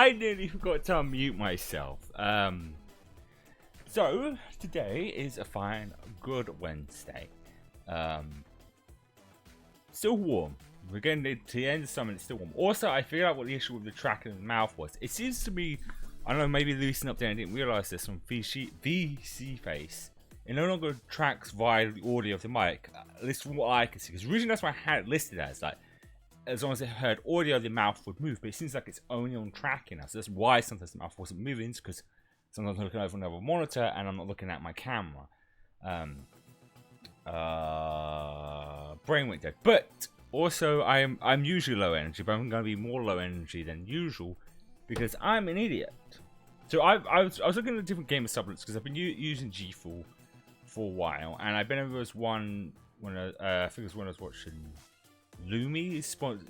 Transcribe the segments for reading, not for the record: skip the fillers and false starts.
I nearly forgot to unmute myself. So today is a fine, good Wednesday. Still warm. We're getting to the end of summer and it's still warm. Also, I figured out what the issue with the track in the mouth was. It seems to be, I don't know, maybe loosened up there. I didn't realize this on VC Face. It no longer tracks via the audio of the mic, at least from what I can see. Because originally that's what I had it listed as, like, as long as it heard audio, the mouth would move. But it seems like it's only on tracking now. So that's why sometimes the mouth wasn't moving, because sometimes I'm looking over another monitor and I'm not looking at my camera. Brain went dead. But also, I'm usually low energy, but I'm going to be more low energy than usual because I'm an idiot. So I was looking at different gamer supplements because I've been using G-Fuel for a while, and I remember there was one when I think it was when I was watching Lumi,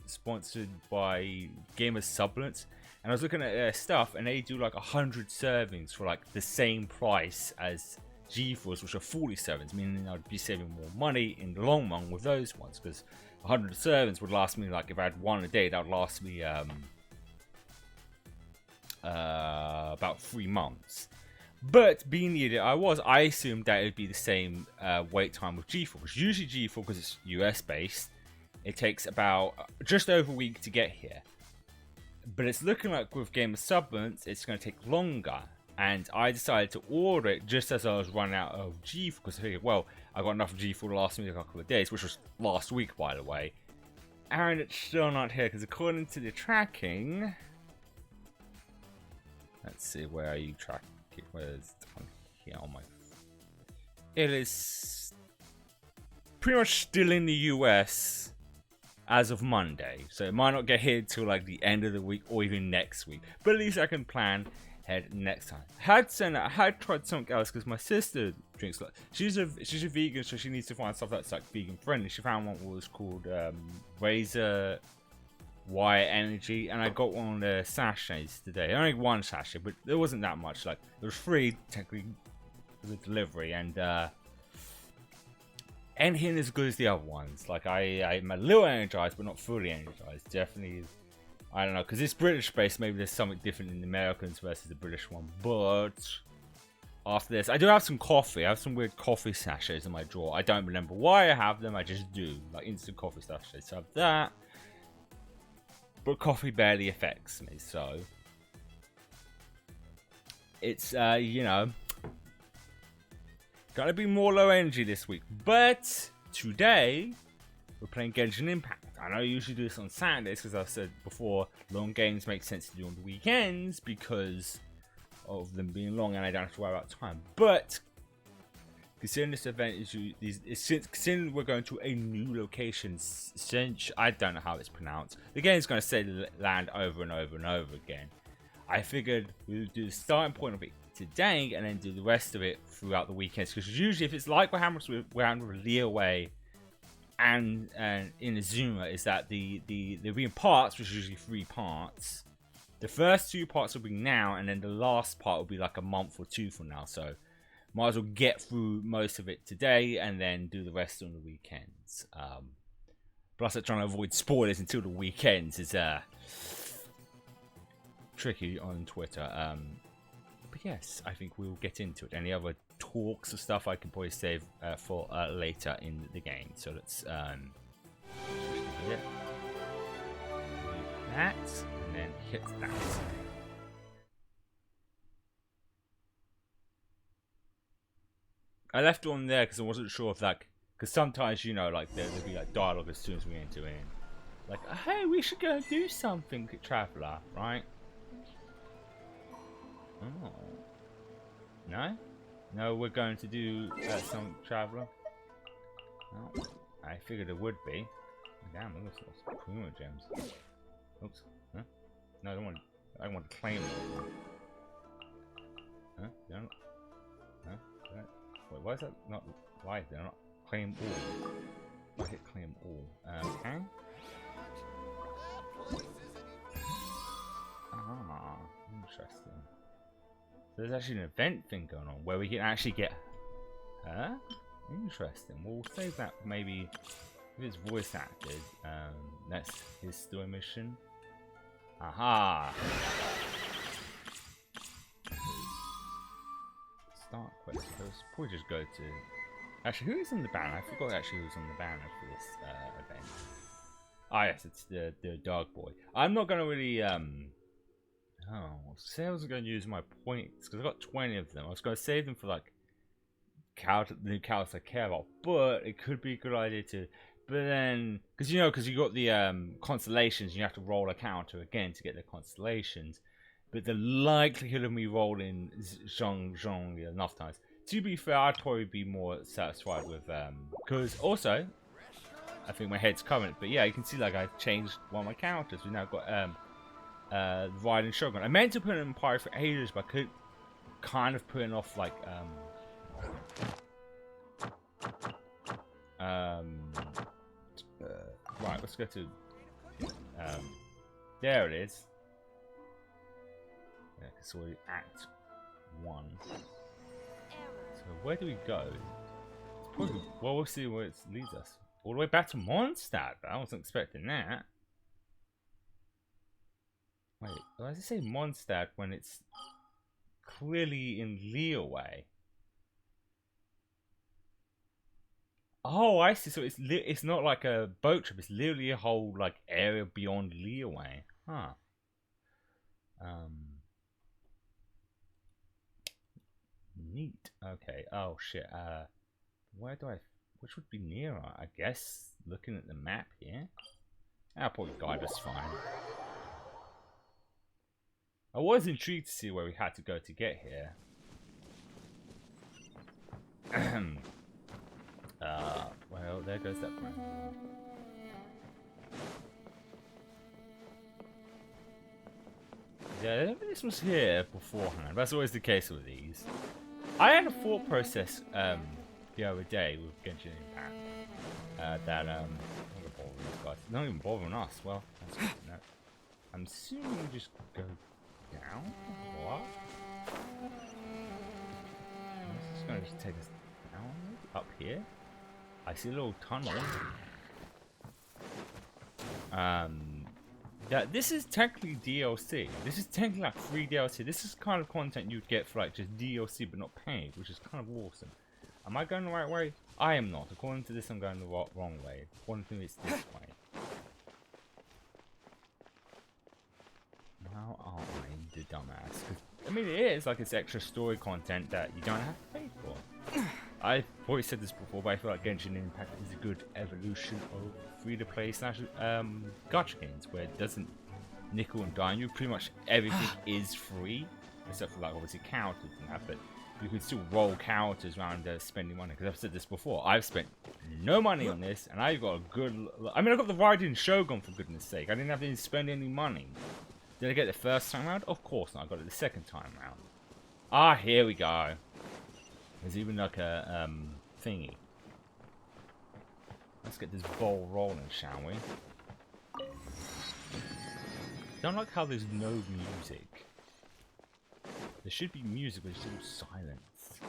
sponsored by Gamer Supplements, and I was looking at their stuff, and they do like 100 servings for like the same price as G-Fuels, which are 40 servings, meaning I'd be saving more money in the long run with those ones, because 100 servings would last me, like if I had one a day, that would last me about 3 months. But being the idiot I assumed that it would be the same wait time with G-Fuel, because usually G-Fuel, because it's US based, it takes about just over a week to get here. But it's looking like with Gamer Supplements, it's going to take longer. And I decided to order it just as I was running out of G-Fuel, because I figured, well, I got enough G-Fuel to last me a couple of days, which was last week, by the way. And it's still not here, because according to the tracking... Let's see, where are you tracking? Where's it here on my... It is pretty much still in the US as of Monday. So it might not get here till like the end of the week or even next week. But at least I can plan ahead next time. I had tried something else because my sister drinks like... She's a vegan, so she needs to find stuff that's like vegan friendly. She found one that was called Razor Wire Energy, and I got one of the sachets today. Only one sachet, but there wasn't that much. Like, there was free technically for the delivery, and anything as good as the other ones. Like, I'm a little energized, but not fully energized. Definitely, I don't know, because it's British based. Maybe there's something different in the Americans versus the British one. But after this, I do have some coffee. I have some weird coffee sachets in my drawer. I don't remember why I have them. I just do, like instant coffee sachets. So I have that. But coffee barely affects me, so it's, you know, gotta be more low energy this week. But today, we're playing Genshin Impact. I know I usually do this on Saturdays, because I've said before, long games make sense to do on the weekends because of them being long and I don't have to worry about time. But considering this event considering we're going to a new location, since I don't know how it's pronounced, the game's going to say land over and over and over again. I figured we'll do the starting point of it today and then do the rest of it throughout the weekends. Because usually, if it's like what happens with Leeway and Inazuma, is that there'll be in parts, which is usually 3 parts. The first 2 parts will be now, and then the last part will be like a month or 2 from now. So might as well get through most of it today and then do the rest on the weekends. Plus, I'm trying to avoid spoilers until the weekends is tricky on Twitter. But yes, I think we'll get into it. Any other talks or stuff I can probably save for later in the game. So let's hit that and then hit that. I left it on there because I wasn't sure if that, because sometimes, you know, like there'll be like dialogue as soon as we enter in, like, hey, we should go do something, traveler, right? Oh, no, we're going to do some traveler. Oh, I figured it would be. Damn, look at those Kuma gems. Oops, huh? No, I don't want to claim them. Huh? Huh? Wait, why is that not live? They're not claim all. I hit claim all. Okay. Ah, interesting. So there's actually an event thing going on where we can actually get her. Interesting. We'll save that for maybe if it's voice acted. That's his story mission. Aha! start quest. Let's probably just go to. Actually, who is on the banner? I forgot actually who was on the banner for this event. Ah, yes, it's the dog boy. I'm not gonna really say I was gonna use my points because I got 20 of them. I was gonna save them for like the new characters I care about, but it could be a good idea to. But then, because you got the constellations, you have to roll a counter again to get the constellations. But the likelihood of me rolling Zhong enough times. To be fair, I'd probably be more satisfied with because also I think my head's covered. But yeah, you can see like I changed one of my characters. We now got riding Shogun. I meant to put him in Pirate for ages, but I could kind of putting off like right, let's go to there it is. Yeah, so we Act 1. So where do we go? It's probably, well, we'll see where it leads us. All the way back to Mondstadt. I wasn't expecting that. Wait, why does it say Mondstadt when it's clearly in Leeway? Oh, I see. So it's not like a boat trip. It's literally a whole like area beyond Leeway. Huh. Neat. Okay. Oh shit. Where do I? Which would be nearer? I guess looking at the map here. That'll probably guide us fine. I was intrigued to see where we had to go to get here. Well, there goes that plan. Yeah, I don't think this was here beforehand. That's always the case with these. I had a thought process the other day with Genshin Impact that not even bothering us. Well, that's good to know. I'm assuming we just go down. What? This is gonna just take us down up here. I see a little tunnel. Yeah, this is technically DLC. This is technically like free DLC. This is kind of content you'd get for like just DLC but not paid, which is kind of awesome. Am I going the right way? I am not. According to this, I'm going the wrong way. According to me, it's this way. How am I the dumbass? I mean, it is like it's extra story content that you don't have to pay for. I've always said this before, but I feel like Genshin Impact is a good evolution of free-to-play slash gacha games, where it doesn't nickel and dime you. Pretty much everything is free, except for like obviously characters and that, but you can still roll characters around spending money. Because I've said this before, I've spent no money on this, and I've got a good. I mean, I got the riding Shogun for goodness sake. I didn't have to spend any money. Did I get it the first time around? Of course not. I got it the second time around. Ah, here we go. There's even like a thingy. Let's get this ball rolling, shall we? Don't like how there's no music. There should be music, but it's all silence.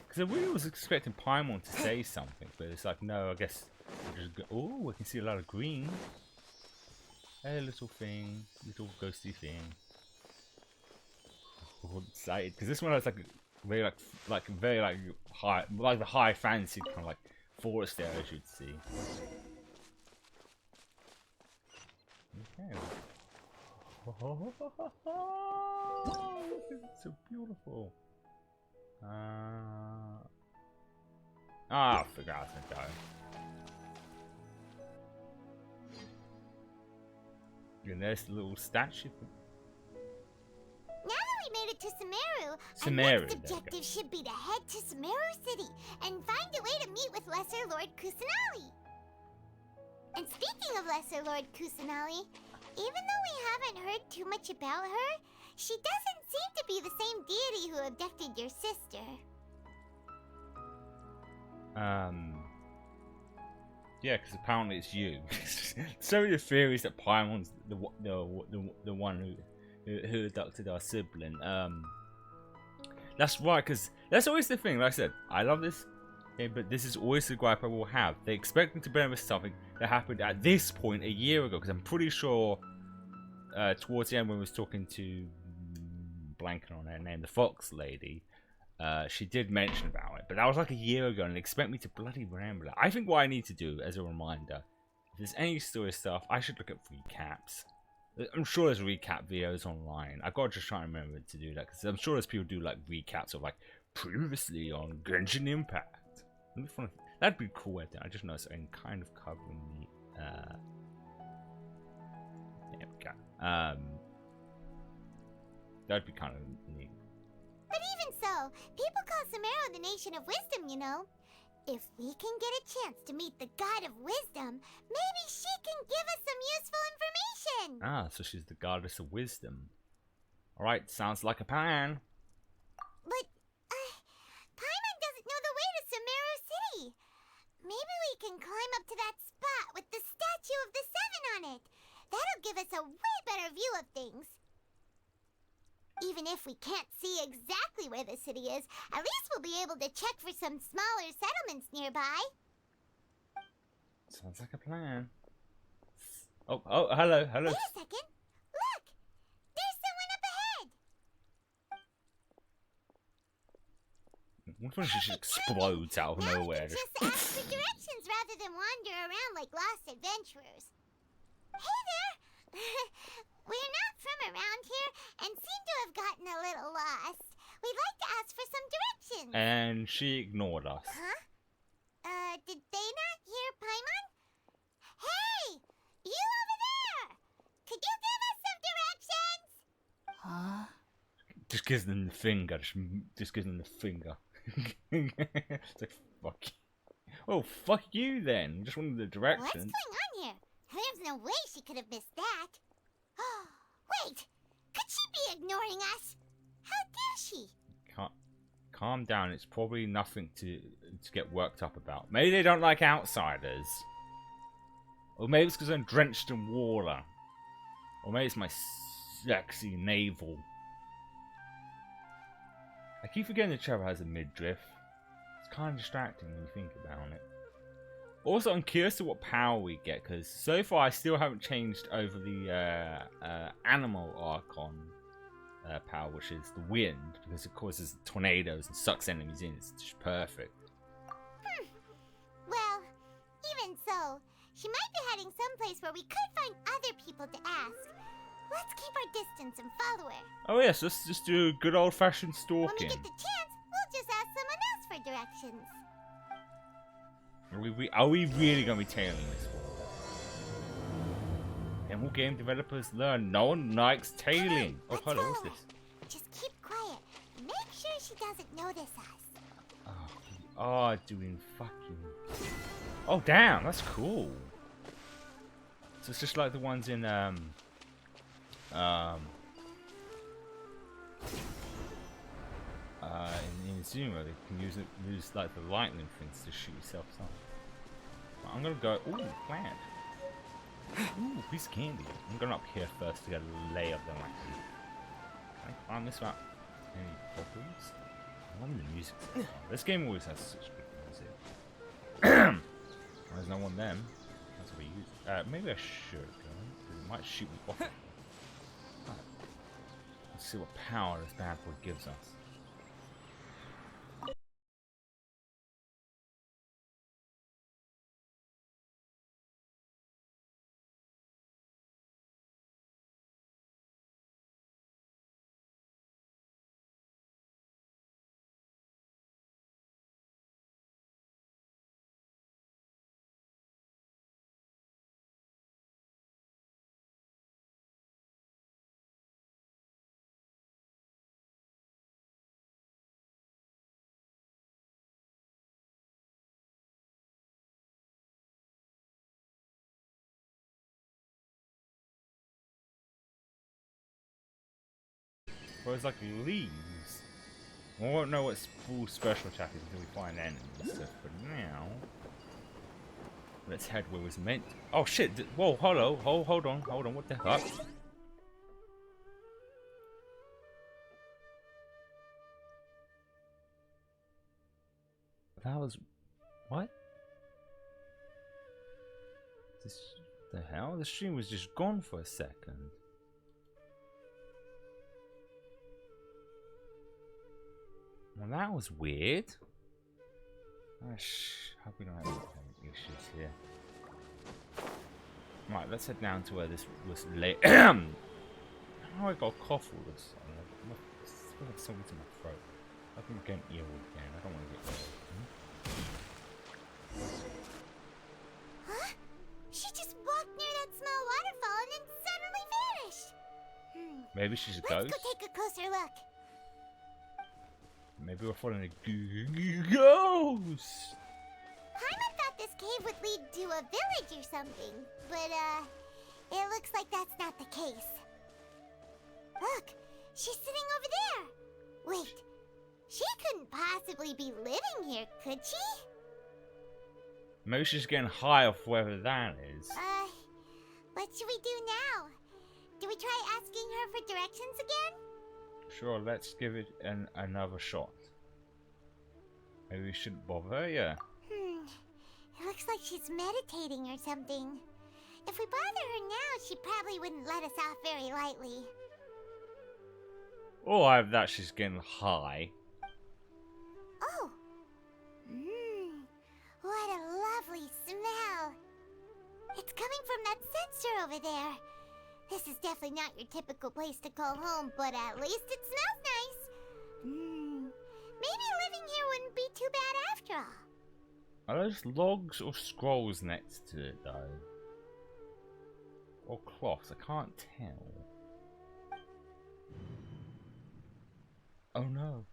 Because I really was expecting Paimon to say something, but it's like, no, I guess we'll just go. Oh, I can see a lot of green. Hey, little thing, little ghosty thing. Oh, excited because this one has like very very high, like the high fantasy kind of like forest area as you'd see. Okay. Oh, it's so beautiful. I forgot to go. And there's the little statue. Now that we made it to Sumeru, our next objective should be to head to Sumeru City and find a way to meet with Lesser Lord Kusanali. And speaking of Lesser Lord Kusanali, even though we haven't heard too much about her, she doesn't seem to be the same deity who abducted your sister. Yeah, because apparently it's you. So many theories that Paimon's the one who abducted our sibling. That's right, because that's always the thing. Like I said, I love this game, but this is always the gripe I will have. They expect me to benefit something that happened at this point a year ago, because I'm pretty sure towards the end when we was talking to blanking on her name, the Fox lady. She did mention about it, but that was like a year ago, and expect me to bloody remember that. I think what I need to do as a reminder, if there's any story stuff, I should look at recaps. I'm sure there's recap videos online. I've got to just try and remember to do that, because I'm sure there's people who do like recaps of like previously on Genshin Impact. That'd be cool. I just noticed I'm kind of covering the. There we go. That'd be kind of neat. But even so, people call Sumeru the nation of wisdom, you know. If we can get a chance to meet the god of wisdom, maybe she can give us some useful information. Ah, so she's the goddess of wisdom. Alright, sounds like a plan. But, Paimon doesn't know the way to Sumeru City. Maybe we can climb up to that spot with the statue of the Seven on it. That'll give us a way better view of things. Even if we can't see exactly where the city is, at least we'll be able to check for some smaller settlements nearby. Sounds like a plan. Oh, hello. Wait a second. Look! There's someone up ahead! What if she just explodes out of now nowhere? We can just ask for directions rather than wander around like lost adventurers. Hey there! We're not from around here and seem to have gotten a little lost. We'd like to ask for some directions. And she ignored us. Huh? Did they not hear Paimon? Hey! You over there! Could you give us some directions? Huh? Just gives them the finger. Just gives them the finger. It's like, fuck you. Oh, fuck you then. Just wanted the directions. What's going on here? There's no way she could have missed that. Wait! Could she be ignoring us? How dare she? Calm down. It's probably nothing to get worked up about. Maybe they don't like outsiders. Or maybe it's because I'm drenched in water. Or maybe it's my sexy navel. I keep forgetting the Trevor has a midriff. It's kind of distracting when you think about it. Also, I'm curious to what power we get, because so far I still haven't changed over the animal Archon power, which is the wind, because it causes tornadoes and sucks enemies in. It's just perfect. Well, even so, she might be heading someplace where we could find other people to ask. Let's keep our distance and follow her. Oh yes, let's just do good old-fashioned stalking. When we get the chance, we'll just ask someone else for directions. Are we really going to be tailing this one? And will game developers learn? No one likes tailing. Oh, hello, what's this? Just keep quiet. Make sure she doesn't notice us. Oh, we are doing fucking... Oh, damn, that's cool. So it's just like the ones in, in Zuma, they can use like the lightning things to shoot yourself up. I'm gonna go. Ooh, plant. Ooh, piece of candy. I'm going up here first to get a lay of the land. Can I climb this map? Any problems? I love the music. This game always has such good music. There's no one then. That's what we use. Maybe I should go, because it might shoot me off. Right. Let's see what power this bad boy gives us. Well, it's like leaves. We won't know what full special attack is until we find enemies. So for now, let's head where we're meant. Oh shit! Whoa! Hello! Hold on! What the fuck? That was what? The hell? The stream was just gone for a second. And that was weird. Hope we don't have any issues here. Right, let's head down to where this was late. Oh, I got a cough all this. I have something in my throat. I can get ill again. I don't want to get ill. Huh? She just walked near that small waterfall and then suddenly vanished. Maybe she's a Let's ghost. go take a closer look. Maybe we're following a ghost. Paimon thought this cave would lead to a village or something, but it looks like that's not the case. Look, she's sitting over there. Wait, she couldn't possibly be living here, could she? Maybe she's getting high off wherever that is. What should we do now? Do we try asking her for directions again? Sure, let's give it another shot. Maybe we shouldn't bother, yeah. It looks like she's meditating or something. If we bother her now, she probably wouldn't let us off very lightly. Oh, I have that she's getting high. Oh! What a lovely smell! It's coming from that sensor over there. This is definitely not your typical place to call home, but at least it smells nice. Maybe living here wouldn't be too bad after all. Are those logs or scrolls next to it, though? Or cloths? I can't tell. Oh no.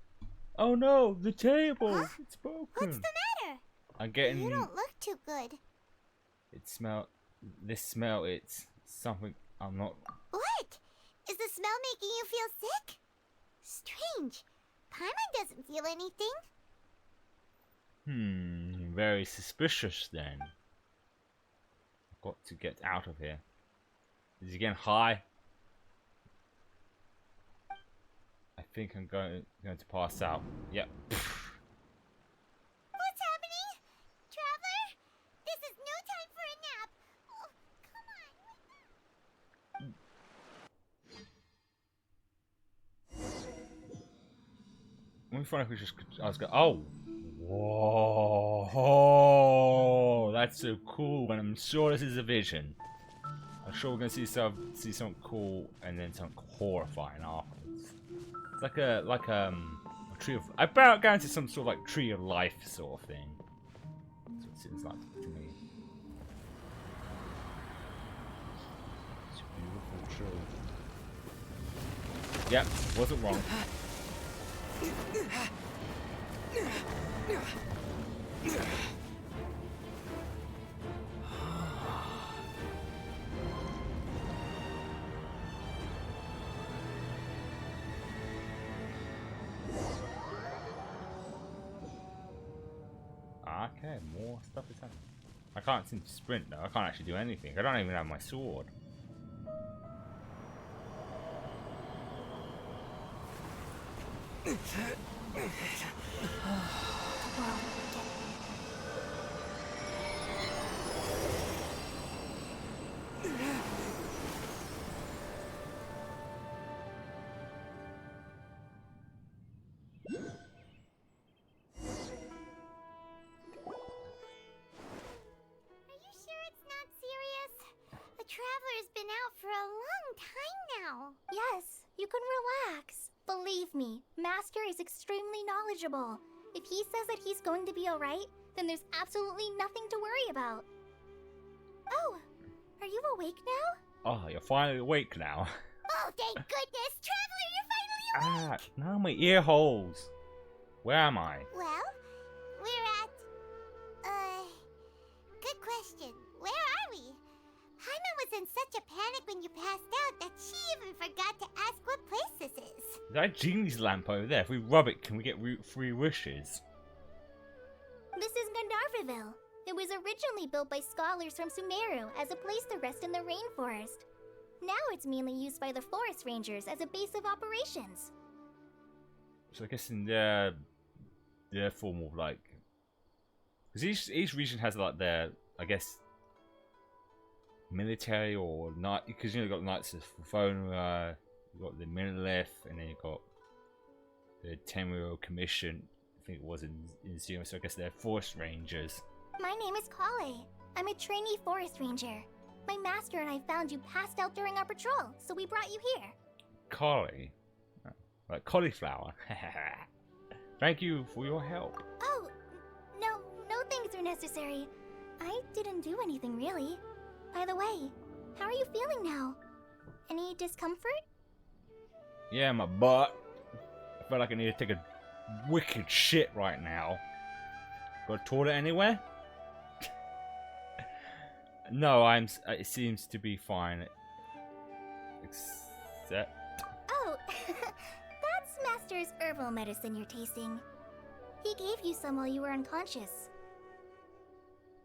Oh no, the table! Huh? It's broken! What's the matter? I'm getting... You don't look too good. This smell, it's something I'm not... What? Is the smell making you feel sick? Strange. Paimon doesn't feel anything. Very suspicious then. I've got to get out of here. Is he getting high? I think I'm going to pass out. Yep. What's happening? Traveler? This is no time for a nap. Oh, come on. Let me find if we just... I was going... Oh! Whoa! That's so cool, and I'm sure this is a vision. I'm sure we're going to see something cool and then something horrifying afterwards. It's like a tree of... I about going to some sort of like tree of life sort of thing. That's what it seems like to me. It's a beautiful tree. Yep, wasn't wrong. Okay, more stuff is happening. I can't seem to sprint though. I can't actually do anything. I don't even have my sword. Traveler's been out for a long time now. Yes, you can relax. Believe me, Master is extremely knowledgeable. If he says that he's going to be alright, then there's absolutely nothing to worry about. Oh, are you awake now? Oh, you're finally awake now. Oh, thank goodness! Traveler, you're finally awake! Now my ear holes. Where am I? Well, we're at... good question. Where are we? Paimon was in such a panic when you passed out that she even forgot to ask what place this is. That genie's lamp over there. If we rub it, can we get 3 wishes? This is Gandharvaville. It was originally built by scholars from Sumeru as a place to rest in the rainforest. Now it's mainly used by the forest rangers as a base of operations. So I guess in their form of like... Because each region has like their, I guess... military or night, because you've got Knights of Phonia, you've got the Minolith, and then you've got the Tenryou Commission. I think it was in Zero, so I guess they're forest rangers. My name is Kale. I'm a trainee forest ranger. My master and I found you passed out during our patrol, so we brought you here. Collie? Oh, like cauliflower. Thank you for your help. Oh, no thanks are necessary. I didn't do anything really. By the way, how are you feeling now? Any discomfort? Yeah, my butt. I feel like I need to take a wicked shit right now. Got a toilet anywhere? No, it seems to be fine. Except... Oh, that's Master's herbal medicine you're tasting. He gave you some while you were unconscious.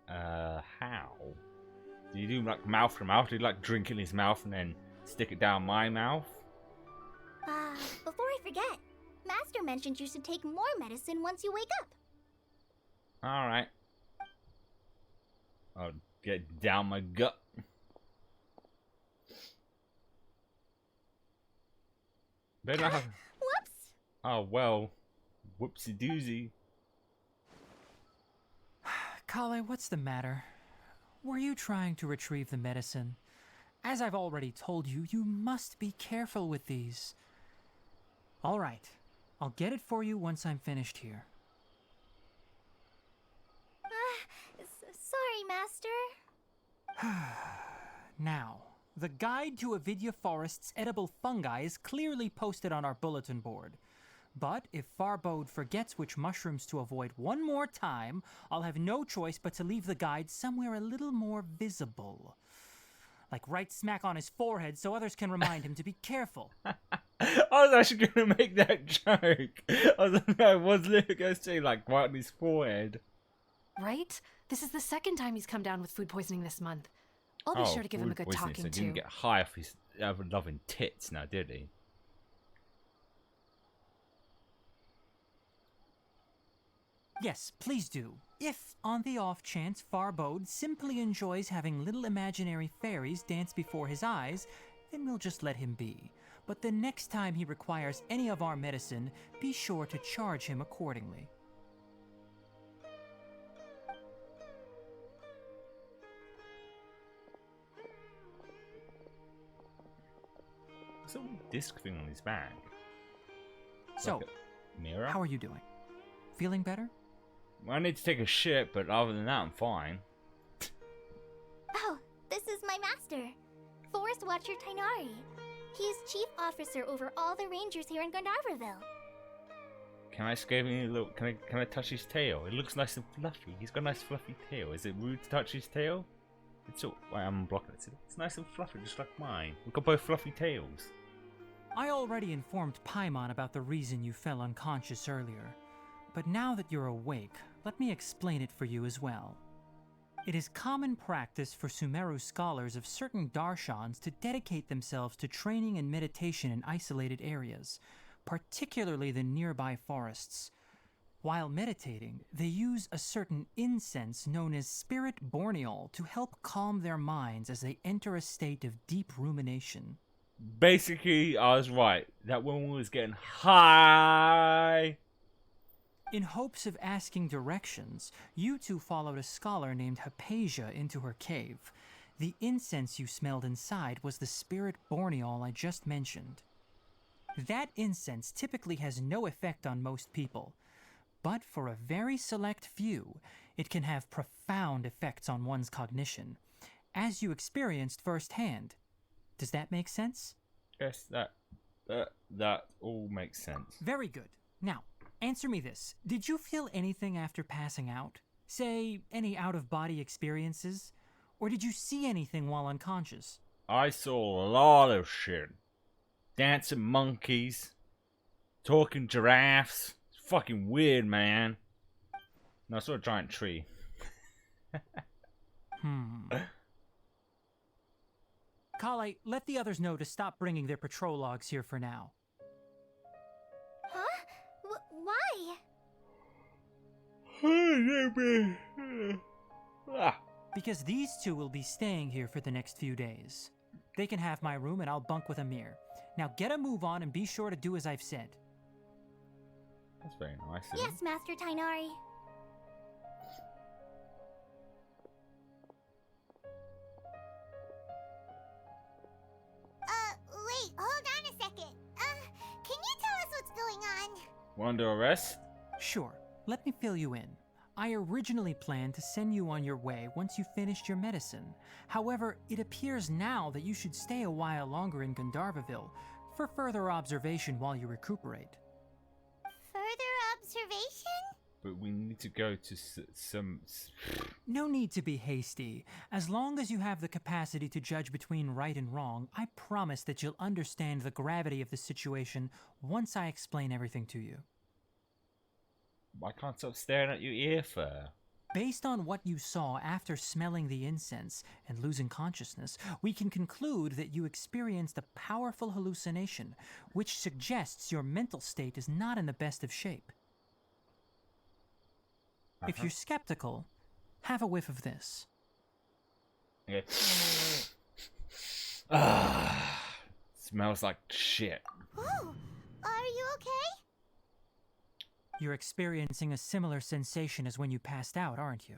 How? Do you do like mouth to mouth? Do you like drink in his mouth and then stick it down my mouth? Before I forget, Master mentioned you should take more medicine once you wake up. Alright. I'll get down my gut. Better not have... Whoops! Oh, well. Whoopsie doozy. Kale, what's the matter? Were you trying to retrieve the medicine? As I've already told you, you must be careful with these. All right, I'll get it for you once I'm finished here. Sorry, Master. Now, the guide to Avidya Forest's edible fungi is clearly posted on our bulletin board. But if Farbode forgets which mushrooms to avoid one more time, I'll have no choice but to leave the guide somewhere a little more visible. Like right smack on his forehead so others can remind him to be careful. I was actually going to make that joke. I was literally going to say, like, right on his forehead. Right? This is the second time he's come down with food poisoning this month. I'll be sure to give him a good talking so to. He didn't get high off his loving tits now, did he? Yes, please do. If, on the off chance, Farbode simply enjoys having little imaginary fairies dance before his eyes, then we'll just let him be. But the next time he requires any of our medicine, be sure to charge him accordingly. What's a disc thing on his back? So, like a mirror? How are you doing? Feeling better? Well, I need to take a shit, but other than that, I'm fine. Oh, this is my master, Forest Watcher Tainari. He is chief officer over all the rangers here in Gandharvaville. Can I scare him a little? Can I touch his tail? It looks nice and fluffy. He's got a nice fluffy tail. Is it rude to touch his tail? It's all. Wait, I'm blocking it. It's nice and fluffy, just like mine. We've got both fluffy tails. I already informed Paimon about the reason you fell unconscious earlier. But now that you're awake, let me explain it for you as well. It is common practice for Sumeru scholars of certain darshans to dedicate themselves to training and meditation in isolated areas, particularly the nearby forests. While meditating, they use a certain incense known as spirit borneol to help calm their minds as they enter a state of deep rumination. Basically, I was right. That woman was getting high. In hopes of asking directions, you two followed a scholar named Hypatia into her cave. The incense you smelled inside was the spirit borneol I just mentioned. That incense typically has no effect on most people, but for a very select few, it can have profound effects on one's cognition, as you experienced firsthand. Does that make sense? Yes, that all makes sense. Very good. Now, answer me this. Did you feel anything after passing out? Say, any out-of-body experiences? Or did you see anything while unconscious? I saw a lot of shit. Dancing monkeys. Talking giraffes. It's fucking weird, man. No, I saw a giant tree. Kale, let the others know to stop bringing their patrol logs here for now. Huh? Why? Because these two will be staying here for the next few days. They can have my room and I'll bunk with Amir. Now get a move on and be sure to do as I've said. That's very nice. Yes, Master Tainari. Wait, hold on a second. Can you tell us what's going on? We're under arrest? Sure, let me fill you in. I originally planned to send you on your way once you finished your medicine. However, it appears now that you should stay a while longer in Gandharvaville for further observation while you recuperate. Further observation? But we need to go to some... No need to be hasty. As long as you have the capacity to judge between right and wrong, I promise that you'll understand the gravity of the situation once I explain everything to you. I can't stop staring at your ear fur. Based on what you saw after smelling the incense and losing consciousness, we can conclude that you experienced a powerful hallucination, which suggests your mental state is not in the best of shape. If you're skeptical, have a whiff of this. Okay. Smells like shit. Whoa, are you okay? You're experiencing a similar sensation as when you passed out, aren't you?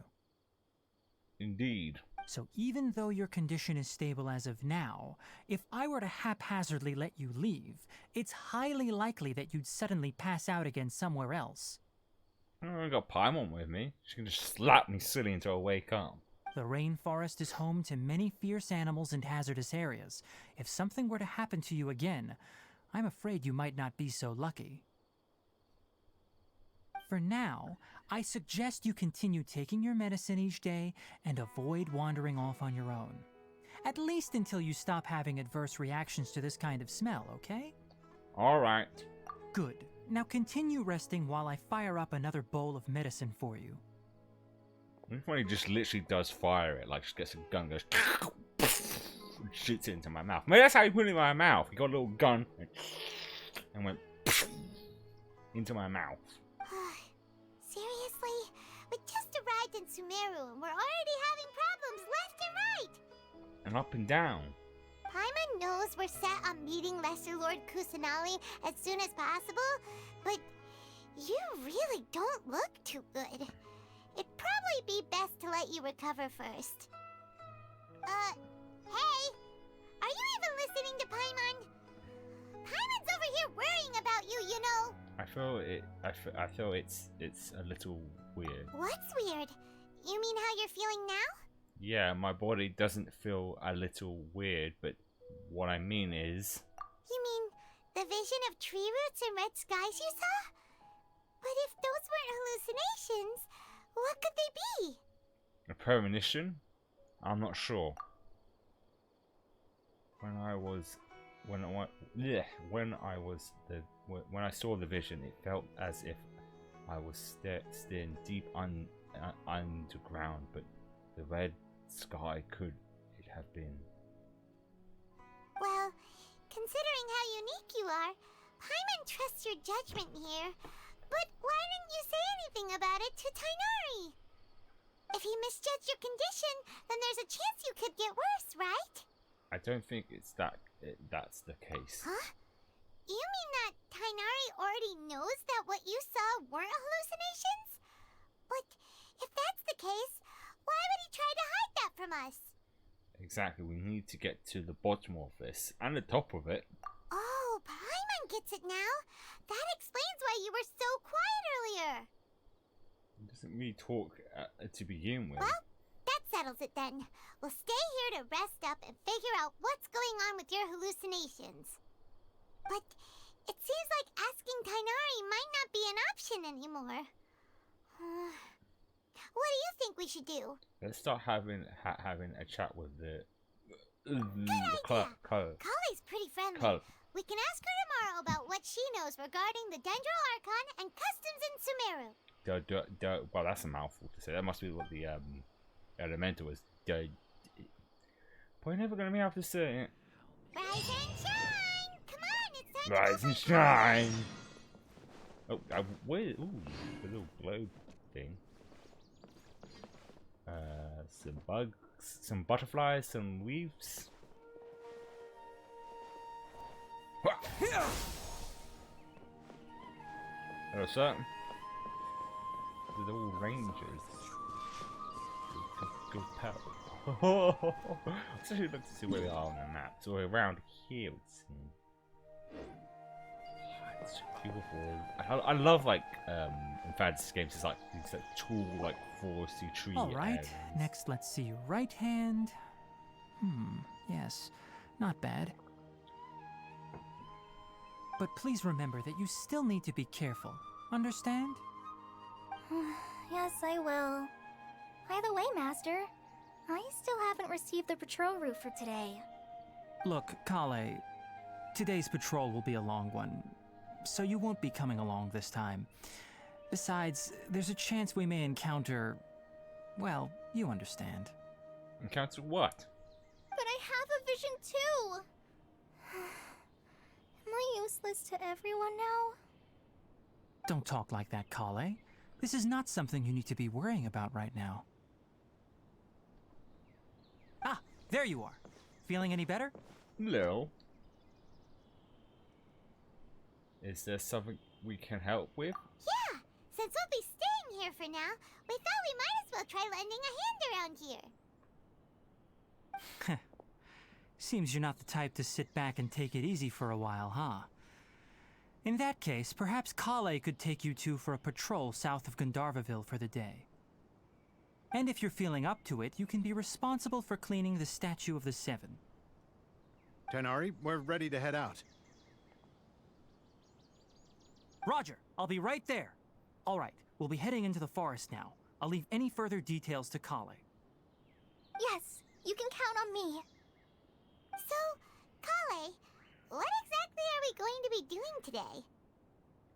Indeed. So even though your condition is stable as of now, if I were to haphazardly let you leave, it's highly likely that you'd suddenly pass out again somewhere else. I got Paimon with me. She can just slap me silly until I wake up. The rainforest is home to many fierce animals and hazardous areas. If something were to happen to you again, I'm afraid you might not be so lucky. For now, I suggest you continue taking your medicine each day and avoid wandering off on your own. At least until you stop having adverse reactions to this kind of smell, okay? Alright. Good. Now continue resting while I fire up another bowl of medicine for you. What if when he just literally does fire it, like just gets a gun, goes and shoots it into my mouth? Maybe that's how he put it in my mouth. He got a little gun and went into my mouth. Seriously? We just arrived in Sumeru and we're already having problems left and right! And up and down. Paimon knows we're set on meeting Lesser Lord Kusanali as soon as possible, but you really don't look too good. It'd probably be best to let you recover first. Hey! Are you even listening to Paimon? Paimon's over here worrying about you, you know! I feel it's a little weird. What's weird? You mean how you're feeling now? Yeah, my body doesn't feel a little weird, but what I mean is... You mean the vision of tree roots and red skies you saw? But if those weren't hallucinations, what could they be? A premonition? I'm not sure. When I saw the vision, it felt as if I was staring deep underground, but the red sky could it have been. Well, considering how unique you are, Paimon trusts your judgment here. But why didn't you say anything about it to Tainari? If he misjudged your condition, then there's a chance you could get worse, right? I don't think that's the case. Huh? You mean that Tainari already knows that what you saw weren't hallucinations? But if that's the case, why would he try to hide that from us? Exactly, we need to get to the bottom of this, and the top of it. Oh, Paimon gets it now. That explains why you were so quiet earlier. He doesn't really talk to begin with. Well, that settles it then. We'll stay here to rest up and figure out what's going on with your hallucinations. But it seems like asking Tainari might not be an option anymore. What do you think we should do? Let's start having a chat with the Kale's pretty friendly. We can ask her tomorrow about what she knows regarding the Dendro Archon and customs in Sumeru. Well, that's a mouthful to say. That must be what the elemental was. But we're never going to be able to say it. Rise and shine! Come on, it's time Rise to go and for shine! Oh, wait, ooh, the little globe thing. Some bugs, some butterflies, some weaves. Hello, sir. They're all rangers. Good pal. Let's actually look to see where they are on the map. So we're around here. It's beautiful. I love like in fantasy games. It's like these like tall, like foresty tree. All right. areas. Next, let's see your right hand. Yes, not bad. But please remember that you still need to be careful. Understand? Yes, I will. By the way, Master, I still haven't received the patrol route for today. Look, Kale, today's patrol will be a long one, so you won't be coming along this time. Besides, there's a chance we may encounter... well, you understand. Encounter what? But I have a vision too! Am I useless to everyone now? Don't talk like that, Kale. This is not something you need to be worrying about right now. Ah, there you are. Feeling any better? No. Is there something we can help with? Yeah, since we'll be staying here for now, we thought we might as well try lending a hand around here. Seems you're not the type to sit back and take it easy for a while, huh? In that case, perhaps Kale could take you two for a patrol south of Gandharvaville for the day. And if you're feeling up to it, you can be responsible for cleaning the Statue of the Seven. Tighnari, we're ready to head out. Roger, I'll be right there. All right, we'll be heading into the forest now. I'll leave any further details to Kale. Yes, you can count on me. So, Kale, what exactly are we going to be doing today?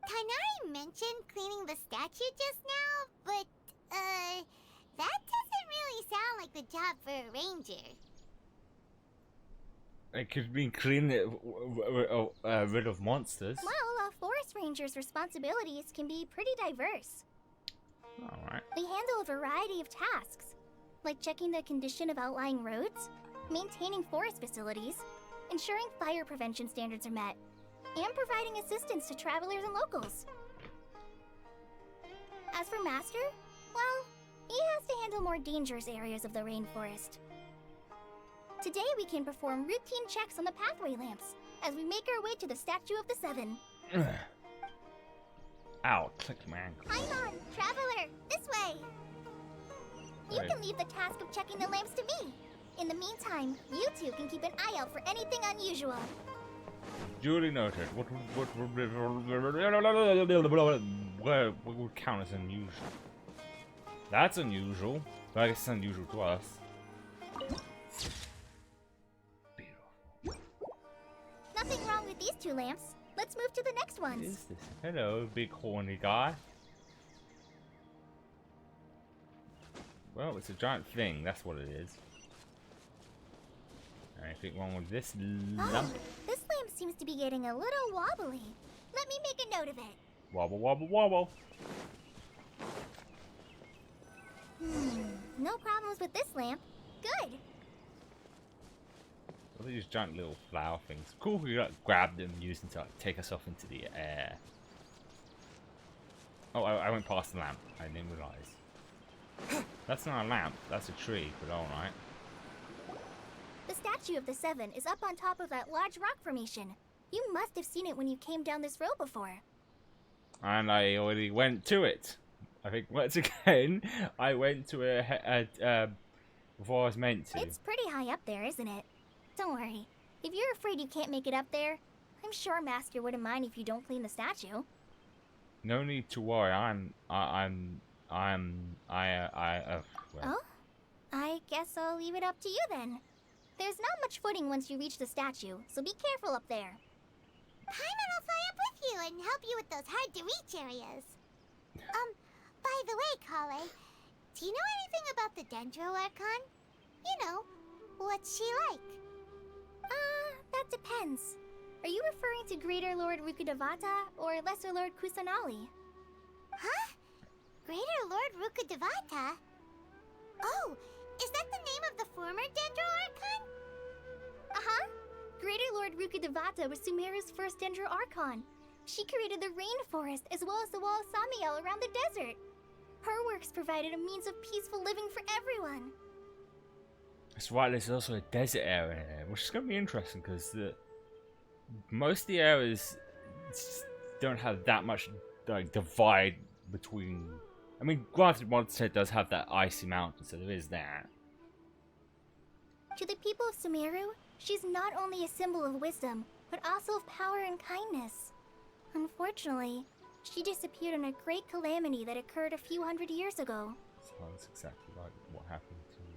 Tighnari mentioned cleaning the statue just now, but, that doesn't really sound like the job for a ranger. It could be cleaning it rid of monsters. Well, a forest ranger's responsibilities can be pretty diverse. Alright. They handle a variety of tasks, like checking the condition of outlying roads, maintaining forest facilities, ensuring fire prevention standards are met, and providing assistance to travelers and locals. As for Master, well, he has to handle more dangerous areas of the rainforest. Today we can perform routine checks on the pathway lamps as we make our way to the Statue of the Seven. Ow, click my ankle. Paimon, traveler, this way! You Right. can leave the task of checking the lamps to me. In the meantime, you two can keep an eye out for anything unusual. Duly noted. What would count as unusual? That's unusual. But I guess it's unusual to us. Beautiful. Nothing wrong with these two lamps. Let's move to the next What ones. is this? Hello, big horny guy. Well, it's a giant thing. That's what it is. Anything wrong with this lump? This lamp seems to be getting a little wobbly. Let me make a note of it. Wobble, wobble, wobble. No problems with this lamp. Good. What are these giant little flower things? Cool if we like, grab them and use them to like, take us off into the air. Oh, I went past the lamp. I didn't realize. That's not a lamp. That's a tree, but alright. The Statue of the Seven is up on top of that large rock formation. You must have seen it when you came down this road before. And I already went to it. I think once again, I went to it before I was meant to. It's pretty high up there, isn't it? Don't worry. If you're afraid you can't make it up there, I'm sure Master wouldn't mind if you don't clean the statue. No need to worry. Well, Oh? I guess I'll leave it up to you then. There's not much footing once you reach the statue, so be careful up there. Paimon will fly up with you and help you with those hard-to-reach areas. By the way, Kale, do you know anything about the Dendro Archon? You know, what's she like? That depends. Are you referring to Greater Lord Rukkhadevata or Lesser Lord Kusanali? Huh? Greater Lord Rukkhadevata? Oh, is that the name of the former Dendro Archon? Uh-huh. Greater Lord Rukkhadevata was Sumeru's first Dendro Archon. She created the rainforest as well as the wall of Samiel around the desert. Her works provided a means of peaceful living for everyone. That's right, there's also a desert area here, which is going to be interesting because most of the areas don't have that much like divide between. I mean, granted, Mondstadt does have that icy mountain, so there is that. To the people of Sumeru, she's not only a symbol of wisdom, but also of power and kindness. Unfortunately, she disappeared in a great calamity that occurred a few hundred years ago. Sounds exactly like what happened to me.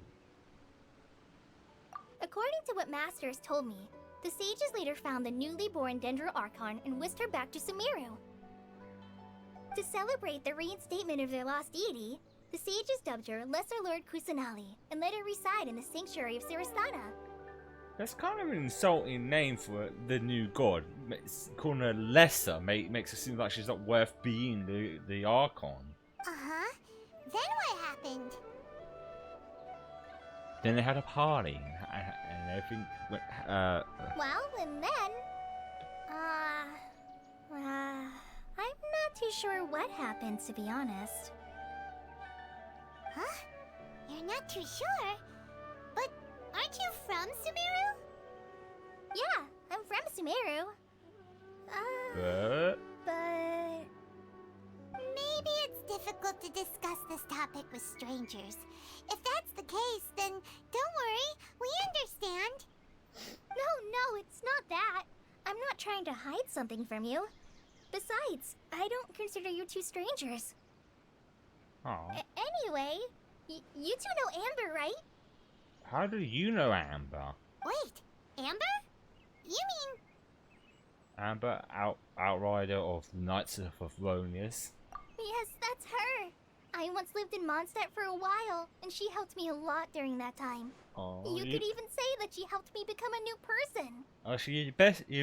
According to what Master has told me, the sages later found the newly born Dendro Archon and whisked her back to Sumeru. To celebrate the reinstatement of their lost deity, the sages dubbed her Lesser Lord Kusanali and let her reside in the sanctuary of Sarasata. That's kind of an insulting name for the new god. Calling her lesser makes it seem like she's not worth being the Archon. Uh-huh. Then what happened? Then they had a party and everything went. Well, and then... I'm not too sure what happened, to be honest. Huh? You're not too sure? But aren't you from Sumeru? Yeah, I'm from Sumeru. But Maybe it's difficult to discuss this topic with strangers. If that's the case, then don't worry, we understand. No, it's not that. I'm not trying to hide something from you. Besides, I don't consider you two strangers. oh, Anyway, you two know Amber, right? how do you know Amber? Wait, Amber? You mean... Amber, outrider of Knights of Thronius. Yes, that's her. I once lived in Mondstadt for a while, and she helped me a lot during that time. Oh, You could even say that she helped me become a new person. Oh, so your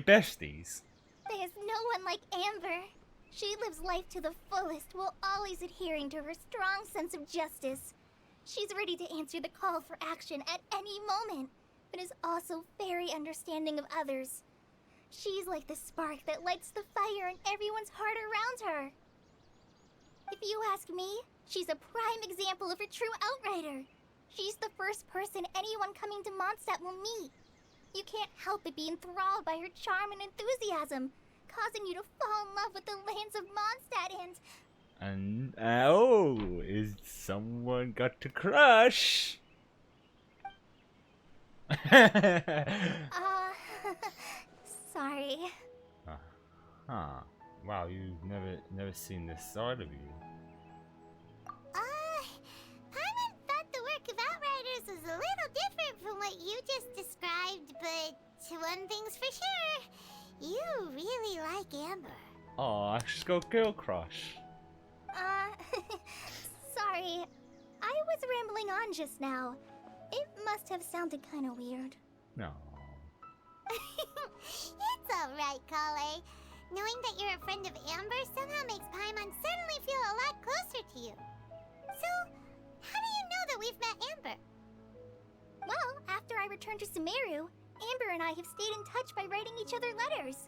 besties. There's no one like Amber. She lives life to the fullest while always adhering to her strong sense of justice. She's ready to answer the call for action at any moment, but is also very understanding of others. She's like the spark that lights the fire in everyone's heart around her. If you ask me, she's a prime example of a true outrider. She's the first person anyone coming to Mondstadt will meet. You can't help but be enthralled by her charm and enthusiasm, causing you to fall in love with the lands of Mondstadt and... oh, is someone got to crush? Sorry. Huh. Wow, you've never seen this side of you. Paimon thought the work of Outriders was a little different from what you just described, but one thing's for sure, you really like Amber. Oh, she's got a girl crush. Sorry. I was rambling on just now. It must have sounded kind of weird. No. It's alright, Kale. Knowing that you're a friend of Amber somehow makes Paimon suddenly feel a lot closer to you. So, how do you know that we've met Amber? Well, after I returned to Sumeru, Amber and I have stayed in touch by writing each other letters.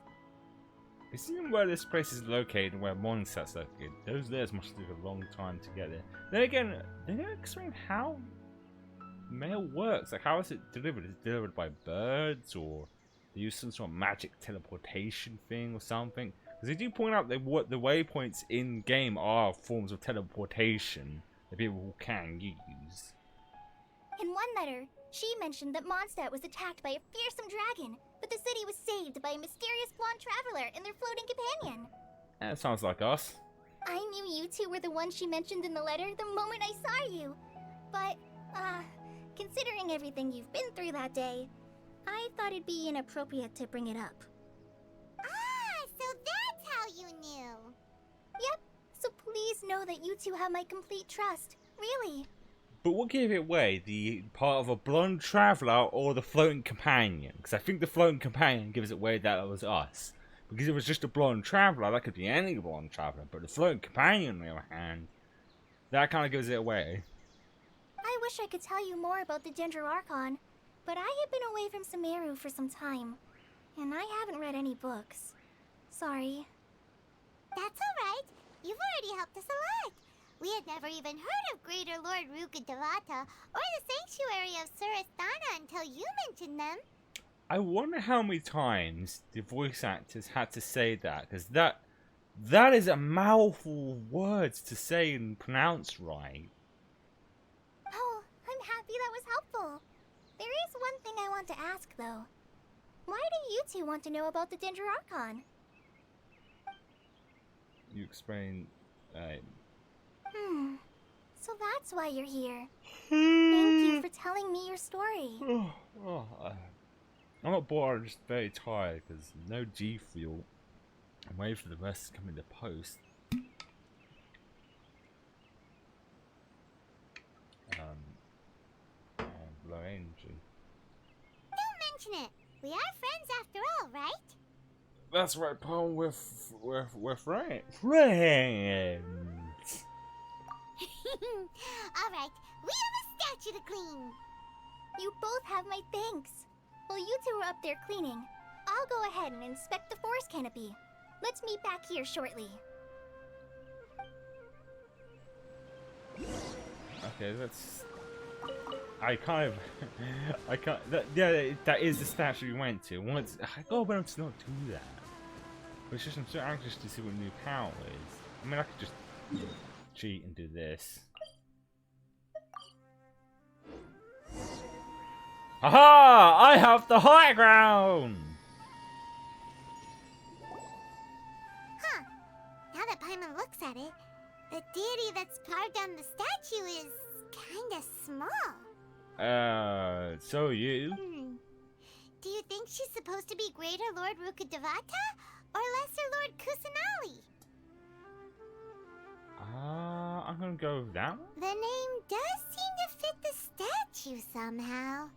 Considering where this place is located and where Mondstadt's located, those letters must take a long time to get there. Then again, they don't explain how mail works. Like, how is it delivered? Is it delivered by birds, or they use some sort of magic teleportation thing or something? Because they do point out that what the waypoints in game are forms of teleportation that people can use. In one letter, she mentioned that Mondstadt was attacked by a fearsome dragon, but the city was saved by a mysterious blonde traveler and their floating companion. That sounds like us. I knew you two were the ones she mentioned in the letter the moment I saw you. But, considering everything you've been through that day, I thought it'd be inappropriate to bring it up. Ah, so that's how you knew. Yep, so please know that you two have my complete trust. Really. But what gave it away? The part of a blonde traveller or the floating companion? Because I think the floating companion gives it away that it was us. Because if it was just a blonde traveller, that could be any blonde traveller. But the floating companion, on the other hand, that kind of gives it away. I wish I could tell you more about the Dendro Archon, but I have been away from Sumeru for some time, and I haven't read any books. Sorry. That's alright. You've already helped us a lot. We had never even heard of Greater Lord Rukkhadevata or the Sanctuary of Surasthana until you mentioned them. I wonder how many times the voice actors had to say that, because that is a mouthful of words to say and pronounce right. Oh, I'm happy that was helpful. There is one thing I want to ask, though. Why do you two want to know about the Ginger Archon? You explain. So that's why you're here. Thank you for telling me your story. I'm not bored, I'm just very tired because no G Fuel. I'm waiting for the rest to come into post. Low energy. Don't mention it. We are friends after all, right? That's right, Paul. We're friends. Friends. Alright, we have a statue to clean. You both have my thanks. While you two are up there cleaning, I'll go ahead and inspect the forest canopy. Let's meet back here shortly. Okay, that's. I can't. That is the statue we went to. Once I go about to not do that. But it's just I'm so anxious to see what new power is. I mean, I could just cheat and do this. Aha! I have the high ground. Huh. Now that Paimon looks at it, the deity that's carved on the statue is kinda small. So you? Do you think she's supposed to be Greater Lord Rukkhadevata or Lesser Lord Kusanali? I'm gonna go with that one. The name does seem to fit the statue somehow.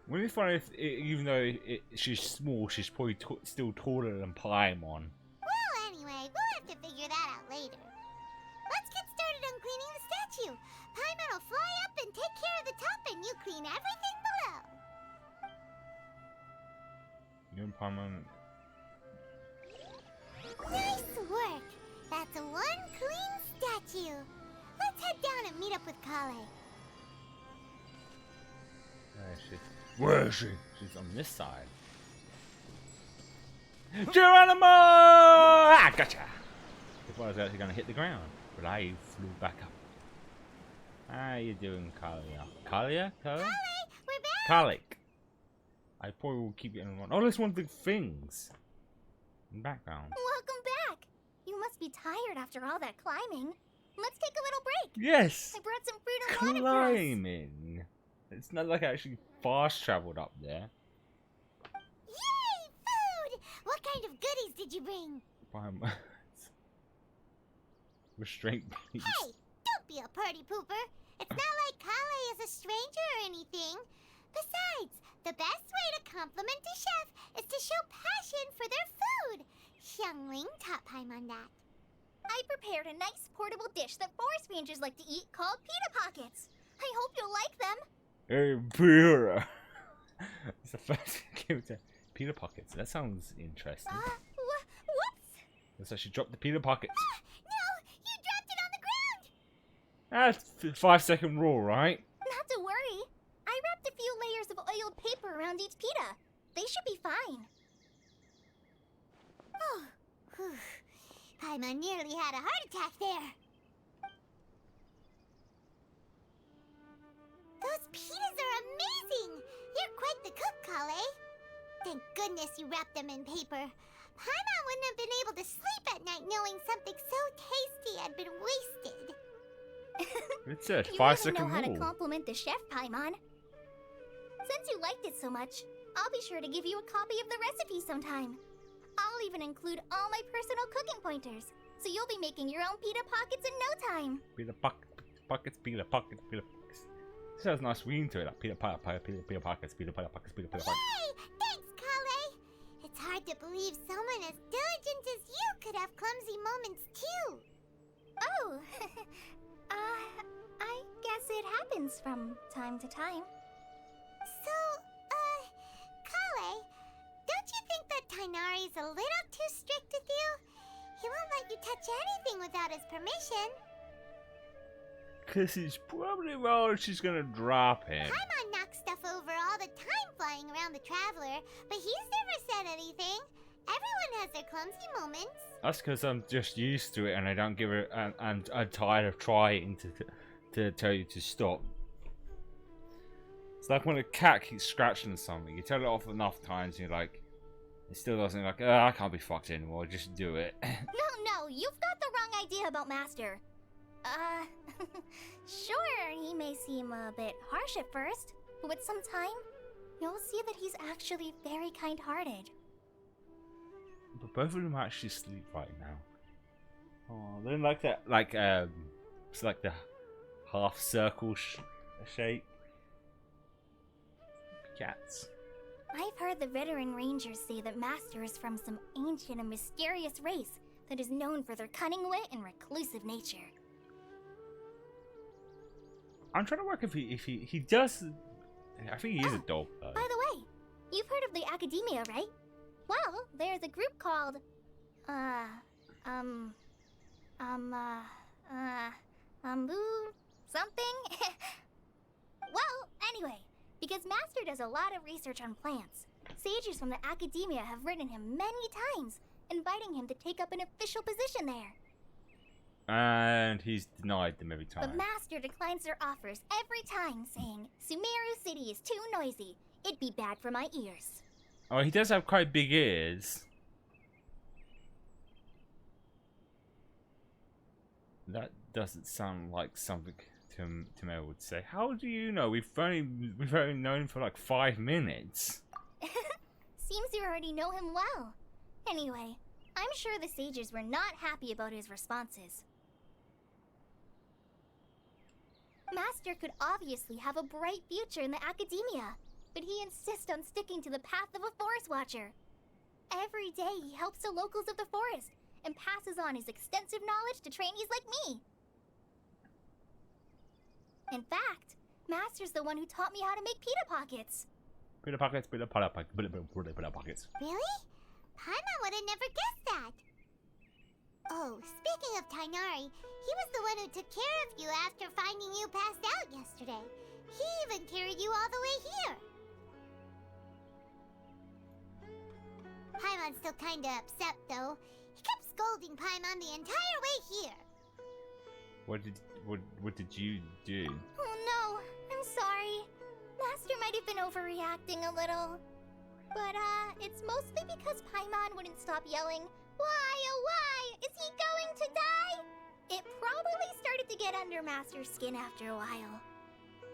Wouldn't it be funny if, even though she's small, she's probably still taller than Paimon? Well, anyway, we'll have to figure that out later. Let's get started on cleaning the statue. Paimon will fly up and take care of the top, and you clean everything below. You and Paimon. Nice work. That's one clean statue. Let's head down and meet up with Kale. Where is she? She's on this side. Geronimo! Ah, gotcha! If I was actually going to hit the ground, but I flew back up. How you doing, Kalia? Kalia? Kale, we're back! Kalik. I probably will keep it in one. Oh, there's one big things in the background. Welcome back. You must be tired after all that climbing. Let's take a little break. Yes! I brought some fruit and water for us. Climbing. It's not like I actually fast traveled up there. Yay! Food! What kind of goodies did you bring? Restraint, please. Hey! Don't be a party pooper. It's not like Kale is a stranger or anything. Besides, the best way to compliment a chef is to show passion for their food. Xiangling taught Paimon that. I prepared a nice portable dish that forest rangers like to eat called pita pockets. I hope you'll like them. Hey, Peter. It's the first game to Peter Pockets. That sounds interesting. Whoops! Looks like she dropped the Peter Pockets. No! You dropped it on the ground! That's 5-second rule, right? Not to worry. I wrapped a few layers of oiled paper around each pita. They should be fine. Oh, whew. Paimon nearly had a heart attack there. Those pitas are amazing! You're quite the cook, Kale. Thank goodness you wrapped them in paper. Paimon wouldn't have been able to sleep at night knowing something so tasty had been wasted. It's a You 5-second really know how to rule. compliment the chef, Paimon. Since you liked it so much, I'll be sure to give you a copy of the recipe sometime. I'll even include all my personal cooking pointers, so you'll be making your own pita pockets in no time. Peter Pockets, Peter Pockets, Peter Pockets. This has a nice ring to it. Like Peter Pockets, Peter Pockets, Peter Pockets, Peter Pockets. Yay! Thanks, Kale! It's hard to believe someone as diligent as you could have clumsy moments, too. Oh, I guess it happens from time to time. So, Kale, don't you think that Tighnari's a little too strict with you. He won't let you touch anything without his permission. Cause he's probably worried she's gonna drop him. Paimon knocks stuff over all the time flying around the Traveler, but he's never said anything. Everyone has their clumsy moments. That's because I'm just used to it and I don't give it, and I'm tired of trying to tell you to stop. It's like when a cat keeps scratching something. You tell it off enough times and you're like, it still doesn't, like, oh, I can't be fucked anymore, just do it. No, you've got the wrong idea about Master. Sure, he may seem a bit harsh at first, but with some time, you'll see that he's actually very kind-hearted. But both of them are actually asleep right now. Oh, they're like that, it's like the half circle shape. Cats. I've heard the veteran rangers say that Master is from some ancient and mysterious race that is known for their cunning wit and reclusive nature. I'm trying to work if he does. I think he is a dog though. By the way, you've heard of the Academia, right? Well, there's a group called something. Well, anyway, because Master does a lot of research on plants, sages from the Academia have written him many times, inviting him to take up an official position there. And he's denied them every time. But Master declines their offers every time, saying, Sumeru City is too noisy. It'd be bad for my ears. Oh, he does have quite big ears. That doesn't sound like something Tamara would say. How do you know? We've only known him for like 5 minutes. Seems you already know him well. Anyway, I'm sure the sages were not happy about his responses. Master could obviously have a bright future in the Academia, but he insists on sticking to the path of a forest watcher. Every day he helps the locals of the forest and passes on his extensive knowledge to trainees like me. In fact, Master's the one who taught me how to make pita pockets. Pita pockets, pita pockets. Really? Paimon would have never guessed that. Oh, speaking of Tighnari, he was the one who took care of you after finding you passed out yesterday. He even carried you all the way here. Paimon's still kinda upset though. He kept scolding Paimon the entire way here. What did you do? Oh no, I'm sorry. Master might have been overreacting a little. But it's mostly because Paimon wouldn't stop yelling, "Why, oh why? Is he going to die?" It probably started to get under Master's skin after a while.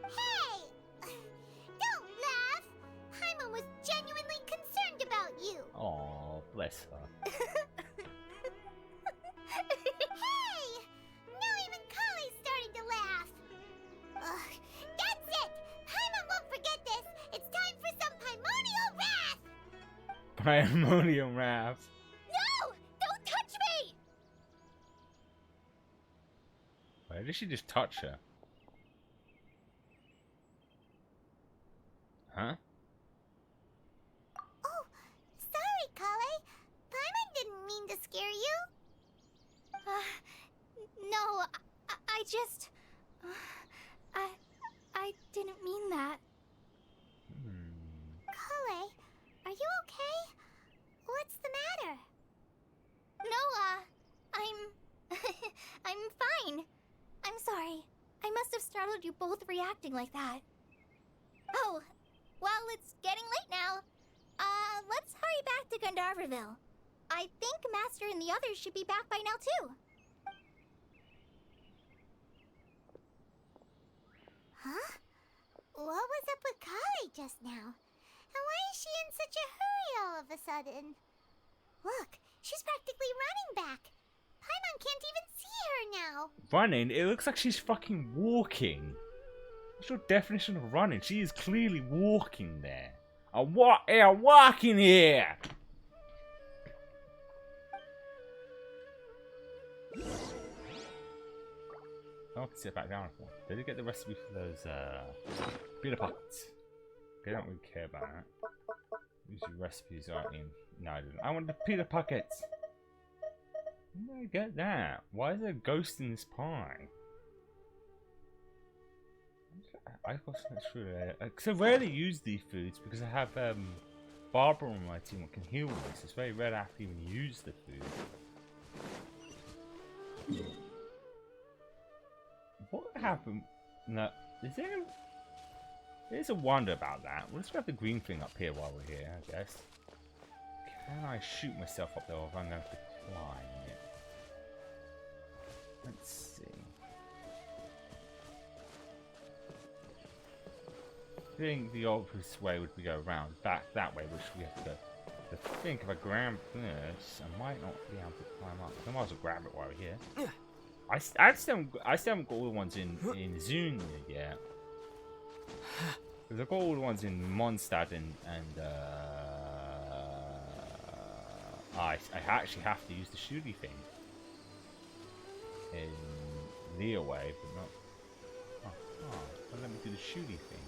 Hey! Don't laugh! Paimon was genuinely concerned about you. Oh, bless her. Hey! Now even Kale's starting to laugh. Ugh, that's it! Paimon won't forget this! It's time for some primordial wrath! Primordial wrath. No! Don't touch me! Why did she just touch her? Huh? Oh, sorry, Kale. Paimon didn't mean to scare you. No, I just... I didn't mean that. Kale, are you okay? What's the matter? No, I'm fine. I'm sorry. I must have startled you both reacting like that. Oh, well, it's getting late now. Let's hurry back to Gandharville. I think Master and the others should be back by now, too. Huh? What was up with Kale just now? And why is she in such a hurry all of a sudden? Look, she's practically running back. Paimon can't even see her now. Running? It looks like she's fucking walking. What's your definition of running? She is clearly walking there. I'm walking here! I can sit back down for. Did you get the recipe for those pita pockets? They don't really care about that. Usually recipes are in No, I didn't. I want the pita pockets. Where did I get that? Why is there a ghost in this pie? I got something through there. Because I rarely use these foods because I have Barbara on my team that can heal me. So it's very rare I have to even use the food. What happened? No, is there? There's a wonder about that. Let's grab the green thing up here while we're here, I guess. Can I shoot myself up there or if I'm going to have to climb it? Let's see. I think the obvious way would be go around back that way, which we have to go. I think if I grab this, I might not be able to climb up. I might as well grab it while we're here. I still haven't got all the ones in Zune yet. Because I've got all the ones in Mondstadt and I actually have to use the shooty thing in Leeway, but not. Let me do the shooty thing.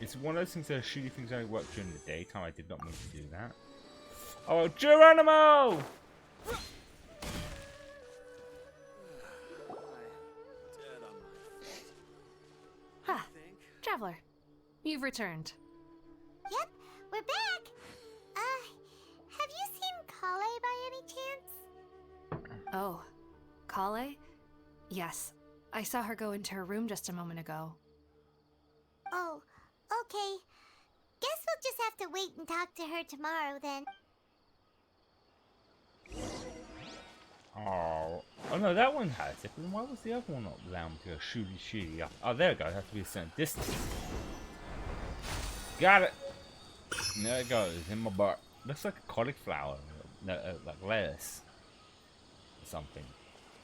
It's one of those things that shooty things only work during the daytime. I did not mean to do that. Oh, Geronimo! Ha! Traveler, you've returned. Yep, we're back. Have you seen Kale by any chance? Oh, Kale? Yes, I saw her go into her room just a moment ago. Oh, okay. Guess we'll just have to wait and talk to her tomorrow then. Oh no, that one has it. Then why was the other one not allowed to go shooty? Oh, there we go. It has to be a certain distance. Got it. There it goes in my butt. Looks like a cauliflower, like lettuce or something.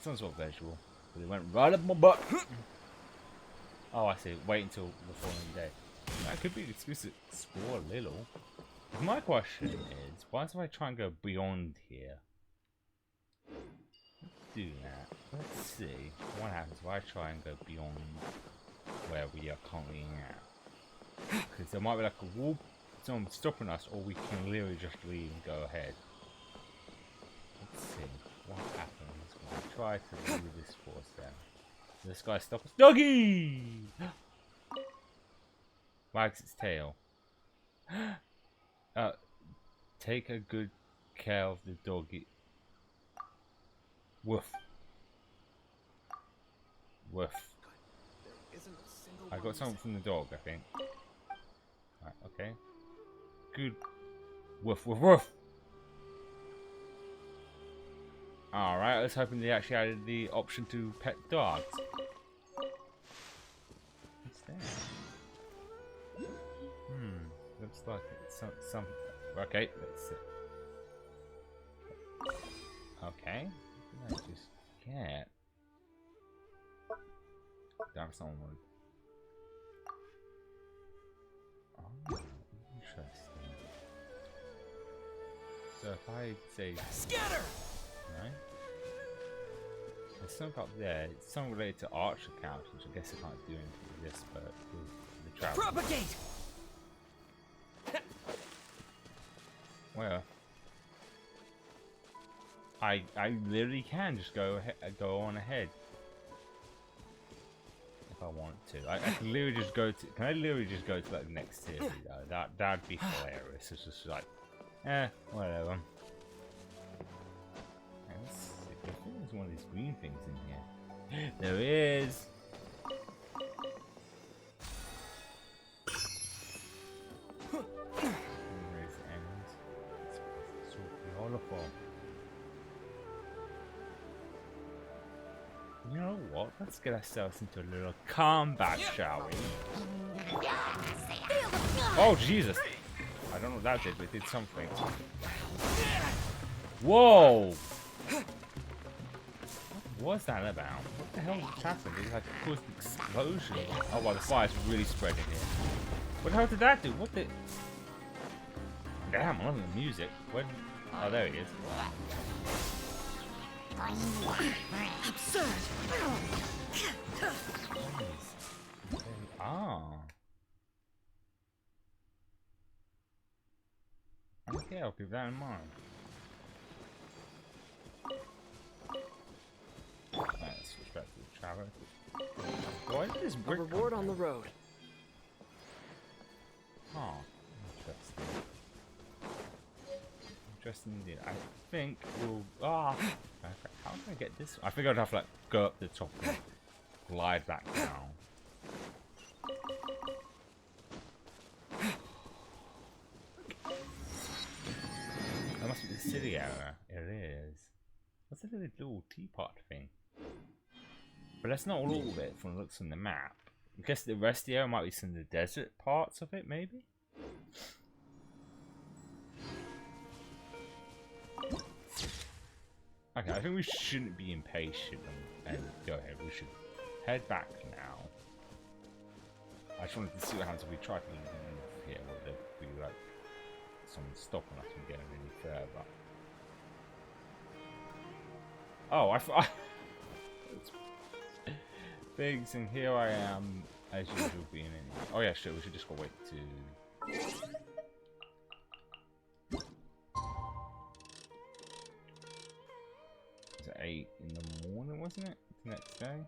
Some sort of vegetable. But it went right up my butt. Oh, I see. Wait until the following day. That could be exclusive. Explore a little. My question is, why if I try and go beyond here? Let's do that. Let's see what happens if I try and go beyond where we are currently at. Because there might be like a wall, someone stopping us, or we can literally just leave and go ahead. Let's see what happens when I try to do this force down. This guy stop us. Doggy! Wags its tail. Take a good care of the doggy. Woof. Woof. I got something from the dog, I think. Right, okay. Good. Woof, woof, woof. Alright, I was hoping they actually added the option to pet dogs. What's that? Looks like it's some. Okay, let's see. Okay. What did I just get? Damn, someone. Oh, interesting. So if I say scatter, right? There's something up there. It's something related to archer couch, which I guess I can't do anything with this, but with the travel. Propagate. Where? I literally can just go on ahead if I want to. I can literally just go to. Can I literally just go to like the next city though? That'd be hilarious. It's just like, whatever. Let's see. I think there's one of these green things in here. There is. You know what? Let's get ourselves into a little combat, shall we? Oh, Jesus! I don't know what that did, but it did something. Whoa! What was that about? What the hell just happened? Did it like cause an explosion? Oh, well, the fire's really spreading here. What the hell did that do? What the... Damn, I love the music. When... Oh, there he is. Absurd. Ah, Okay, I'll keep that in mind. Let's switch back to the travel. What is A reward on the road. Oh, interesting. Interesting indeed. I think we'll. Ah, how can I get this? I think I'd have to like go up the top and glide back down. That must be the city area. It is. What's the little teapot thing? But that's not all of it from the looks on the map. I guess the rest of the area might be some of the desert parts of it, maybe? Okay, I think we shouldn't be impatient and go ahead. We should head back now. I just wanted to see what happens if we try to leave here. Would there be like someone stopping us from getting any further? Oh, Biggs, and here I am, as usual, being in. Oh yeah, sure. We should just go wait to. Was it 8 in the morning? Wasn't it the next day?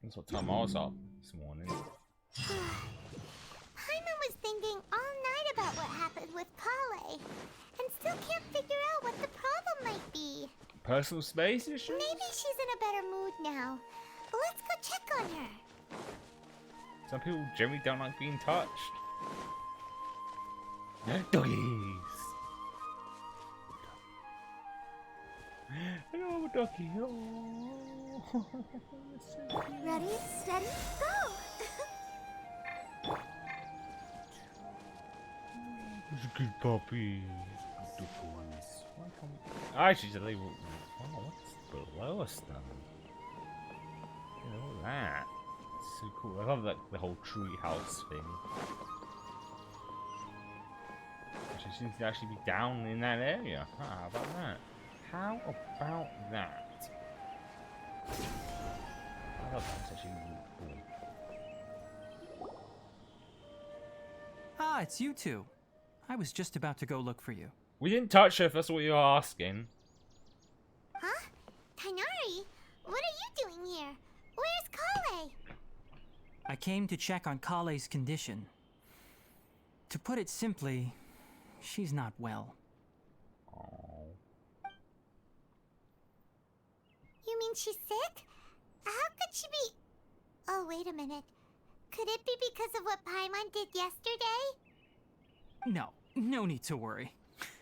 That's what time I was up this morning. Paimon was thinking all night about what happened with Kale, and still can't figure out what the problem might be. Personal space issues? Maybe she's in a better mood now. Let's go check on her. Some people generally don't like being touched. Doggies! Hello, doggy. Oh. Ready, steady, go! It's a good puppy. I should just leave. Oh, what's below us then? Look at all that. It's so cool. I love like the whole tree house thing. She seems to actually be down in that area. Huh, how about that? How about that? I love that. It's actually really cool. Ah, it's you two. I was just about to go look for you. We didn't touch her if that's what you're asking. Huh? Tainari? What are you doing here? Where's Kale? I came to check on Kale's condition. To put it simply, she's not well. Oh. You mean she's sick? How could she be... Oh, wait a minute. Could it be because of what Paimon did yesterday? No need to worry.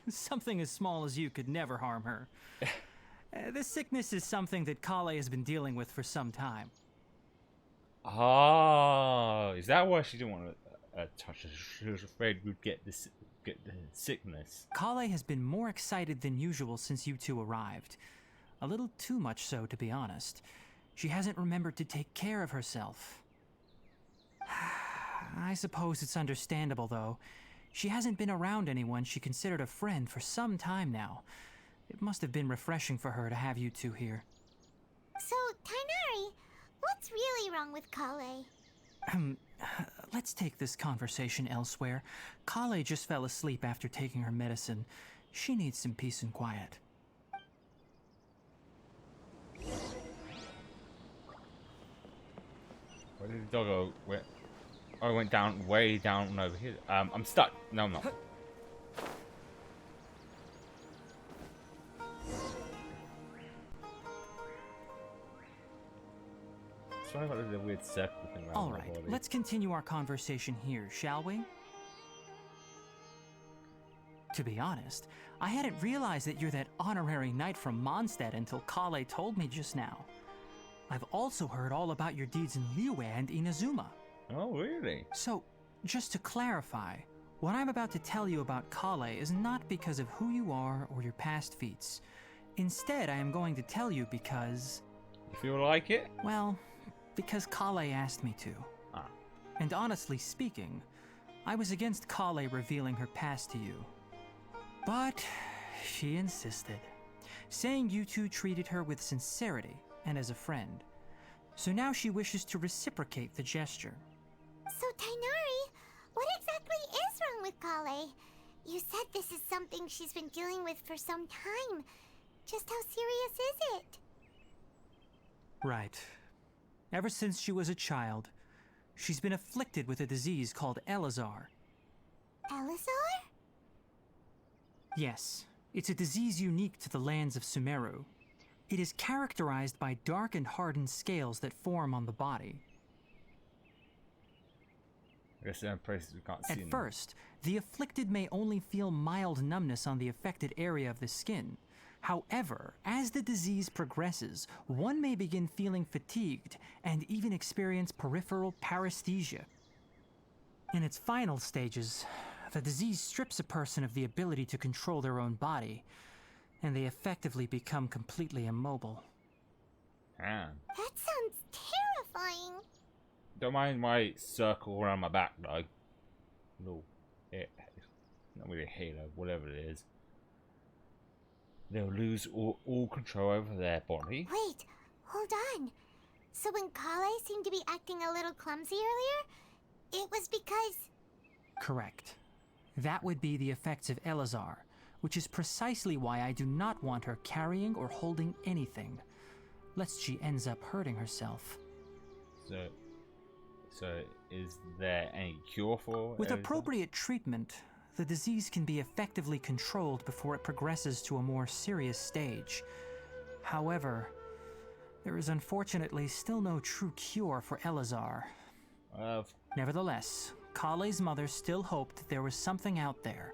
Something as small as you could never harm her. This sickness is something that Kale has been dealing with for some time. Oh, is that why she didn't want to touch her? She was afraid we'd get the sickness. Kale has been more excited than usual since you two arrived. A little too much so, to be honest. She hasn't remembered to take care of herself. I suppose it's understandable, though. She hasn't been around anyone she considered a friend for some time now. It must have been refreshing for her to have you two here. So, Tainari, what's really wrong with Kale? Let's take this conversation elsewhere. Kale just fell asleep after taking her medicine. She needs some peace and quiet. Where did the dog go? Where? Oh, I went down, way down over here. I'm stuck. No, I'm not. Sorry about the weird circle thing around my Alright, body. let's continue our conversation here, shall we? To be honest, I hadn't realized that you're that honorary knight from Mondstadt until Kale told me just now. I've also heard all about your deeds in Liyue and Inazuma. Oh, really? So, just to clarify, what I'm about to tell you about Kale is not because of who you are or your past feats. Instead, I am going to tell you because... You feel like it? Well, because Kale asked me to. Ah. And honestly speaking, I was against Kale revealing her past to you. But She insisted, saying you two treated her with sincerity and as a friend. So now she wishes to reciprocate the gesture. So, Tainari, what exactly is wrong with Kale? You said this is something she's been dealing with for some time. Just how serious is it? Right. Ever since she was a child, she's been afflicted with a disease called Elazar. Elazar? Yes, it's a disease unique to the lands of Sumeru. It is characterized by dark and hardened scales that form on the body. I guess there are places we can't see. At first, the afflicted may only feel mild numbness on the affected area of the skin. However, as the disease progresses, one may begin feeling fatigued and even experience peripheral paresthesia. In its final stages, the disease strips a person of the ability to control their own body, and they effectively become completely immobile. Damn. That sounds terrifying. Don't mind my circle around my back, though. No, not really a halo, whatever it is. They'll lose all control over their body. Wait, hold on. So when Kale seemed to be acting a little clumsy earlier, it was because... Correct. That would be the effects of Elazar, which is precisely why I do not want her carrying or holding anything, lest she ends up hurting herself. So is there any cure for With Elazar? appropriate treatment, the disease can be effectively controlled before it progresses to a more serious stage. However, there is unfortunately still no true cure for Elazar. Nevertheless, Kale's mother still hoped that there was something out there.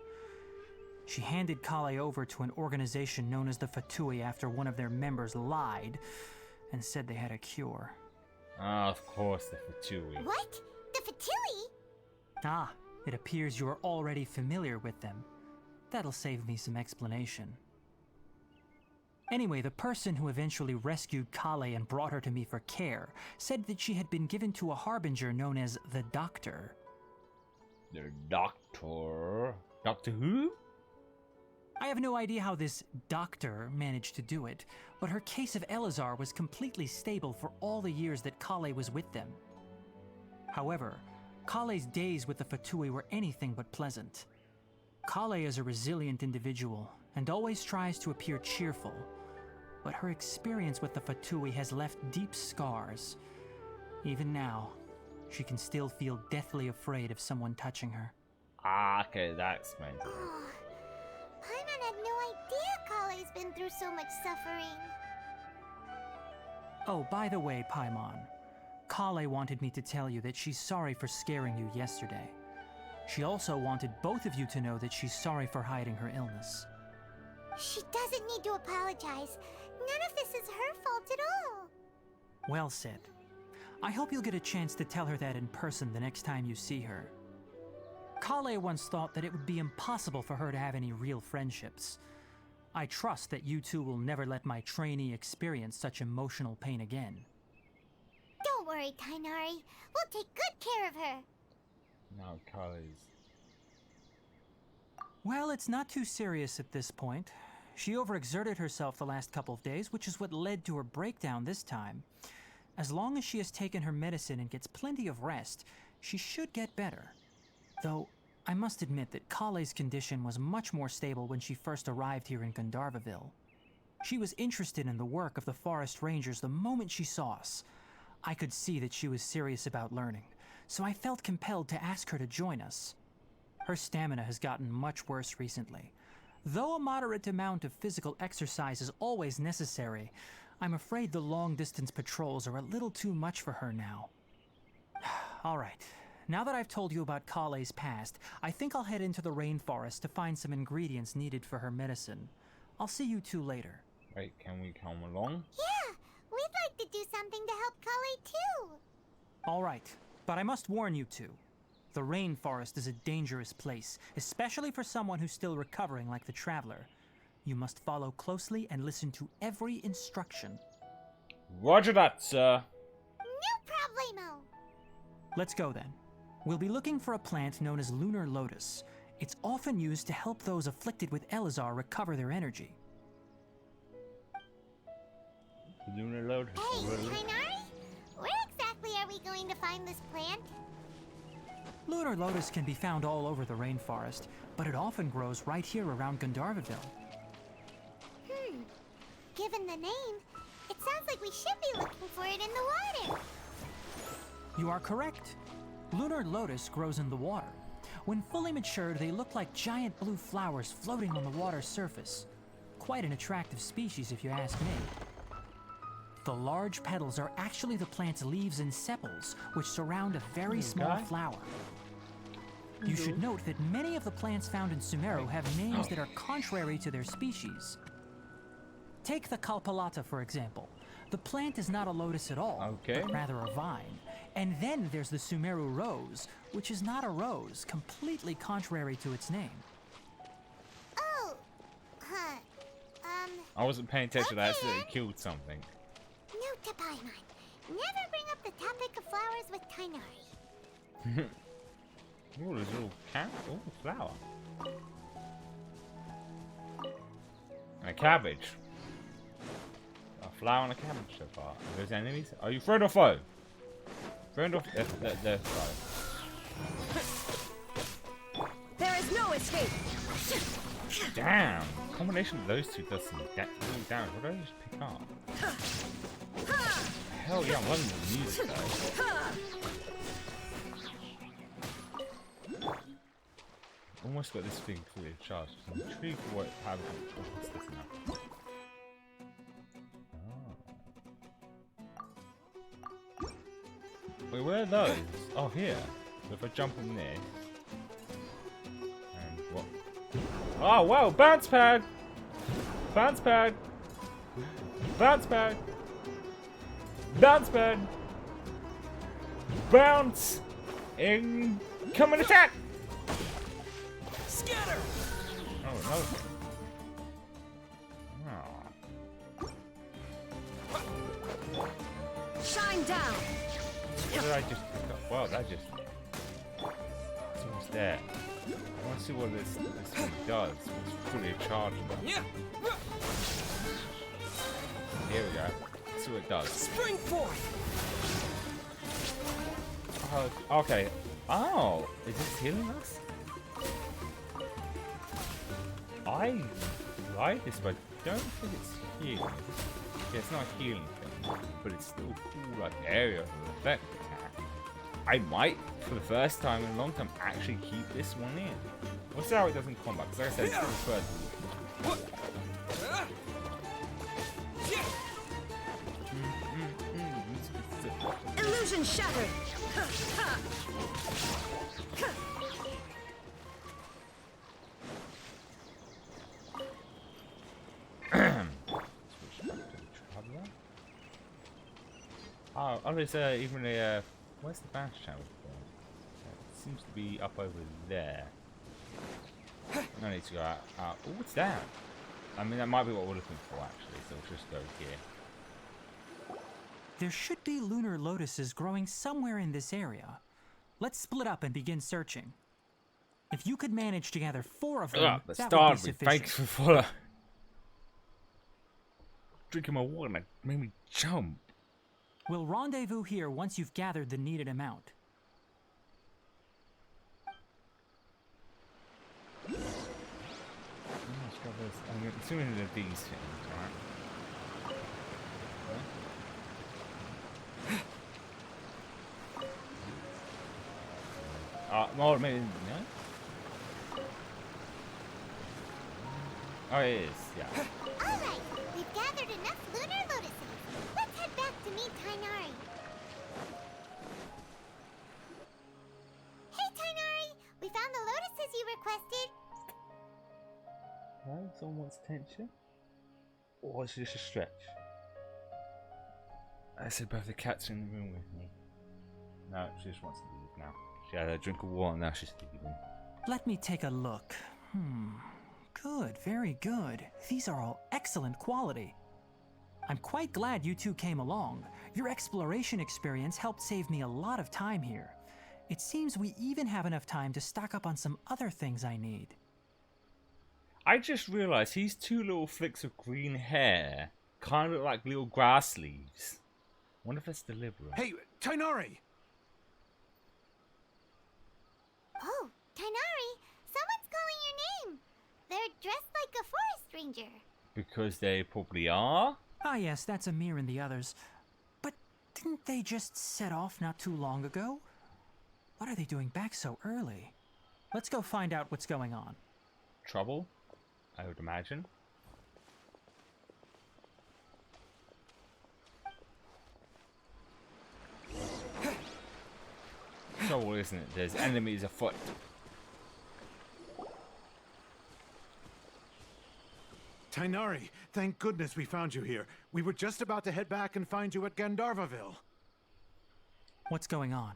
She handed Kale over to an organization known as the Fatui after one of their members lied and said they had a cure. Ah, of course, the Fatui. What? The Fatui? Ah, it appears you are already familiar with them. That'll save me some explanation. Anyway, the person who eventually rescued Kale and brought her to me for care said that she had been given to a harbinger known as the Doctor. The Doctor? Doctor who? I have no idea how this doctor managed to do it, but her case of Elazar was completely stable for all the years that Kale was with them. However, Kale's days with the Fatui were anything but pleasant. Kale is a resilient individual and always tries to appear cheerful, but her experience with the Fatui has left deep scars. Even now, she can still feel deathly afraid of someone touching her. Ah, okay, that explains it. Oh, Paimon had no idea Kale's been through so much suffering. Oh, by the way, Paimon, Kale wanted me to tell you that she's sorry for scaring you yesterday. She also wanted both of you to know that she's sorry for hiding her illness. She doesn't need to apologize. None of this is her fault at all. Well said. I hope you'll get a chance to tell her that in person the next time you see her. Kale once thought that it would be impossible for her to have any real friendships. I trust that you two will never let my trainee experience such emotional pain again. Don't worry, Tainari. We'll take good care of her. No, Kale's... Well, it's not too serious at this point. She overexerted herself the last couple of days, which is what led to her breakdown this time. As long as she has taken her medicine and gets plenty of rest, she should get better. Though, I must admit that Kale's condition was much more stable when she first arrived here in Gandharvaville. She was interested in the work of the forest rangers the moment she saw us. I could see that she was serious about learning, so I felt compelled to ask her to join us. Her stamina has gotten much worse recently. Though a moderate amount of physical exercise is always necessary, I'm afraid the long-distance patrols are a little too much for her now. All right, now that I've told you about Kale's past, I think I'll head into the rainforest to find some ingredients needed for her medicine. I'll see you two later. Wait, can we come along? Yeah, we'd like to do something to help Kale too. All right, but I must warn you two. The rainforest is a dangerous place, especially for someone who's still recovering like the Traveler. You must follow closely and listen to every instruction. Roger that, sir. No problemo. Let's go then. We'll be looking for a plant known as lunar lotus. It's often used to help those afflicted with Elazar recover their energy. Lunar Lotus. Hey, Really? Tainari? Where exactly are we going to find this plant? Lunar Lotus can be found all over the rainforest, but it often grows right here around Gandharvaville. Given the name, it sounds like we should be looking for it in the water. You are correct. Lunar Lotus grows in the water. When fully matured, they look like giant blue flowers floating on the water's surface. Quite an attractive species, if you ask me. The large petals are actually the plant's leaves and sepals, which surround a very small flower. You should note that many of the plants found in Sumeru have names that are contrary to their species. Take the Kalpalata, for example. The plant is not a lotus at all, but rather a vine. And then there's the Sumeru rose, which is not a rose, completely contrary to its name. Oh, I wasn't paying attention. I accidentally killed something. Note to Paimon. Never bring up the topic of flowers with Tainari. Oh, there's a little cat. Oh, flower. And a cabbage. A flower and a cabbage so far. Are those enemies? Are you friend or foe? Friend or they're foe. There is no escape. Damn! The combination of those two does some damage. What did I just pick up? Hell yeah, I'm loving the music though. Almost got this thing fully charged. I'm intrigued for what what's this now? Oh. Wait, where are those? Oh, here. So if I jump on this. And what? Oh, wow! Bounce pad! Bounce pad! Bounce pad! Bounce pad! Bounce! Incoming attack! Scatter! Oh, no. Oh. Shine down. What did I just pick up? Wow, that just... It's almost there. I want to see what this thing does. It's fully charged now. Yeah. Here we go. Let's see what it does. Spring forth. Oh, okay. Oh, is this healing us? I like this, but I don't think it's healing. Yeah, it's not a healing thing, but it's still cool, like area of effect. I might, for the first time in a long time, actually keep this one in. We'll see how it does in combat, because like I said, it's still the first. Illusion shattered. Oh, there's even a. Where's the bash channel? It seems to be up over there. I need to go out. Oh, what's that? I mean, that might be what we're looking for, actually. So we'll just go here. There should be lunar lotuses growing somewhere in this area. Let's split up and begin searching. If you could manage to gather 4 of them, that would be sufficient. Thanks for follow. Drinking my water and it made me jump. We'll rendezvous here once you've gathered the needed amount. Let's grab this. I'm assuming they're these things, right? Well, maybe, no? Oh, it is, yeah. Alright, we've gathered enough lunar lotuses. Let's head back to meet Tainari. Hey Tainari, we found the lotuses you requested. No, someone wants attention? Or is it just a stretch? I said both the cats are in the room with me. No, she just wants to leave now. She had a drink of water and now she's leaving. Let me take a look. Good, very good. These are all excellent quality. I'm quite glad you two came along. Your exploration experience helped save me a lot of time here. It seems we even have enough time to stock up on some other things I need. I just realized these two little flicks of green hair kind of look like little grass leaves. Wonder if that's deliberate. Hey, Tainari! Oh, Tainari, someone's calling your name. They're dressed like a forest ranger. Because they probably are? Ah yes, that's Amir and the others. But didn't they just set off not too long ago? What are they doing back so early? Let's go find out what's going on. Trouble, I would imagine. Trouble, isn't it? There's enemies afoot. Tainari, thank goodness we found you here. We were just about to head back and find you at Gandharvaville. What's going on?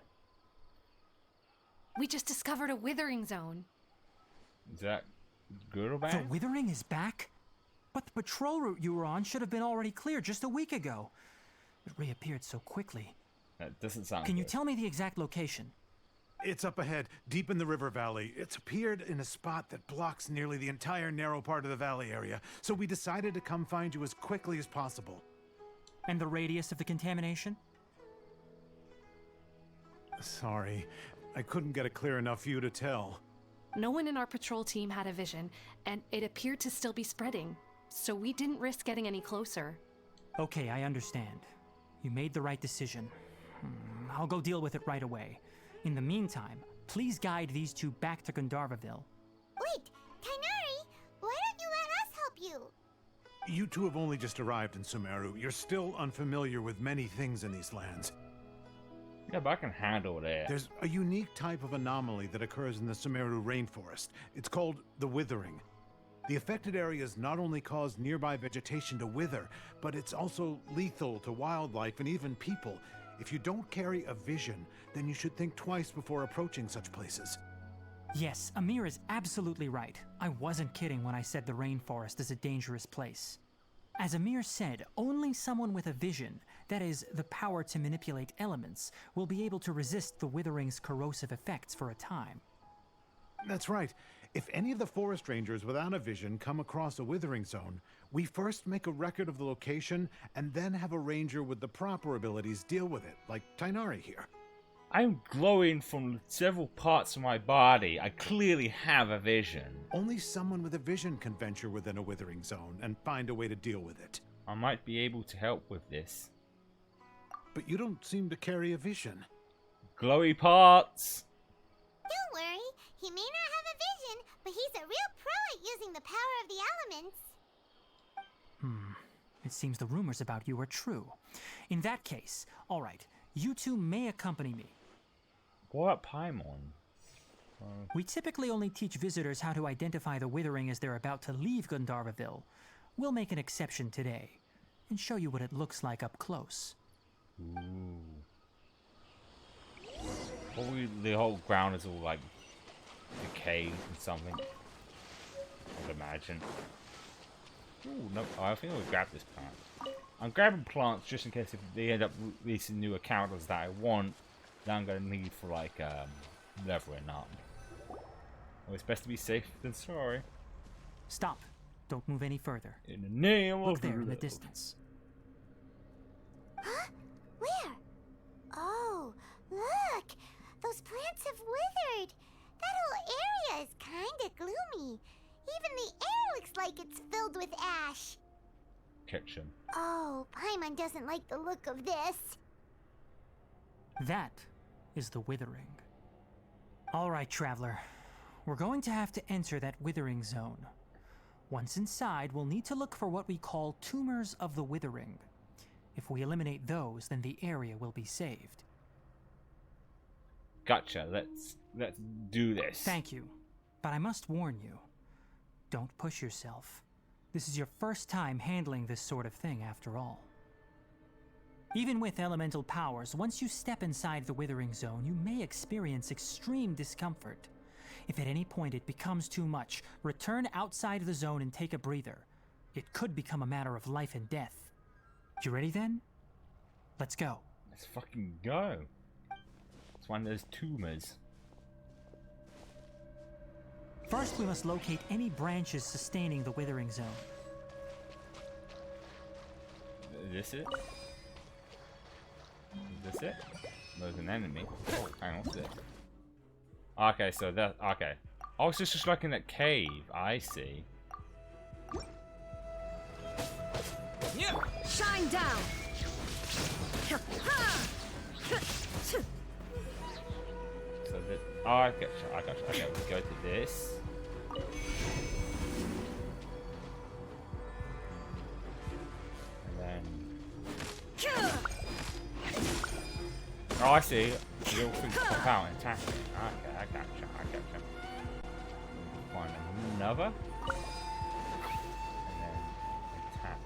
We just discovered a withering zone. Is that good or The bad? Withering is back? But the patrol route you were on should have been already clear just a week ago. It reappeared so quickly. That doesn't sound Can you good. tell me the exact location? It's up ahead, deep in the river valley. It's appeared in a spot that blocks nearly the entire narrow part of the valley area, so we decided to come find you as quickly as possible. And the radius of the contamination? Sorry, I couldn't get a clear enough view to tell. No one in our patrol team had a vision, and it appeared to still be spreading, so we didn't risk getting any closer. Okay, I understand. You made the right decision. I'll go deal with it right away. In the meantime, please guide these two back to Gandharvaville. Wait, Tainari, why don't you let us help you? You two have only just arrived in Sumeru. You're still unfamiliar with many things in these lands. Yeah, but I can handle that. There's a unique type of anomaly that occurs in the Sumeru rainforest. It's called the withering. The affected areas not only cause nearby vegetation to wither, but it's also lethal to wildlife and even people. If you don't carry a vision, then you should think twice before approaching such places. Yes, Amir is absolutely right. I wasn't kidding when I said the rainforest is a dangerous place. As Amir said, only someone with a vision, that is, the power to manipulate elements, will be able to resist the withering's corrosive effects for a time. That's right. If any of the forest rangers without a vision come across a withering zone, we first make a record of the location and then have a ranger with the proper abilities deal with it, like Tainari here. I'm glowing from several parts of my body. I clearly have a vision. Only someone with a vision can venture within a withering zone and find a way to deal with it. I might be able to help with this. But you don't seem to carry a vision. Glowy parts. Don't worry, he may not have a vision, but he's a real pro at using the power of the elements. It seems the rumors about you are true. In that case, all right, you two may accompany me. What about Paimon? We typically only teach visitors how to identify the withering as they're about to leave Gandharvaville. We'll make an exception today and show you what it looks like up close. Ooh. Probably the whole ground is all like decayed and something. I'd imagine. Ooh, no, I think I'll grab this plant. I'm grabbing plants just in case if they end up releasing new encounters that I want, that I'm going to need for like leveling up. Well, it's best to be safe than sorry. Stop. Don't move any further. In the name Look of there in the love. distance. Huh? Where? Oh, look! Those plants have withered! That whole area is kinda gloomy. Even the air looks like it's filled with ash. Kitchen. Oh, Paimon doesn't like the look of this. That is the withering. All right, traveler. We're going to have to enter that withering zone. Once inside, we'll need to look for what we call tumors of the withering. If we eliminate those, then the area will be saved. Gotcha. Let's do this. Thank you. But I must warn you. Don't push yourself. This is your first time handling this sort of thing, after all. Even with elemental powers, once you step inside the withering zone, you may experience extreme discomfort. If at any point it becomes too much, return outside the zone and take a breather. It could become a matter of life and death. You ready then? Let's go. Let's fucking go. Just one of those tumors. First, we must locate any branches sustaining the withering zone. Is this it? Is this it? There's an enemy. Oh, hang on, what's this? Okay, so that, okay. Oh, it's just like in that cave. I see. Shine down. So that, oh, I got you. Okay, we go to this. And then. Oh, I see. The little things pop out and attack me. Okay, I gotcha. Find another. And then attack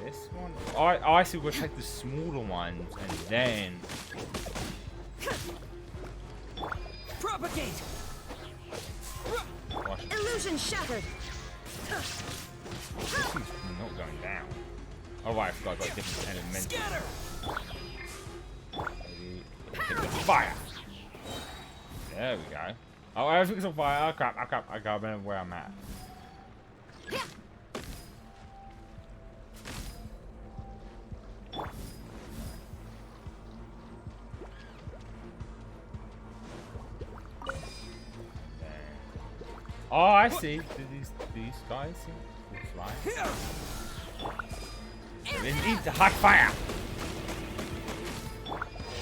this one. Oh, I see. We'll take the smaller ones and then. Propagate. Watch. Illusion shattered. This is not going down. Oh, right, I forgot I got different elements. Scatter. Maybe hit the fire. There we go. Oh, everything's on fire. Oh, crap. I can't remember where I'm at. Oh, I see. Do these guys fly? They need to hot fire.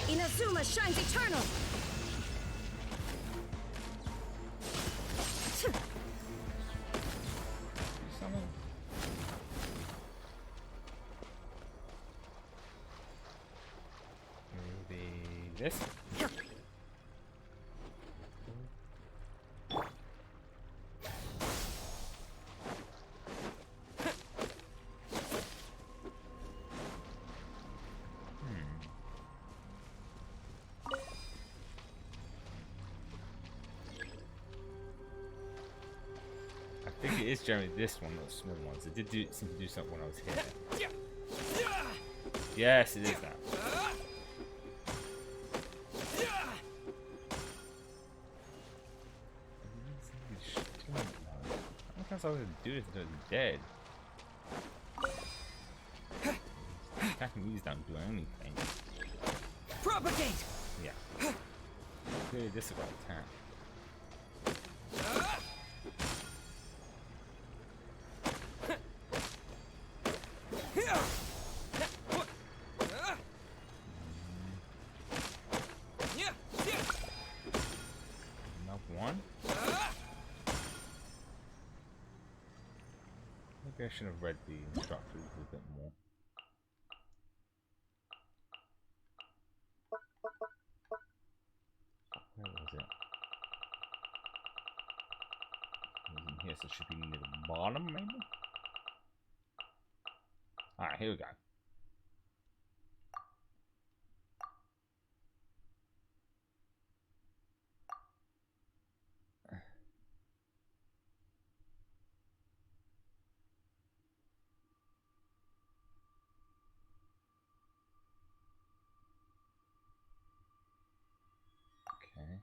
Inazuma shines eternal. Maybe this. I think it is generally this one, not the small ones. It did seem to do something when I was here. Yes, it is that. I was going to do this until it's dead. Attacking these don't do anything. Propagate. Yeah. Clearly this is about attack. I should have read the instructions a bit more. Where was it? It was in here, so it should be near the bottom, maybe? Alright, here we go. Okay.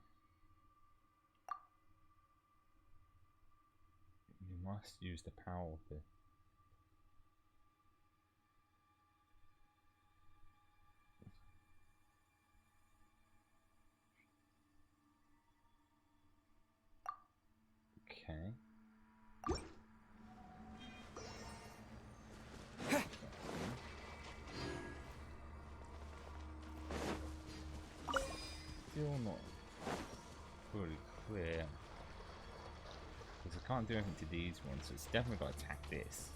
You must use the power of the... Okay. Still not fully clear. Because I can't do anything to these ones, so it's definitely got to attack this.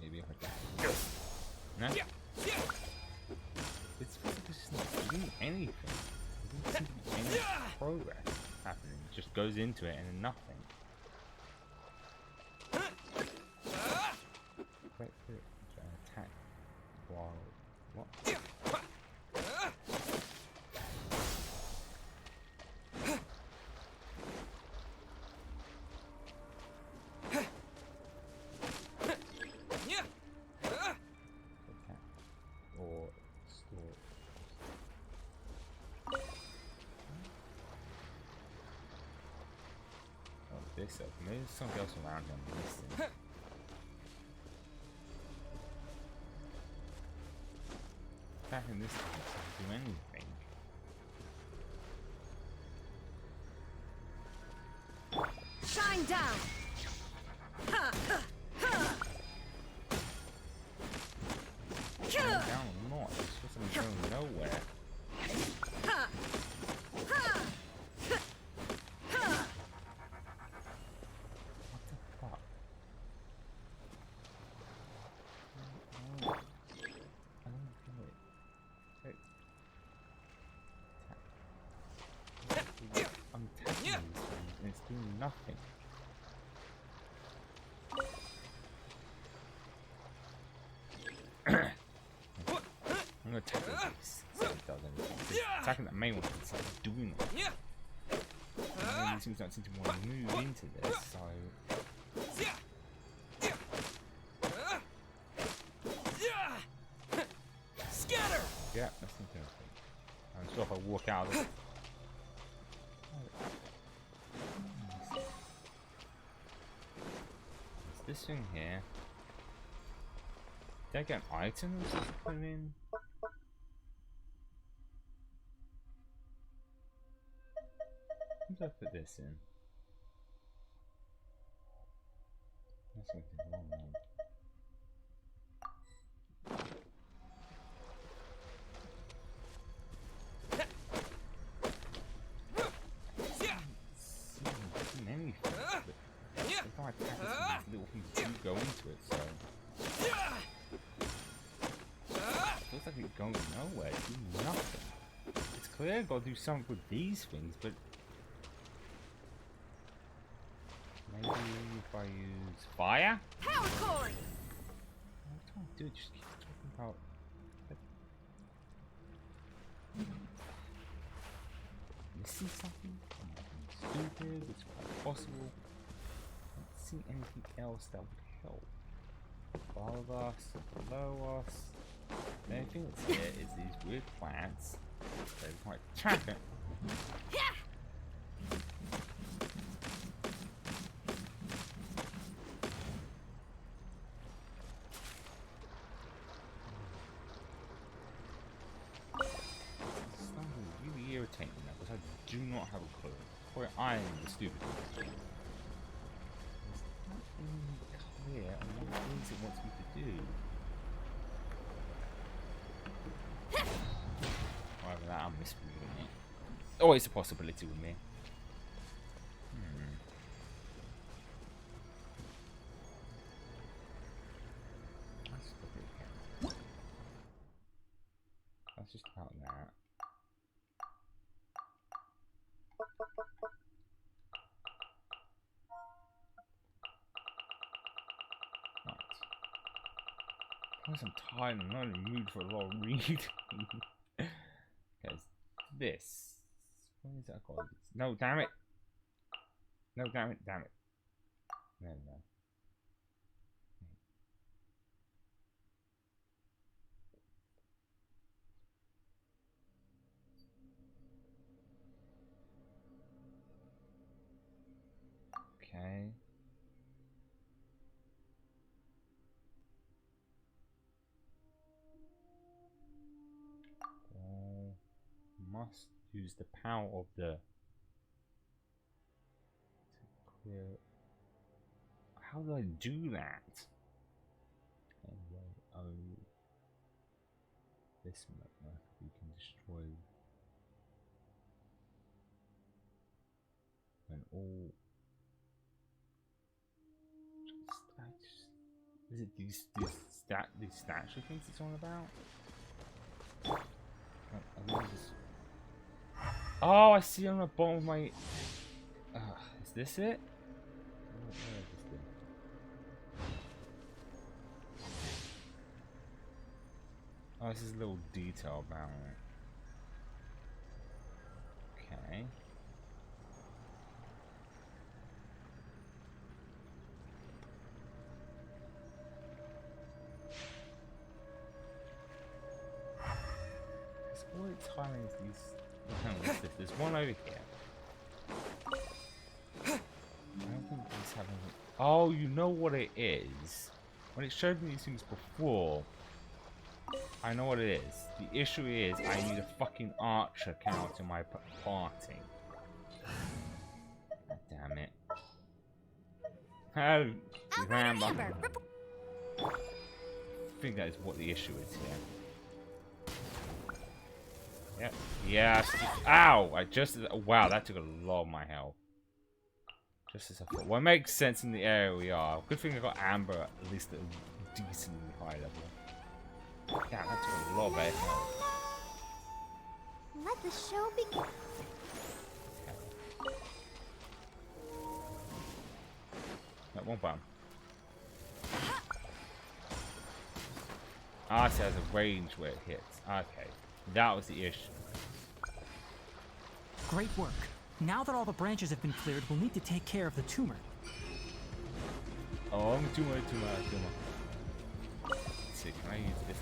Maybe if I can. No? It's just not doing anything. There doesn't seem to be any progress happening. It just goes into it and then nothing. Wait for it to attack while... What? Or this up. Maybe there's something else around him. Attacking this doesn't do anything. Shine down! Ha! Ha! Down or not, it's just going nowhere. Ha! Ha! Ha! What the fuck? I don't get it. I'm tapping these things and it's doing nothing. I'm gonna attack this so it does anything. Attacking that main one is not doing it. And it seems like since you want to move into this, so Scatter! yeah, that's not doing anything. I'm sure if I walk out of this. It's this thing here. Did I get an item to put in? What did I put this in? That's something wrong. If I attack this, little things do go into it, so looks like it's going nowhere, it's doing nothing. It's clear I've got to do something with these things, but maybe if I use fire? Power cord! What do I do? Just keep talking about missing something? Stupid, it's quite possible. I don't see anything else that would help. Above us, below us. The only thing that's here is these weird plants. They're quite trapping. It's really irritating now because I do not have a clue. Or I am the stupid one. There's nothing clear on what it is it wants me to do. However, that I'm misreading it. Always a possibility with me. Let's look at it again. That's just about that. Right. Plus I'm tired and I'm not in the mood for a lot of reading. Okay, this. What is that called? No, damn it! No, damn it, damn it. No, no. Okay. Well, must use the power of the to clear. How do I do that? Anyway, oh, this map we can destroy when all. Is it these statue things it's on about? Oh, I see on the bottom of my. Is this it? Where is this thing? Oh, this is a little detail about it. Okay. All it ties these. Hang on, what's this? There's one over here. I don't having... Oh, you know what it is? When it showed me these things before, I know what it is. The issue is I need a fucking archer count in my party. God damn it. Oh, Rambo. I think that is what the issue is here. Yep. Yeah. Ow! Wow, that took a lot of my health. Just as I thought. Well, it makes sense in the area we are. Good thing I got Amber at least at a decently high level. Damn, that took a lot of health. Let the show begin. That one button. Ah, so it has a range where it hits. Okay. That was the issue. Great work. Now that all the branches have been cleared, we'll need to take care of the tumor. Oh, tumor. Let's see, can I use this?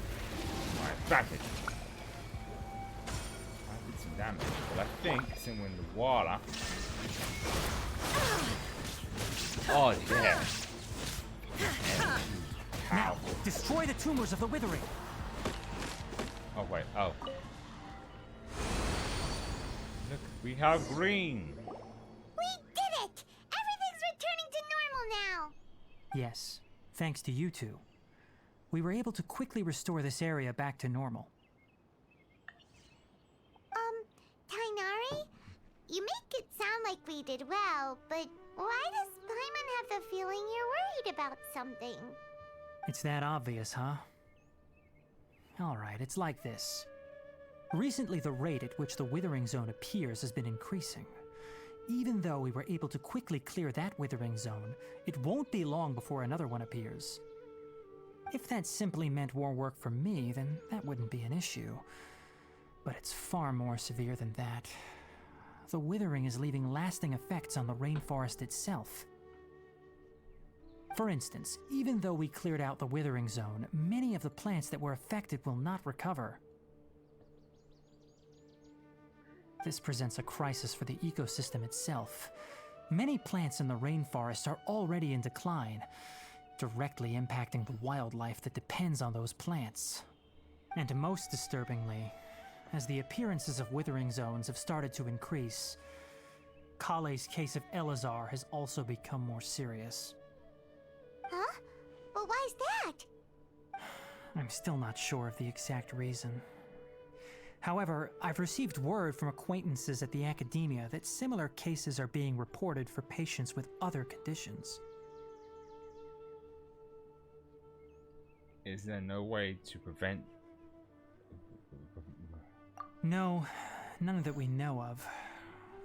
Alright, rapid. I did some damage, but I think somewhere in the water. Oh, yeah. Now, destroy the tumors of the withering. Oh, wait. Oh. Look, we have green. We did it! Everything's returning to normal now. Yes, thanks to you two. We were able to quickly restore this area back to normal. Tainari? You make it sound like we did well, but why does Paimon have the feeling you're worried about something? It's that obvious, huh? Alright, it's like this. Recently, the rate at which the withering zone appears has been increasing. Even though we were able to quickly clear that withering zone, it won't be long before another one appears. If that simply meant more work for me, then that wouldn't be an issue. But it's far more severe than that. The withering is leaving lasting effects on the rainforest itself. For instance, even though we cleared out the withering zone, many of the plants that were affected will not recover. This presents a crisis for the ecosystem itself. Many plants in the rainforest are already in decline, directly impacting the wildlife that depends on those plants. And most disturbingly, as the appearances of withering zones have started to increase, Kale's case of Elazar has also become more serious. Huh? But why's that? I'm still not sure of the exact reason. However, I've received word from acquaintances at the academia that similar cases are being reported for patients with other conditions. Is there no way to prevent... No, none that we know of.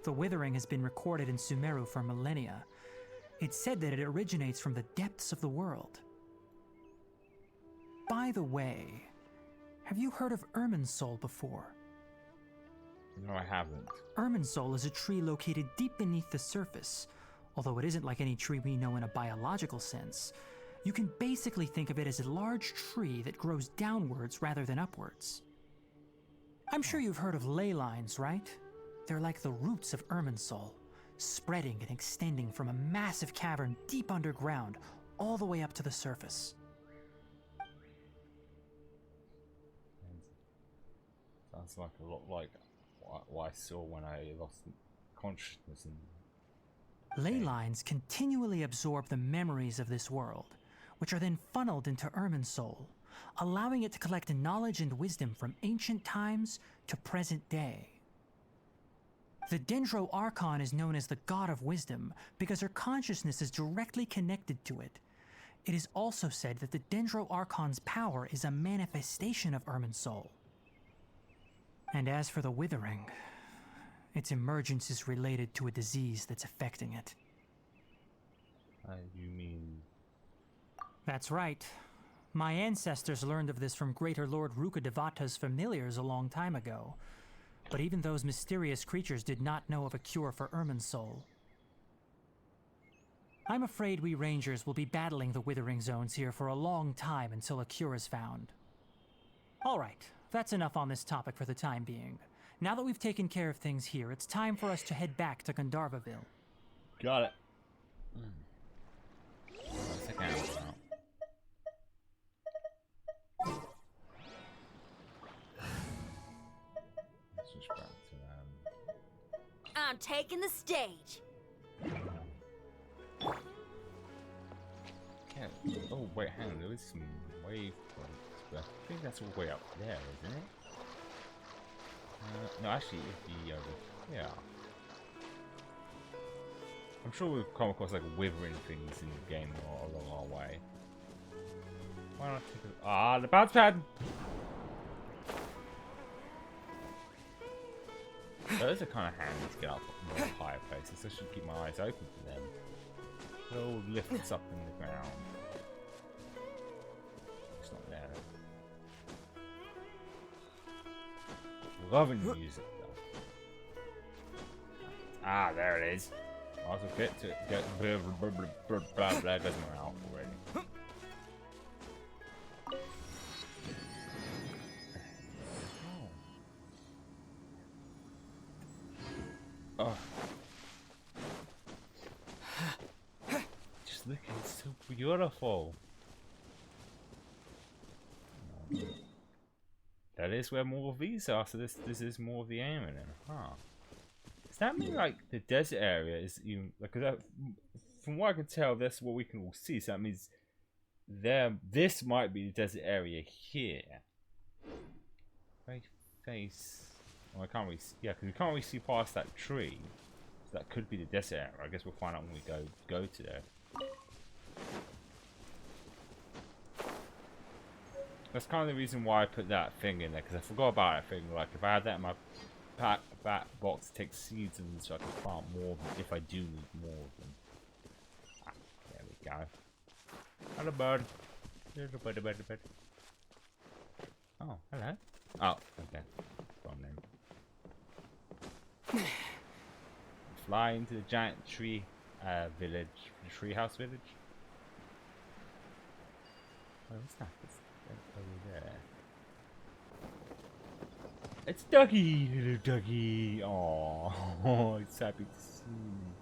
The withering has been recorded in Sumeru for millennia. It's said that it originates from the depths of the world. By the way, have you heard of Irminsul before? No, I haven't. Irminsul is a tree located deep beneath the surface. Although it isn't like any tree we know in a biological sense. You can basically think of it as a large tree that grows downwards rather than upwards. I'm sure you've heard of ley lines, right? They're like the roots of Irminsul, spreading and extending from a massive cavern deep underground all the way up to the surface. Sounds like a lot like what I saw when I lost consciousness. Ley lines continually absorb the memories of this world, which are then funneled into Irminsul, allowing it to collect knowledge and wisdom from ancient times to present day. The Dendro Archon is known as the God of Wisdom because her consciousness is directly connected to it. It is also said that the Dendro Archon's power is a manifestation of Irminsul. And as for the withering, its emergence is related to a disease that's affecting it. You mean... That's right. My ancestors learned of this from Greater Lord Rukkhadevata's familiars a long time ago. But even those mysterious creatures did not know of a cure for Irminsul. I'm afraid we rangers will be battling the withering zones here for a long time until a cure is found. Alright, that's enough on this topic for the time being. Now that we've taken care of things here, it's time for us to head back to Gandharvaville. Got it. can't open out. Let's switch back to I'm taking the stage. can't. Oh wait, hang on. There is some wave points, but I think that's all the way up there, isn't it? No, actually, it'd be over here. I'm sure we've come across like withering things in the game along our way. Why not take a... Ah, the bounce pad! Those are kind of handy to get up more higher places, so I should keep my eyes open for them. They'll lift us up in the ground. It's not there. Loving the music though. Ah, there it is. Might as well get to it. Get blah blah blah blah blah blah. Doesn't matter already. Oh. Just look, it's so beautiful. That is where more of these are, so this is more of the aiming in, huh? Does that mean like the desert area is even like that, from what I can tell, that's what we can all see, so that means this might be the desert area here. Right face. Oh, I can't really see, yeah, because we can't really see past that tree. So that could be the desert area. I guess we'll find out when we go to there. That's kind of the reason why I put that thing in there, because I forgot about that thing. Like, if I had that in my back box, it takes seeds and so I can plant more of them if I do need more of them. Ah, there we go. Hello, bird. Little bird. Oh, hello. Oh, okay. Wrong name. Fly into the giant tree village, the treehouse village. Oh, what's that? It's over there. It's Ducky, little Ducky. Oh, it's happy to see me.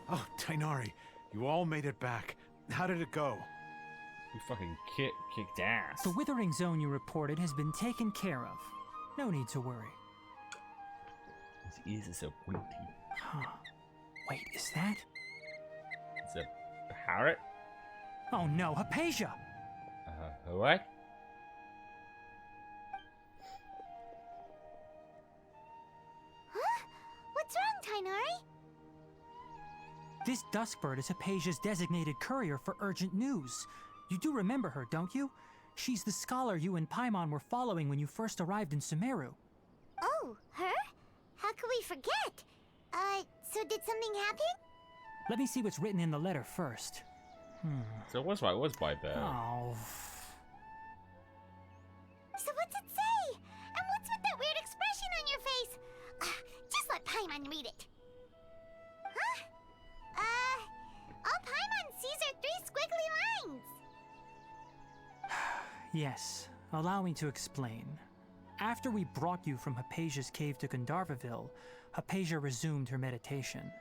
Oh, Tainari, you all made it back. How did it go? We fucking kicked ass. The withering zone you reported has been taken care of. No need to worry. His ears are so pointy. Huh. Wait, is that? It's a parrot? Oh no, Hypatia! What? Huh? What's wrong, Tainari? This Duskbird is Hypatia's designated courier for urgent news. You do remember her, don't you? She's the scholar you and Paimon were following when you first arrived in Sumeru. Oh, her? How could we forget? So did something happen? Let me see what's written in the letter first. So it was by bird. Oh. So what's it say? And what's with that weird expression on your face? Just let Paimon read it. Huh? All Paimon sees are 3 squiggly lines. Yes, allow me to explain. After we brought you from Hypatia's cave to Gandharvaville, Hypatia resumed her meditation.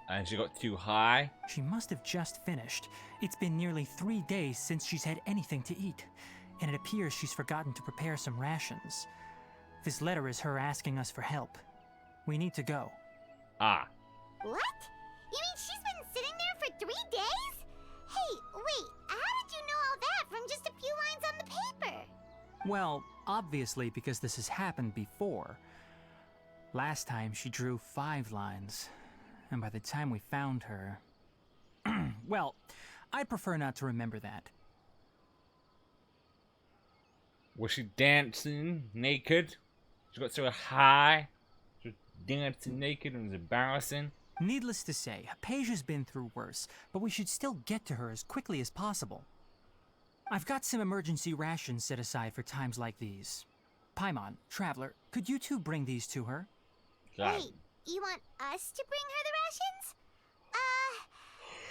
And she got too high? She must have just finished. It's been nearly 3 days since she's had anything to eat, and it appears she's forgotten to prepare some rations. This letter is her asking us for help. We need to go. Ah. What? You mean she's been sitting there for 3 days? Hey, wait, how did you know all that from just a few lines on the paper? Well, obviously because this has happened before. Last time she drew 5 lines, and by the time we found her... well, I'd prefer not to remember that. Was she dancing naked? She got so high. She was dancing naked and it was embarrassing. Needless to say, Hypatia's been through worse, but we should still get to her as quickly as possible. I've got some emergency rations set aside for times like these. Paimon, Traveler, could you two bring these to her? Wait, you want us to bring her the rations?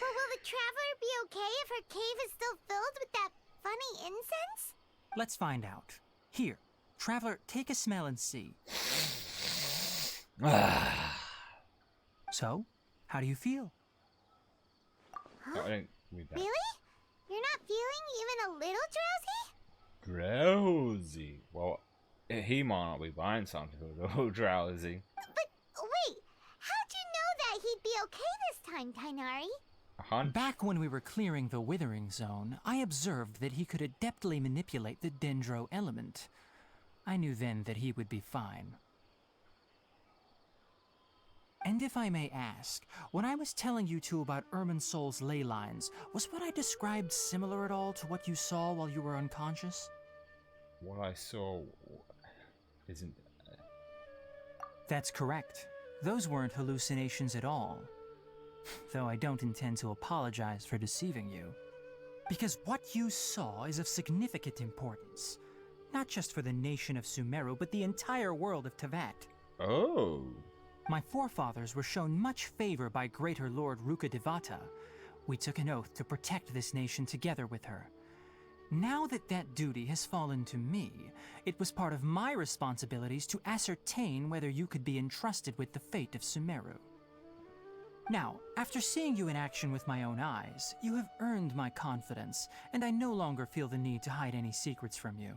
But will the Traveler be okay if her cave is still filled with that funny incense? Let's find out. Here, Traveler, take a smell and see. So, How do you feel? Oh, I don't read that. Really? You're not feeling even a little drowsy? Drowsy. Well, he might not be buying something a little drowsy. But wait, how'd you know that he'd be okay this time, Tainari? A hunch? Back when we were clearing the Withering Zone, I observed that he could adeptly manipulate the Dendro element. I knew then that he would be fine. And if I may ask, when I was telling you two about Irminsul's ley lines, was what I described similar at all to what you saw while you were unconscious? What I saw isn't... That's correct. Those weren't hallucinations at all. Though I don't intend to apologize for deceiving you. Because what you saw is of significant importance. Not just for the nation of Sumeru, but the entire world of Teyvat. Oh. My forefathers were shown much favor by Greater Lord Rukkhadevata. We took an oath to protect this nation together with her. Now that that duty has fallen to me, it was part of my responsibilities to ascertain whether you could be entrusted with the fate of Sumeru. Now, after seeing you in action with my own eyes, you have earned my confidence, and I no longer feel the need to hide any secrets from you.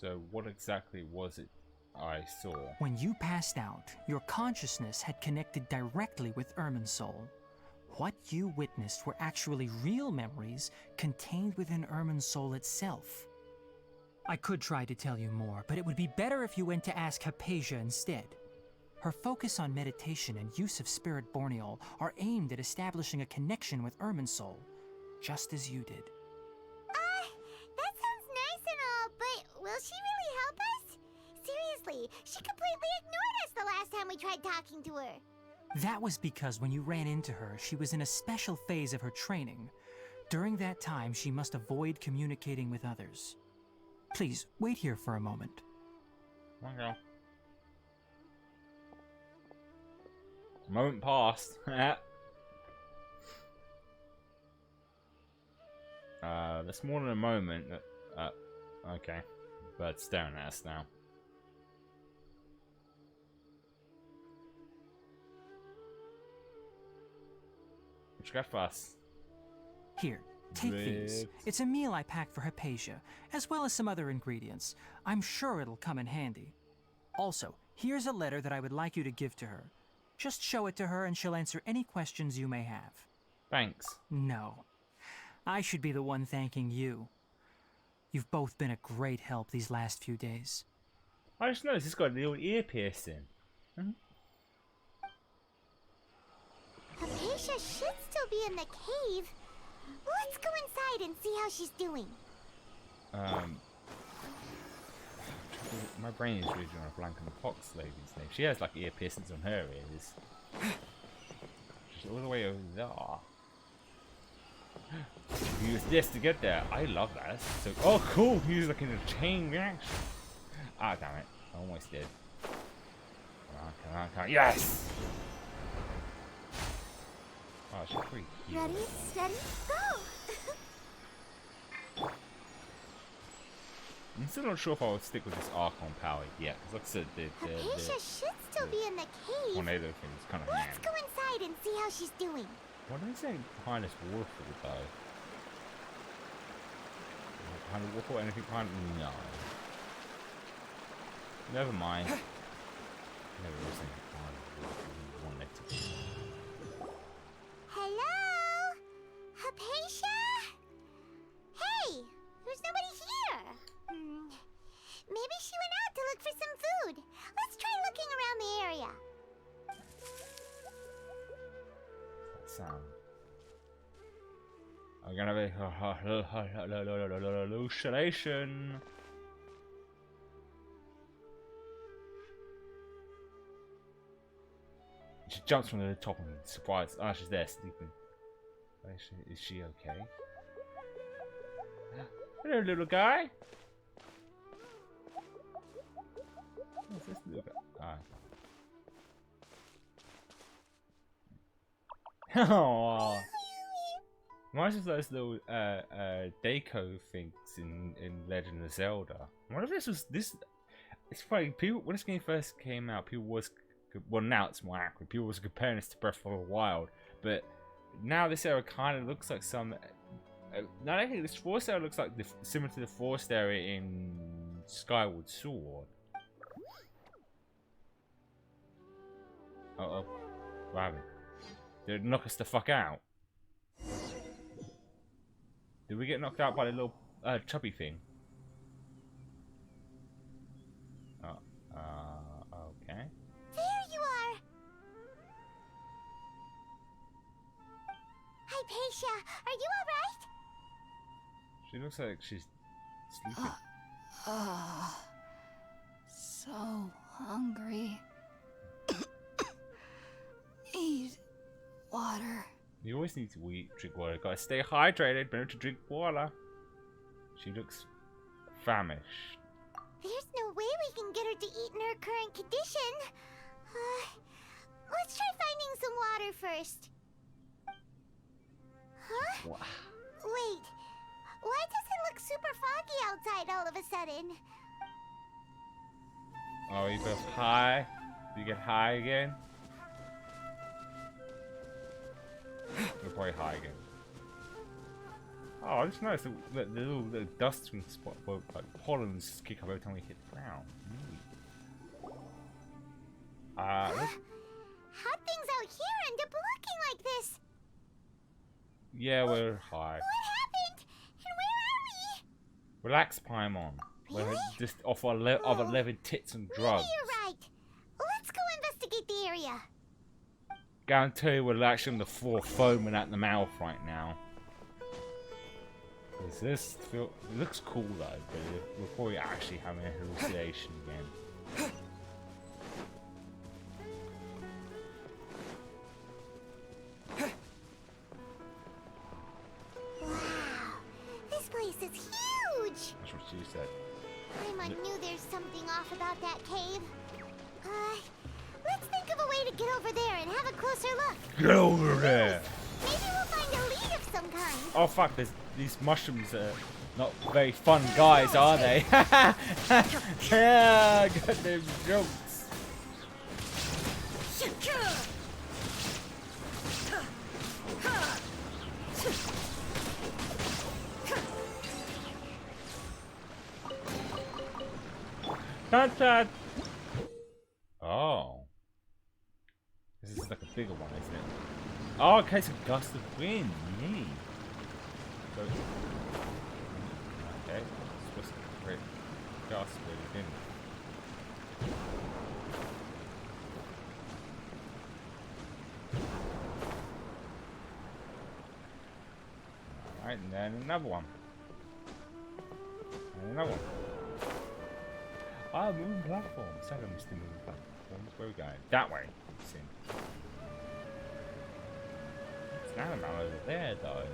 So what exactly was it I saw? When you passed out, your consciousness had connected directly with Irminsul. What you witnessed were actually real memories contained within Irminsul itself. I could try to tell you more, but it would be better if you went to ask Hypatia instead. Her focus on meditation and use of Spirit Borneol are aimed at establishing a connection with Irminsul, just as you did. That sounds nice and all, but will she really help us? Seriously, she completely ignored us the last time we tried talking to her. That was because when you ran into her, she was in a special phase of her training. During that time, she must avoid communicating with others. Please, wait here for a moment. Okay. Moment passed. That's more than a moment. Okay. But staring at us now. What you got for us? Here, take these. It's a meal I packed for Hypatia, as well as some other ingredients. I'm sure it'll come in handy. Also, here's a letter that I would like you to give to her. Just show it to her and she'll answer any questions you may have. Thanks. No. I should be the one thanking you. You've both been a great help these last few days. I just noticed it's got a little ear piercing. Hypatia should still be in the cave. Let's go inside and see how she's doing. My brain is really drawing a blank on the Fox lady's name. She has like ear piercings on her ears. She's all the way over there. Use this to get there. I love that. So, oh, cool. He's like in a chain reaction. Ah, damn it. I almost did. Come on. Yes! Oh, she's pretty cute. Ready, steady, go! I'm still not sure if I would stick with this Archon power yet. Because like I said, Hypatia should still be in the cave. tornado thing is kind of Let's go inside and see how she's doing. What are they saying behind this waterfall though? Behind the waterfall? Anything behind? No. Never mind. Never was anything behind the waterfall. We want it to be. Hello? Hypatia? Hey, there's nobody here. Maybe she went out to look for some food. Let's try looking around the area. Sound. I'm gonna be hallucination. She jumps from the top and surprised. Ah, she's there sleeping. Is she okay? Hello, little guy. What's this little guy? Ah. Oh. Reminds me of those little Deco things in Legend of Zelda. I wonder if this was this. It's funny. People when this game first came out, people was well, now it's more accurate. People was comparing this to Breath of the Wild, but now this area kind of looks like some. No, I think this forest area looks like similar to the forest area in Skyward Sword. Uh-oh. What happened? Did it knock us the fuck out? Did we get knocked out by the little chubby thing? Oh, okay. There you are! Hypatia, are you alright? She looks like she's sleeping. So hungry. Need water. You always need to drink water. Gotta stay hydrated. Better to drink water. She looks famished. There's no way we can get her to eat in her current condition. Let's try finding some water first. Huh? What? Wait. Why does it look super foggy outside all of a sudden? Oh, you go high? Do you get high again? We're probably high again. Oh, I just noticed the little dusting spot where like pollens kick up every time we hit the ground. How'd things out here end up looking like this? Yeah, we're high. What happened? And where are we? Relax, Paimon. We're Really? just off our of 11 tits and drugs. Maybe you're right. Let's go investigate the area. Guarantee we're actually on the floor foaming at the mouth right now. Does this feel... It looks cool though, but we're probably actually having a hallucination again. Wow. This place is huge. That's what she said. Paimon knew there's something off about that cave. Let's think of a way to get over there and have a closer look. Get over there! Maybe we'll find a lead of some kind. Oh fuck, these mushrooms are not very fun guys, are they? Yeah, got them jokes. Dun. Oh. This is like a bigger one, isn't it? Oh, okay, it's a gust of wind. Neat. So, okay, it's supposed to create a gust, but it didn't. Alright, and then another one. And another one. Ah, moving platforms. I don't miss the moving platforms. Where are we going? That way. See. It's not about over there, though.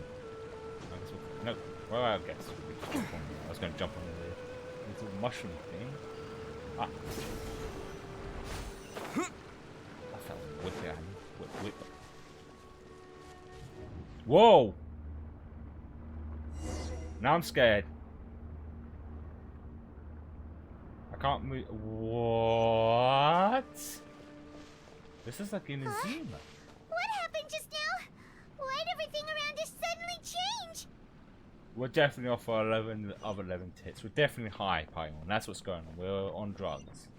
No. Well, I guess I was going to jump on the little mushroom thing. Ah. That felt wicked. Whip. Whoa! Now I'm scared. I can't move. What? This is like in a Zima. What happened just now? Why'd everything around us suddenly change? We're definitely off our 11 tits. We're definitely high, Paimon. That's what's going on. We're on drugs.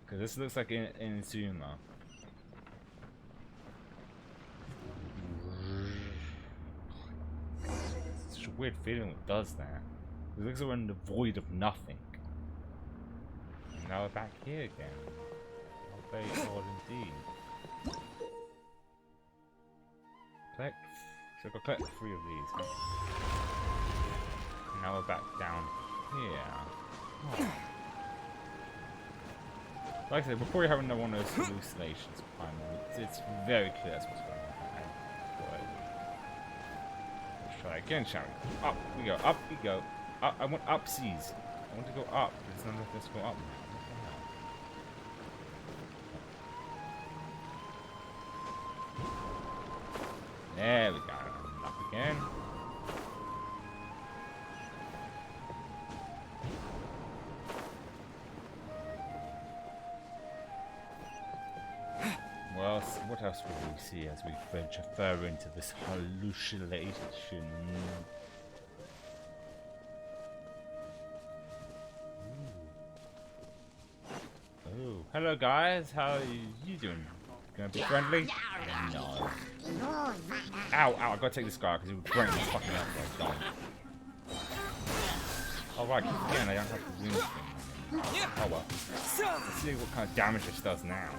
Because this looks like in Zuma. It's such a weird feeling when it does that. It looks like we're in the void of nothing. And now we're back here again. How very odd indeed. Collect. So I'll collect 3 of these. Huh? And now we're back down here. Oh. Like I said, we're probably having another one of those hallucinations. It's very clear that's what's going on. Let's try again, shall we? Up we go, up we go. Up, I want upsies. I want to go up. There's none of this go up now. There we go. Up again. what else will we see as we venture further into this hallucination? Oh, hello guys, how are you doing? Gonna be friendly? No. Ow, ow, I gotta take this guy because he was breaking his fucking up like oh right, keep forgetting I don't have the wings thing. Oh well. Let's see what kind of damage this does now.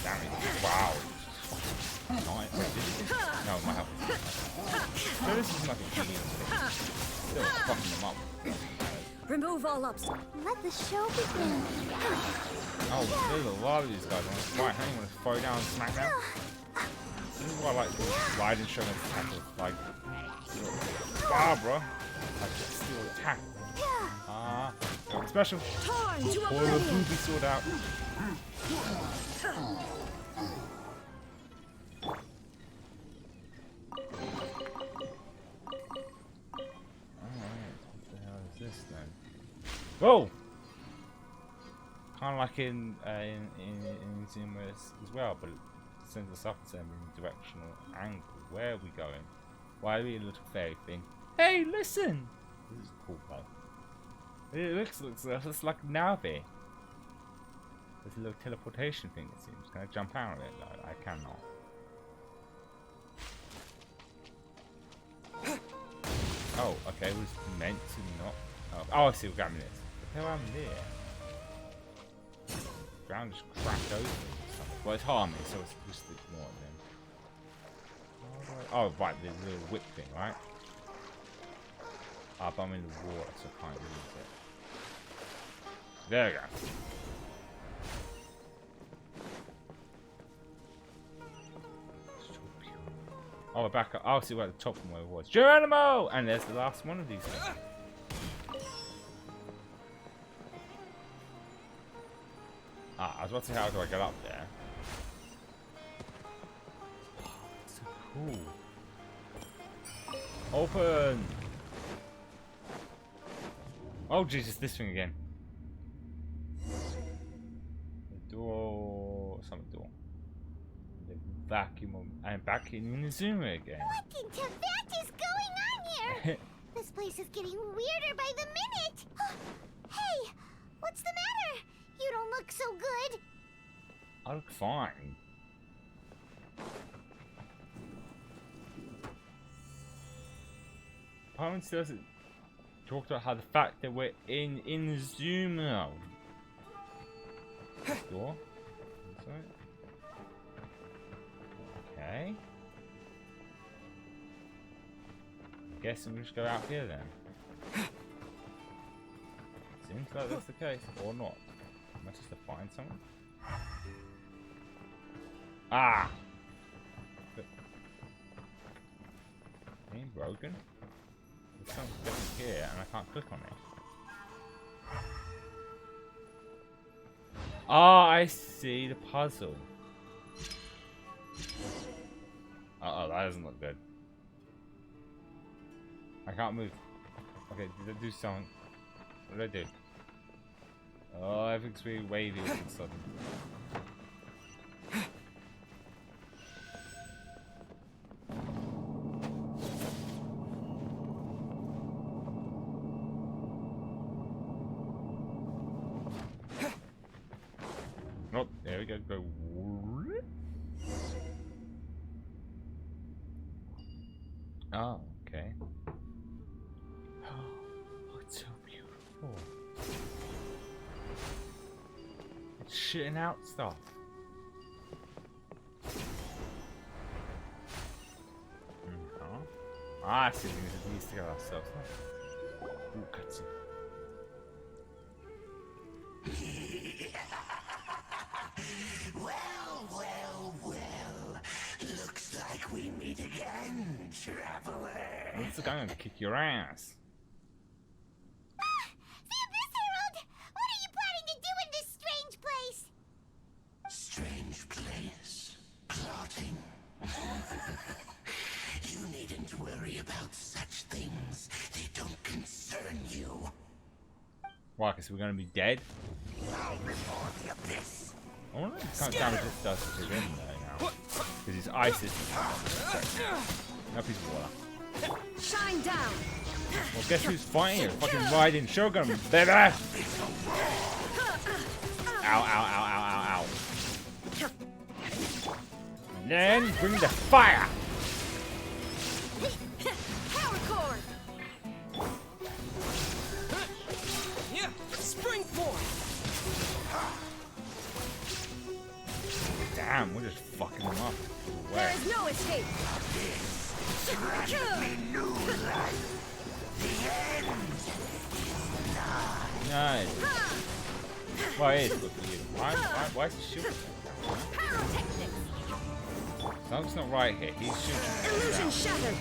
Damage. Wow. Nice. No, my health. So this is like a healing thing. Still fucking them up. Remove all obstacles. Let the show begin. Oh, there's a lot of these guys. Right, hang on, want to throw down and smack down? This is why I like the riding show and tackle. Like, Barbara. Like, still attack. Special. Pull the booby sword out. Whoa! Kind of like in Zoom as well, but it sends us up in a directional angle. Where are we going? Why are we a little fairy thing? Hey, listen! This is cool, though. It looks like Navi. There's a little teleportation thing, it seems. Can I jump out of it? No, I cannot. Oh, okay, it was meant to not. Oh, I see what grabbing this. What the hell happened there? Ground just cracked open. Well, it's harming, so it's just ignore it then. Oh, right, there's a little whip thing, right? Ah, but I'm in the water, so I can't use it. There we go. Oh, we're back up. I'll see where the top from where it was. Geronimo! And there's the last one of these things. I was about to say, how do I get up there? Oh, it's so cool. Open! Oh, Jesus, this thing again. The door. Some door. The vacuum. I'm back in Inazuma again. What in Tibet is going on here? This place is getting weirder by the minute. Hey, what's the matter? You don't look so good. I look fine. Parents doesn't talk about how the fact that we're in Inazuma. Door. Okay. Guessing we just go out here then. Seems like that's the case, or not. Am I supposed to find someone? Ah! Ain't broken. There's something here, and I can't click on it. Ah, I see the puzzle. Uh oh, that doesn't look good. I can't move. Okay, did I do something? What did I do? Oh, everything's really wavy all of a sudden. Oh, there we go. Go. Oh, okay. Oh, it's so beautiful. It's shitting out stuff. Ah, I see things that we need to get ourselves. Ooh, cutscene. Well. Looks like we meet again, traveler. Looks like I'm gonna kick your ass. The Abyss Herald! What are you planning to do in this strange place? Strange place. Plotting. You needn't worry about such things. They don't concern you. Why? Because we're gonna be dead? I wonder what kind of damage this does to him though now. Because his ice is... Nope, he's water. Shine down. Well, guess who's fighting here? Fucking riding Shogun, baby! Ow, ow, ow, ow, ow, ow. And then bring the fire! Power cord. Yeah, spring force. Damn, we're just fucking him up. There is no escape. Nice. Why is it good for you? Why is he shooting? Something's not right here. He's shooting. Illusion shattered.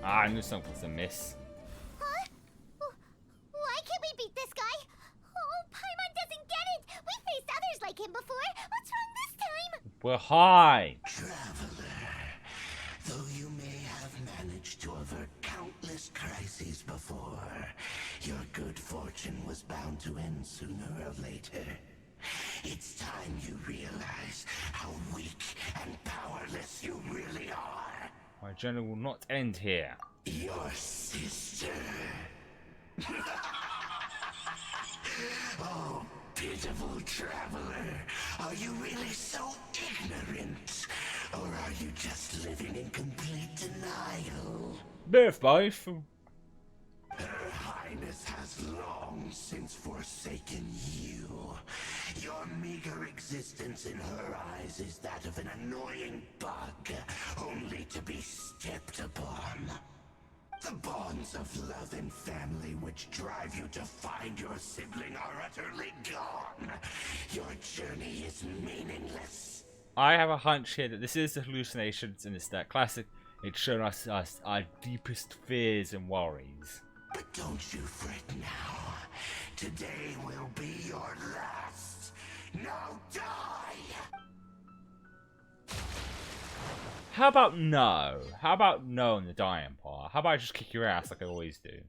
Ah, I knew something was a miss. Huh? Why can't we beat this guy? Oh, Paimon doesn't get it! We faced others like him before! What's wrong this time? We're high! Traveler, though you may have managed to avert countless crises before, your good fortune was bound to end sooner or later. It's time you realize how weak and powerless you really are. My journey will not end here. Your sister. Oh, pitiful traveler. Are you really so ignorant? Or are you just living in complete denial? Both. Her Highness has long since forsaken you. Your meager existence in her eyes is that of an annoying bug, only to be stepped upon. The bonds of love and family which drive you to find your sibling are utterly gone. Your journey is meaningless. I have a hunch here that this is the hallucinations and it's that classic. It's shown us our deepest fears and worries. But don't you fret now. Today will be your last. Now die! How about no? How about no on the dying part? How about I just kick your ass like I always do?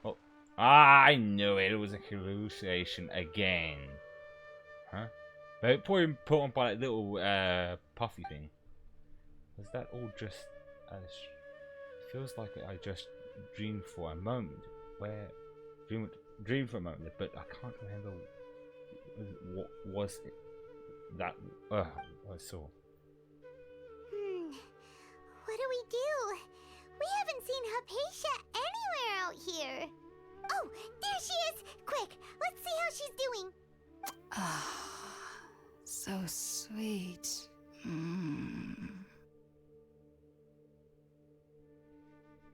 Oh, I knew it. It was a hallucination again. Huh? But probably put on by that little puffy thing. Was that all just... feels like I just dreamed for a moment. Dreamed for a moment, but I can't remember what was it that I saw. What do we do? We haven't seen Hypatia anywhere out here. Oh, there she is! Quick, let's see how she's doing. Ah, so sweet.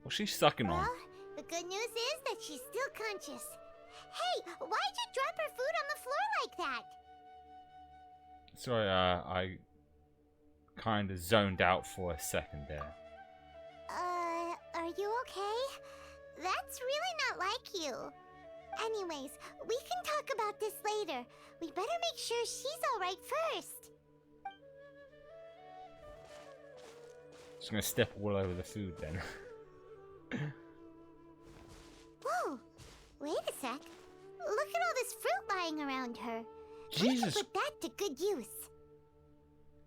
What's she sucking on? Well, the good news is that she's still conscious. Hey, why'd you drop her food on the floor like that? Sorry, I kind of zoned out for a second there. Are you okay? That's really not like you. Anyways, we can talk about this later. We better make sure she's alright first. Just gonna step all over the food then. Whoa! Wait a sec. Look at all this fruit lying around her. Jesus. We can put that to good use.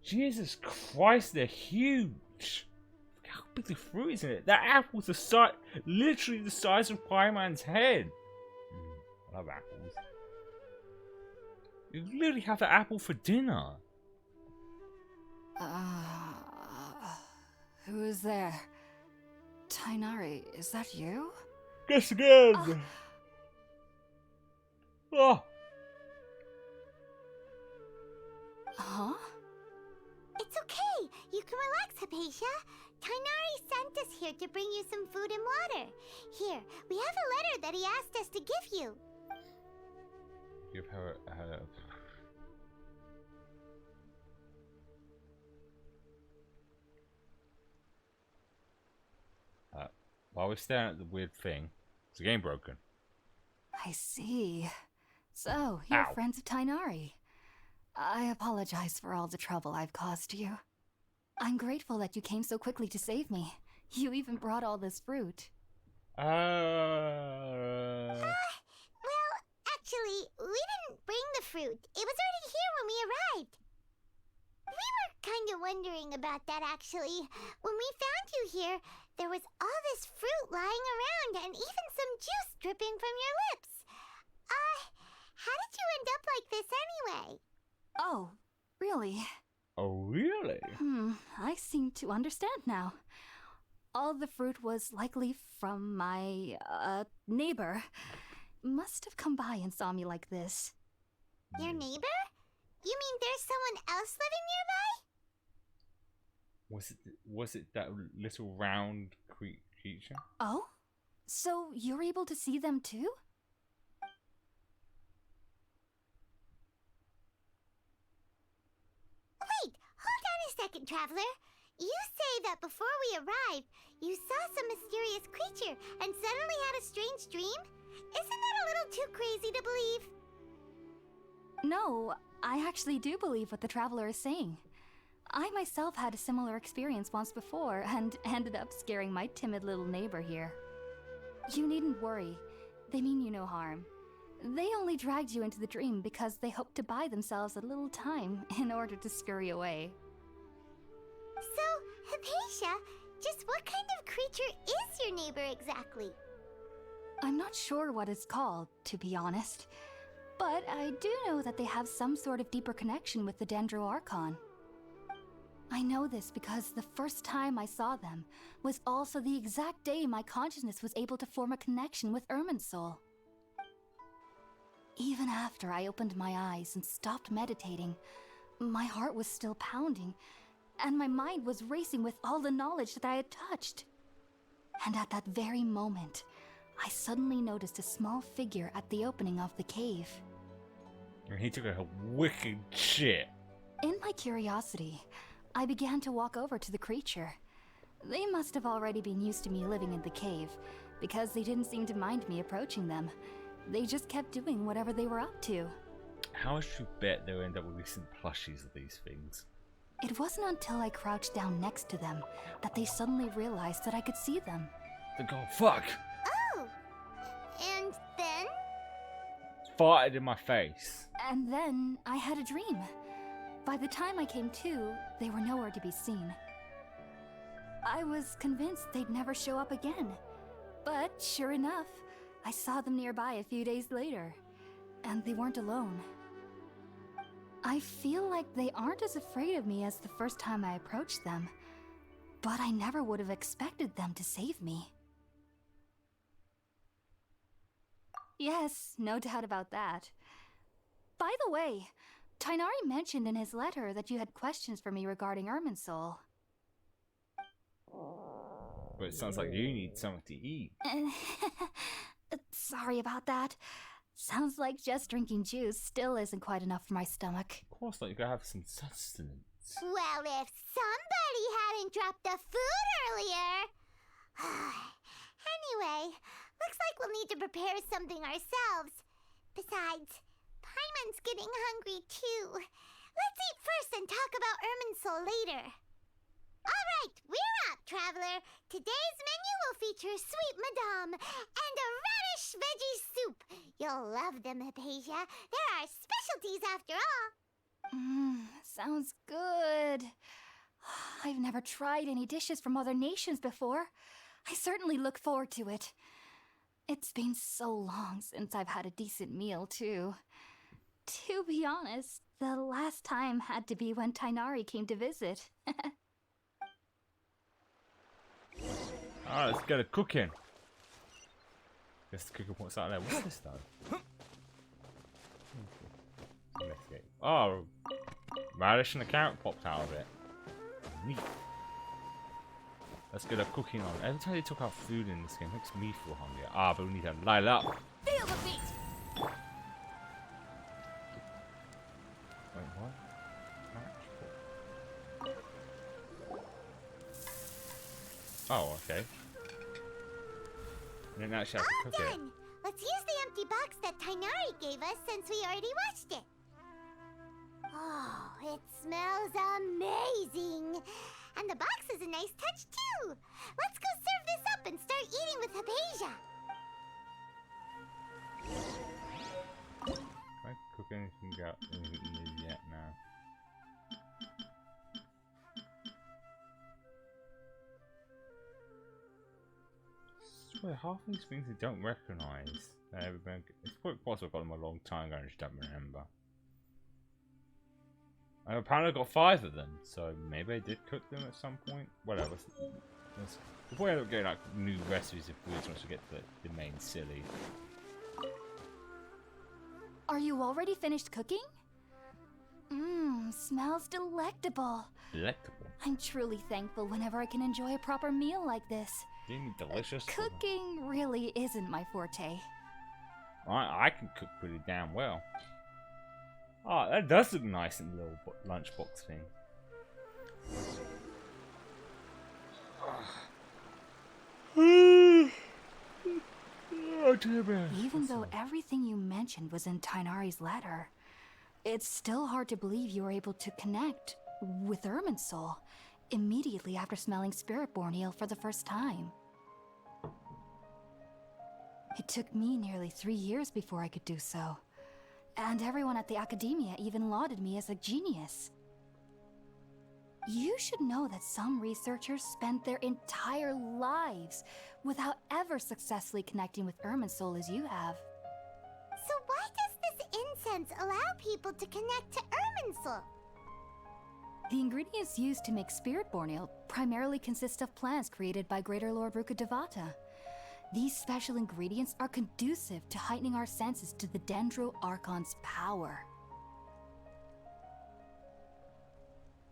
Jesus Christ, they're huge. Look how big the fruit is in it. That apple's the size, literally the size of Pie-Man's head. I love apples. You literally have the apple for dinner. Who is there? Tainari, is that you? Guess again. Oh. Huh? It's okay. You can relax, Hypatia. Tainari sent us here to bring you some food and water. Here, we have a letter that he asked us to give you. Give her while we're staring at the weird thing, is the game broken? I see. So, you're Ow. friends of Tainari. I apologize for all the trouble I've caused you. I'm grateful that you came so quickly to save me. You even brought all this fruit. Well, actually, we didn't bring the fruit. It was already here when we arrived. We were kind of wondering about that, actually. When we found you here, there was all this fruit lying around and even some juice dripping from your lips. How did you end up like this anyway? Oh, really? Oh, really? I seem to understand now. All the fruit was likely from my, neighbor. Must have come by and saw me like this. Your neighbor? You mean there's someone else living nearby? Was it that little round creature? Oh? So you're able to see them too? Wait, hold on a second, Traveler. You say that before we arrived, you saw some mysterious creature and suddenly had a strange dream? Isn't that a little too crazy to believe? No, I actually do believe what the Traveler is saying. I myself had a similar experience once before and ended up scaring my timid little neighbor here. You needn't worry. They mean you no harm. They only dragged you into the dream because they hoped to buy themselves a little time in order to scurry away. So, Hypatia, just what kind of creature is your neighbor exactly? I'm not sure what it's called, to be honest. But I do know that they have some sort of deeper connection with the Dendro Archon. I know this because the first time I saw them was also the exact day my consciousness was able to form a connection with Irminsul. Even after I opened my eyes and stopped meditating, my heart was still pounding, and my mind was racing with all the knowledge that I had touched. And at that very moment, I suddenly noticed a small figure at the opening of the cave. And he took a wicked shit. In my curiosity, I began to walk over to the creature. They must have already been used to me living in the cave, because they didn't seem to mind me approaching them. They just kept doing whatever they were up to. How much you bet they'll end up with recent plushies of these things? It wasn't until I crouched down next to them that they suddenly realized that I could see them. They go, fuck! Oh! And then? Farted in my face. And then I had a dream. By the time I came to, they were nowhere to be seen. I was convinced they'd never show up again. But sure enough, I saw them nearby a few days later. And they weren't alone. I feel like they aren't as afraid of me as the first time I approached them. But I never would have expected them to save me. Yes, no doubt about that. By the way, Tighnari mentioned in his letter that you had questions for me regarding Irminsul. But it sounds like you need something to eat. Sorry about that. Sounds like just drinking juice still isn't quite enough for my stomach. Of course not, you gotta have some sustenance. Well, if somebody hadn't dropped the food earlier... Anyway, looks like we'll need to prepare something ourselves. Besides, Paimon's getting hungry too. Let's eat first and talk about Irminsul later. Alright, we're up, Traveler. Today's menu will feature sweet madame and a radish veggie soup. You'll love them, Hypatia. They're our specialties after all. Sounds good. I've never tried any dishes from other nations before. I certainly look forward to it. It's been so long since I've had a decent meal, too. To be honest, the last time had to be when Tighnari came to visit. Alright, let's get a cooking. Guess the cooker point's out there. What's this though? Investigate. Oh, radish and a carrot popped out of it. Neat. Let's get a cooking on. Every time they talk about food in this game, it makes me feel hungry. Ah, but we need to light up. Feel the beat! Wait, what? Oh, okay. I didn't actually have to cook it. Done! Let's use the empty box that Tighnari gave us since we already watched it. Oh, it smells amazing. And the box is a nice touch too. Let's go serve this up and start eating with Hypatia. Can I cook anything out yet now? I swear, half these things I don't recognise. It's quite possible I've got them a long time ago and I just don't remember. And apparently I got 5 of them, so maybe I did cook them at some point. Whatever. Before I end up getting like new recipes of foods once we get to the main silly. Are you already finished cooking? Mmm, smells delectable. Delectable? I'm truly thankful whenever I can enjoy a proper meal like this. Delicious. Cooking really isn't my forte. I can cook pretty damn well. Oh, that does look nice in the little lunchbox thing. Oh, dear man. Even though everything you mentioned was in Tainari's letter, it's still hard to believe you were able to connect with Irminsul immediately after smelling Spiritborn Ale for the first time. It took me nearly 3 years before I could do so, and everyone at the Academia even lauded me as a genius. You should know that some researchers spent their entire lives without ever successfully connecting with Irminsul as you have. So why does this incense allow people to connect to Irminsul? The ingredients used to make Spiritborn Ale primarily consist of plants created by Greater Lord Rukkhadevata. These special ingredients are conducive to heightening our senses to the Dendro Archon's power.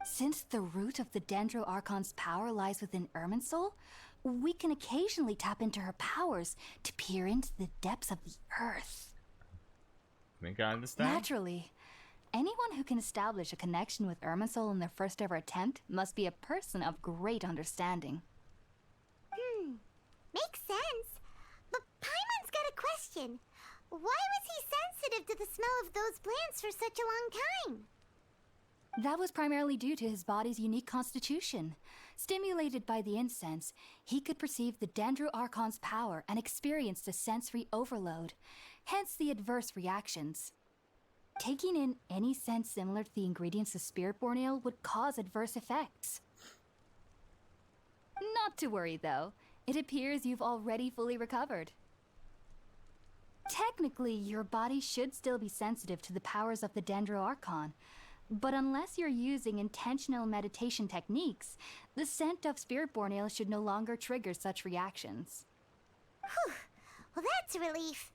Since the root of the Dendro Archon's power lies within Irminsul, we can occasionally tap into her powers to peer into the depths of the earth. I think I understand. Naturally, anyone who can establish a connection with Irminsul in their first ever attempt must be a person of great understanding. Makes sense. But Paimon's got a question. Why was he sensitive to the smell of those plants for such a long time? That was primarily due to his body's unique constitution. Stimulated by the incense, he could perceive the Dendro Archon's power and experienced a sensory overload, hence the adverse reactions. Taking in any scent similar to the ingredients of Spiritborn Ale would cause adverse effects. Not to worry though, it appears you've already fully recovered. Technically, your body should still be sensitive to the powers of the Dendro Archon, but unless you're using intentional meditation techniques, the scent of Spiritborn Ale should no longer trigger such reactions. Whew. Well, that's a relief.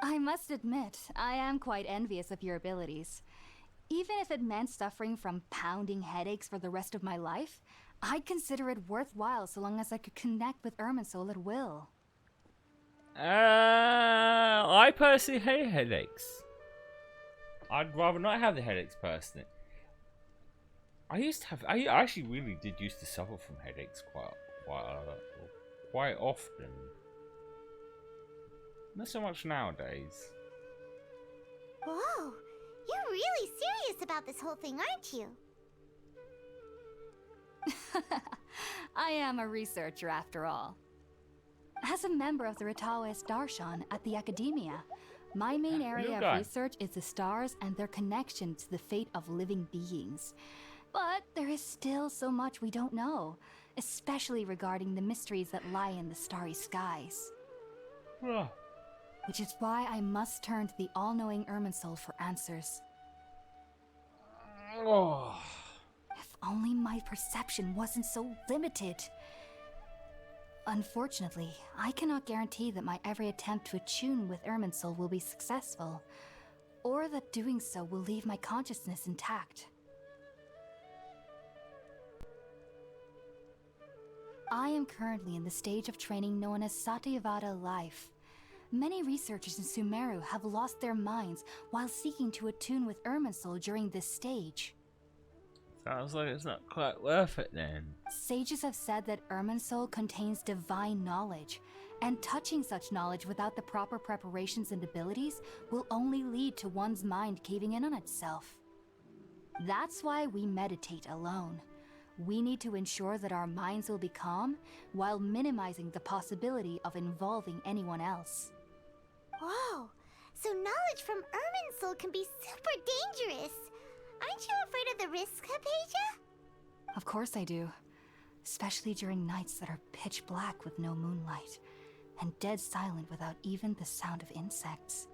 I must admit, I am quite envious of your abilities. Even if it meant suffering from pounding headaches for the rest of my life, I'd consider it worthwhile so long as I could connect with Irminsul at will. I personally hate headaches. I'd rather not have the headaches personally. I actually really did used to suffer from headaches quite often. Not so much nowadays. Whoa, you're really serious about this whole thing, aren't you? I am a researcher after all. As a member of the Ritawas Darshan at the Academia, my main area of research is the stars and their connection to the fate of living beings. But there is still so much we don't know, especially regarding the mysteries that lie in the starry skies. Which is why I must turn to the all-knowing Irminsul for answers. If only my perception wasn't so limited. Unfortunately, I cannot guarantee that my every attempt to attune with Irminsul will be successful, or that doing so will leave my consciousness intact. I am currently in the stage of training known as Satyavada life. Many researchers in Sumeru have lost their minds while seeking to attune with Irminsul during this stage. Sounds like it's not quite worth it then. Sages have said that Irminsul contains divine knowledge, and touching such knowledge without the proper preparations and abilities will only lead to one's mind caving in on itself. That's why we meditate alone. We need to ensure that our minds will be calm while minimizing the possibility of involving anyone else. Whoa! So knowledge from Irminsul can be super dangerous. Aren't you afraid of the risks, Hypatia? Of course I do. Especially during nights that are pitch black with no moonlight, and dead silent without even the sound of insects.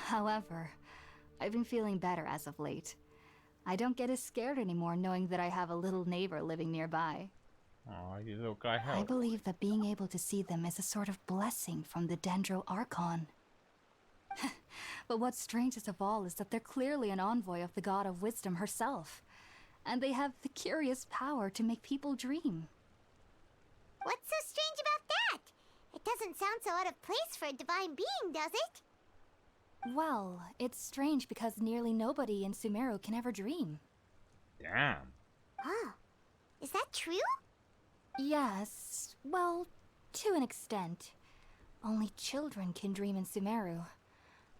However, I've been feeling better as of late. I don't get as scared anymore knowing that I have a little neighbor living nearby. Aw, you little guy help. I believe that being able to see them is a sort of blessing from the Dendro Archon. But what's strangest of all is that they're clearly an envoy of the God of Wisdom herself. And they have the curious power to make people dream. What's so strange about that? It doesn't sound so out of place for a divine being, does it? Well, it's strange because nearly nobody in Sumeru can ever dream. Damn. Oh, is that true? Yes, well, to an extent. Only children can dream in Sumeru.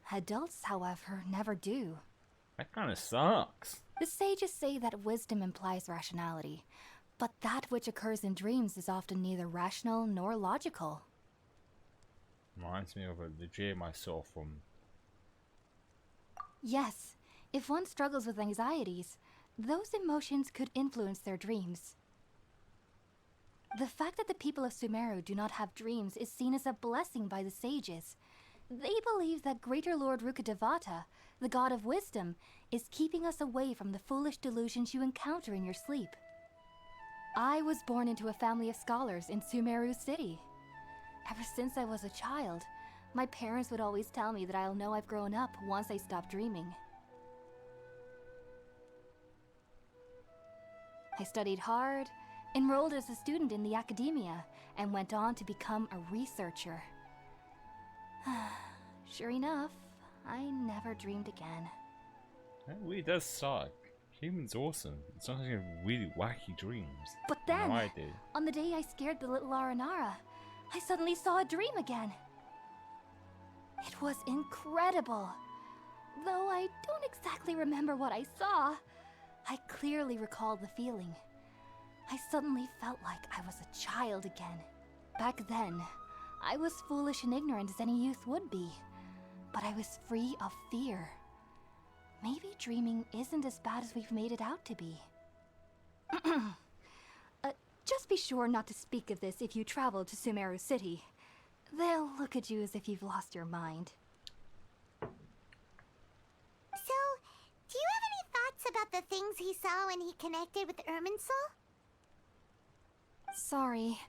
Adults, however, never do. That kind of sucks. The sages say that wisdom implies rationality, but that which occurs in dreams is often neither rational nor logical. Reminds me of the dream I saw from... Yes, if one struggles with anxieties, those emotions could influence their dreams. The fact that the people of Sumeru do not have dreams is seen as a blessing by the sages. They believe that Greater Lord Rukkhadevata, the god of wisdom, is keeping us away from the foolish delusions you encounter in your sleep. I was born into a family of scholars in Sumeru City. Ever since I was a child, my parents would always tell me that I'll know I've grown up once I stop dreaming. I studied hard, enrolled as a student in the academia, and went on to become a researcher. Sure enough, I never dreamed again. That really does suck. Human's awesome. It's not like really wacky dreams. But then, No, I did. on the day I scared the little Aranara, I suddenly saw a dream again. It was incredible. Though I don't exactly remember what I saw, I clearly recall the feeling. I suddenly felt like I was a child again. Back then, I was foolish and ignorant as any youth would be, but I was free of fear. Maybe dreaming isn't as bad as we've made it out to be. Just be sure not to speak of this if you travel to Sumeru City. They'll look at you as if you've lost your mind. So, do you have any thoughts about the things he saw when he connected with Irminsul? Sorry,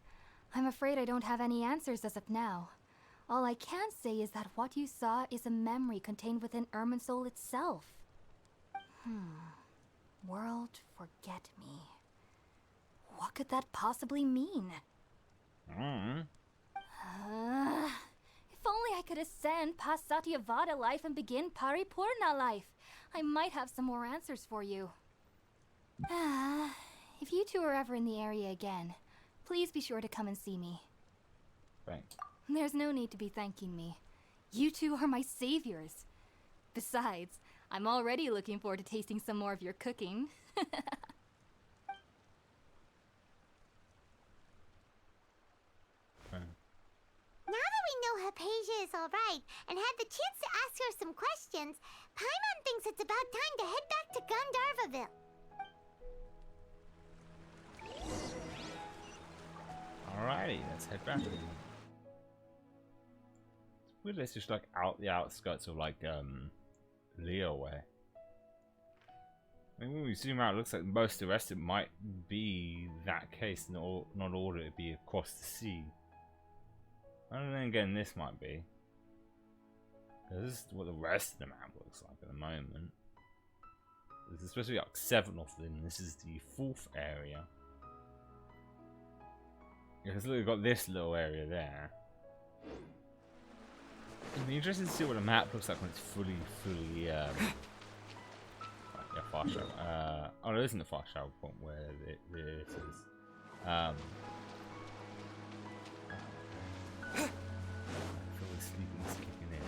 I'm afraid I don't have any answers as of now. All I can say is that what you saw is a memory contained within Irminsul itself. World forget me. What could that possibly mean? If only I could ascend past Satyavada life and begin Paripurna life. I might have some more answers for you. If you two are ever in the area again, please be sure to come and see me. Thanks. There's no need to be thanking me. You two are my saviors. Besides, I'm already looking forward to tasting some more of your cooking. Now that we know Hypatia is alright and had the chance to ask her some questions, Paimon thinks it's about time to head back to Gandharvaville. Alrighty, let's head back. It's weird, it's just like out the outskirts of like Leo way. I mean, when we zoom out, it looks like most of the rest of it might be that case, not all of it be across the sea. And then again, this might be. This is what the rest of the map looks like at the moment. There's supposed to be like 7 of them. This is the 4th area. Because look, we've got this little area there. It'd be interesting to see what the map looks like when it's fully yeah, fast travel. Oh, there isn't a fast travel point where it is. I feel the sleeping's kicking in.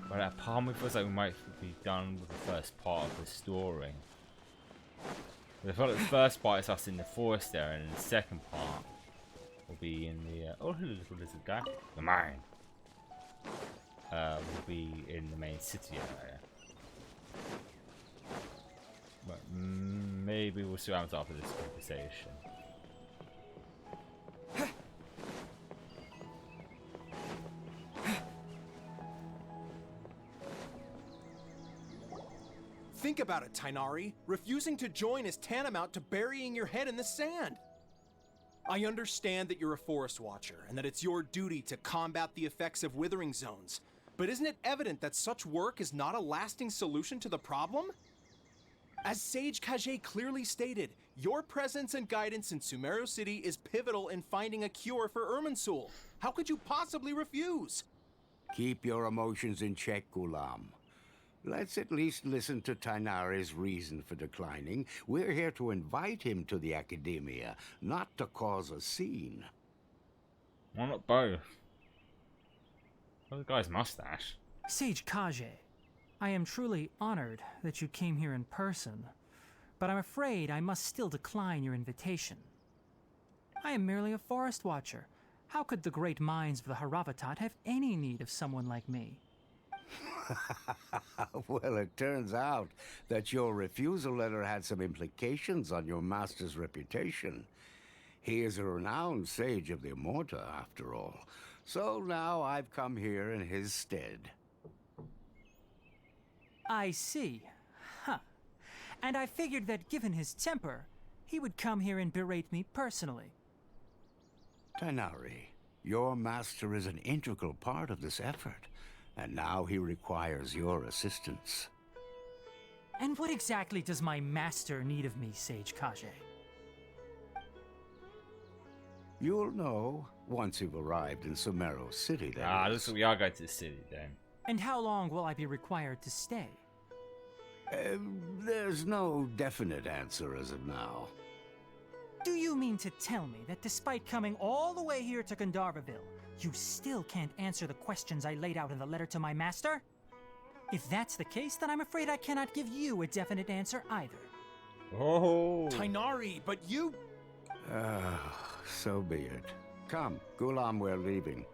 But that part of me feels like we might be done with the first part of the story. I feel like the first part is us in the forest there, and the second part will be in the oh, little lizard guy, the mine. Will be in the main city area. But maybe we'll see what happens after this conversation. Think about it, Tainari. Refusing to join is tantamount to burying your head in the sand. I understand that you're a forest watcher and that it's your duty to combat the effects of withering zones. But isn't it evident that such work is not a lasting solution to the problem? As Sage Kage clearly stated, your presence and guidance in Sumeru City is pivotal in finding a cure for Irminsul. How could you possibly refuse? Keep your emotions in check, Gulam. Let's at least listen to Tainari's reason for declining. We're here to invite him to the Academia, not to cause a scene. Why not both? Oh, the guy's mustache. Sage Kage, I am truly honored that you came here in person, but I'm afraid I must still decline your invitation. I am merely a forest watcher. How could the great minds of the Haravatat have any need of someone like me? Well, it turns out that your refusal letter had some implications on your master's reputation. He is a renowned sage of the Immorta, after all. So now I've come here in his stead. I see. Huh. And I figured that given his temper, he would come here and berate me personally. Tainari, your master is an integral part of this effort, and now he requires your assistance. And what exactly does my master need of me, Sage Kage? You'll know once you've arrived in Sumeru City, that is. Looks like we are going to the city then. And how long will I be required to stay? There's no definite answer as of now. Do you mean to tell me that despite coming all the way here to Gandharvaville, you still can't answer the questions I laid out in the letter to my master? If that's the case, then I'm afraid I cannot give you a definite answer either. Oh. Tainari, but you... So be it. Come, Gulam, we're leaving.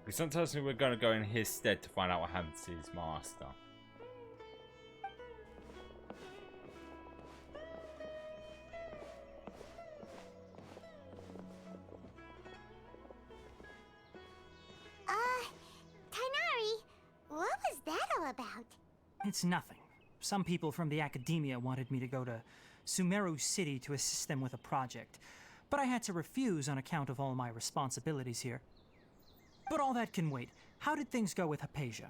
Sometimes we're going to go in his stead to find out what happens to his master. Tainari, what was that all about? It's nothing. Some people from the Academia wanted me to go to Sumeru City to assist them with a project, but I had to refuse on account of all my responsibilities here. But all that can wait. How did things go with Hypatia?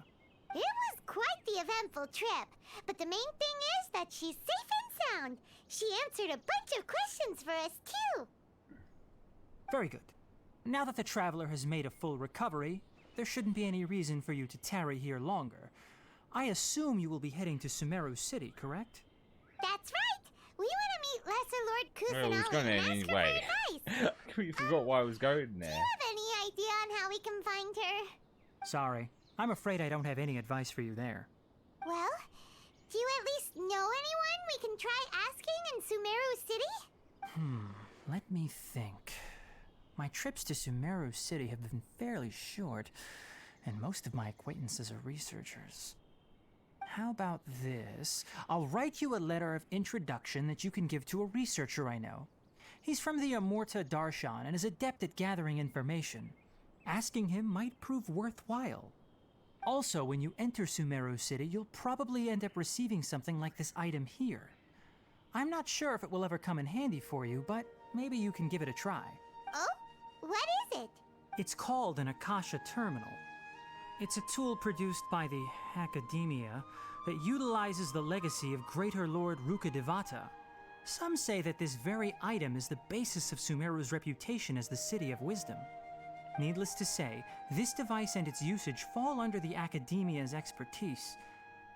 It was quite the eventful trip, but the main thing is that she's safe and sound. She answered a bunch of questions for us, too. Very good. Now that the traveler has made a full recovery, there shouldn't be any reason for you to tarry here longer. I assume you will be heading to Sumeru City, correct? That's right. We want to meet Lesser Lord Kusanali Well, we was going there and ask anyway. her for advice. We forgot why I was going Do there. you have any idea on how we can find her? Sorry. I'm afraid I don't have any advice for you there. Well, do you at least know anyone we can try asking in Sumeru City? Let me think. My trips to Sumeru City have been fairly short, and most of my acquaintances are researchers. How about this? I'll write you a letter of introduction that you can give to a researcher I know. He's from the Immorta Darshan and is adept at gathering information. Asking him might prove worthwhile. Also, when you enter Sumeru City, you'll probably end up receiving something like this item here. I'm not sure if it will ever come in handy for you, but maybe you can give it a try. Oh? What is it? It's called an Akasha Terminal. It's a tool produced by the Academia that utilizes the legacy of Greater Lord Rukkhadevata. Some say that this very item is the basis of Sumeru's reputation as the City of Wisdom. Needless to say, this device and its usage fall under the Academia's expertise,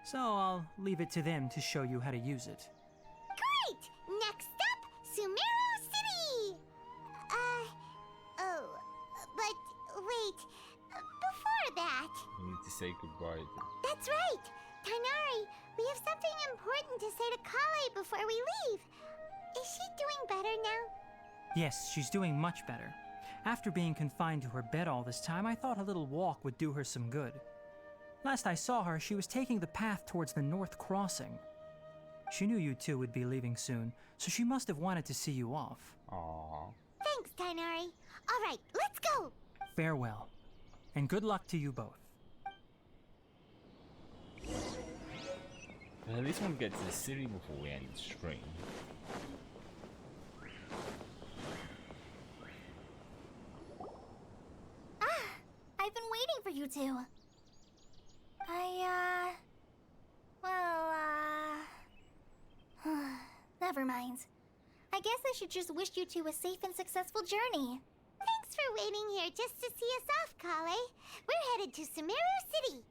so I'll leave it to them to show you how to use it. Great! Next up, Sumeru City! But wait, before that... You need to say goodbye. That's right! Tainari, we have something important to say to Kale before we leave. Is she doing better now? Yes, she's doing much better. After being confined to her bed all this time, I thought a little walk would do her some good. Last I saw her, she was taking the path towards the North Crossing. She knew you two would be leaving soon, so she must have wanted to see you off. Aww. Thanks, Tainari. All right, let's go. Farewell, and good luck to you both. Well, at least want to get to the city before we end the stream. I've been waiting for you two. Never mind. I guess I should just wish you two a safe and successful journey. Thanks for waiting here just to see us off, Kale. We're headed to Sumeru City.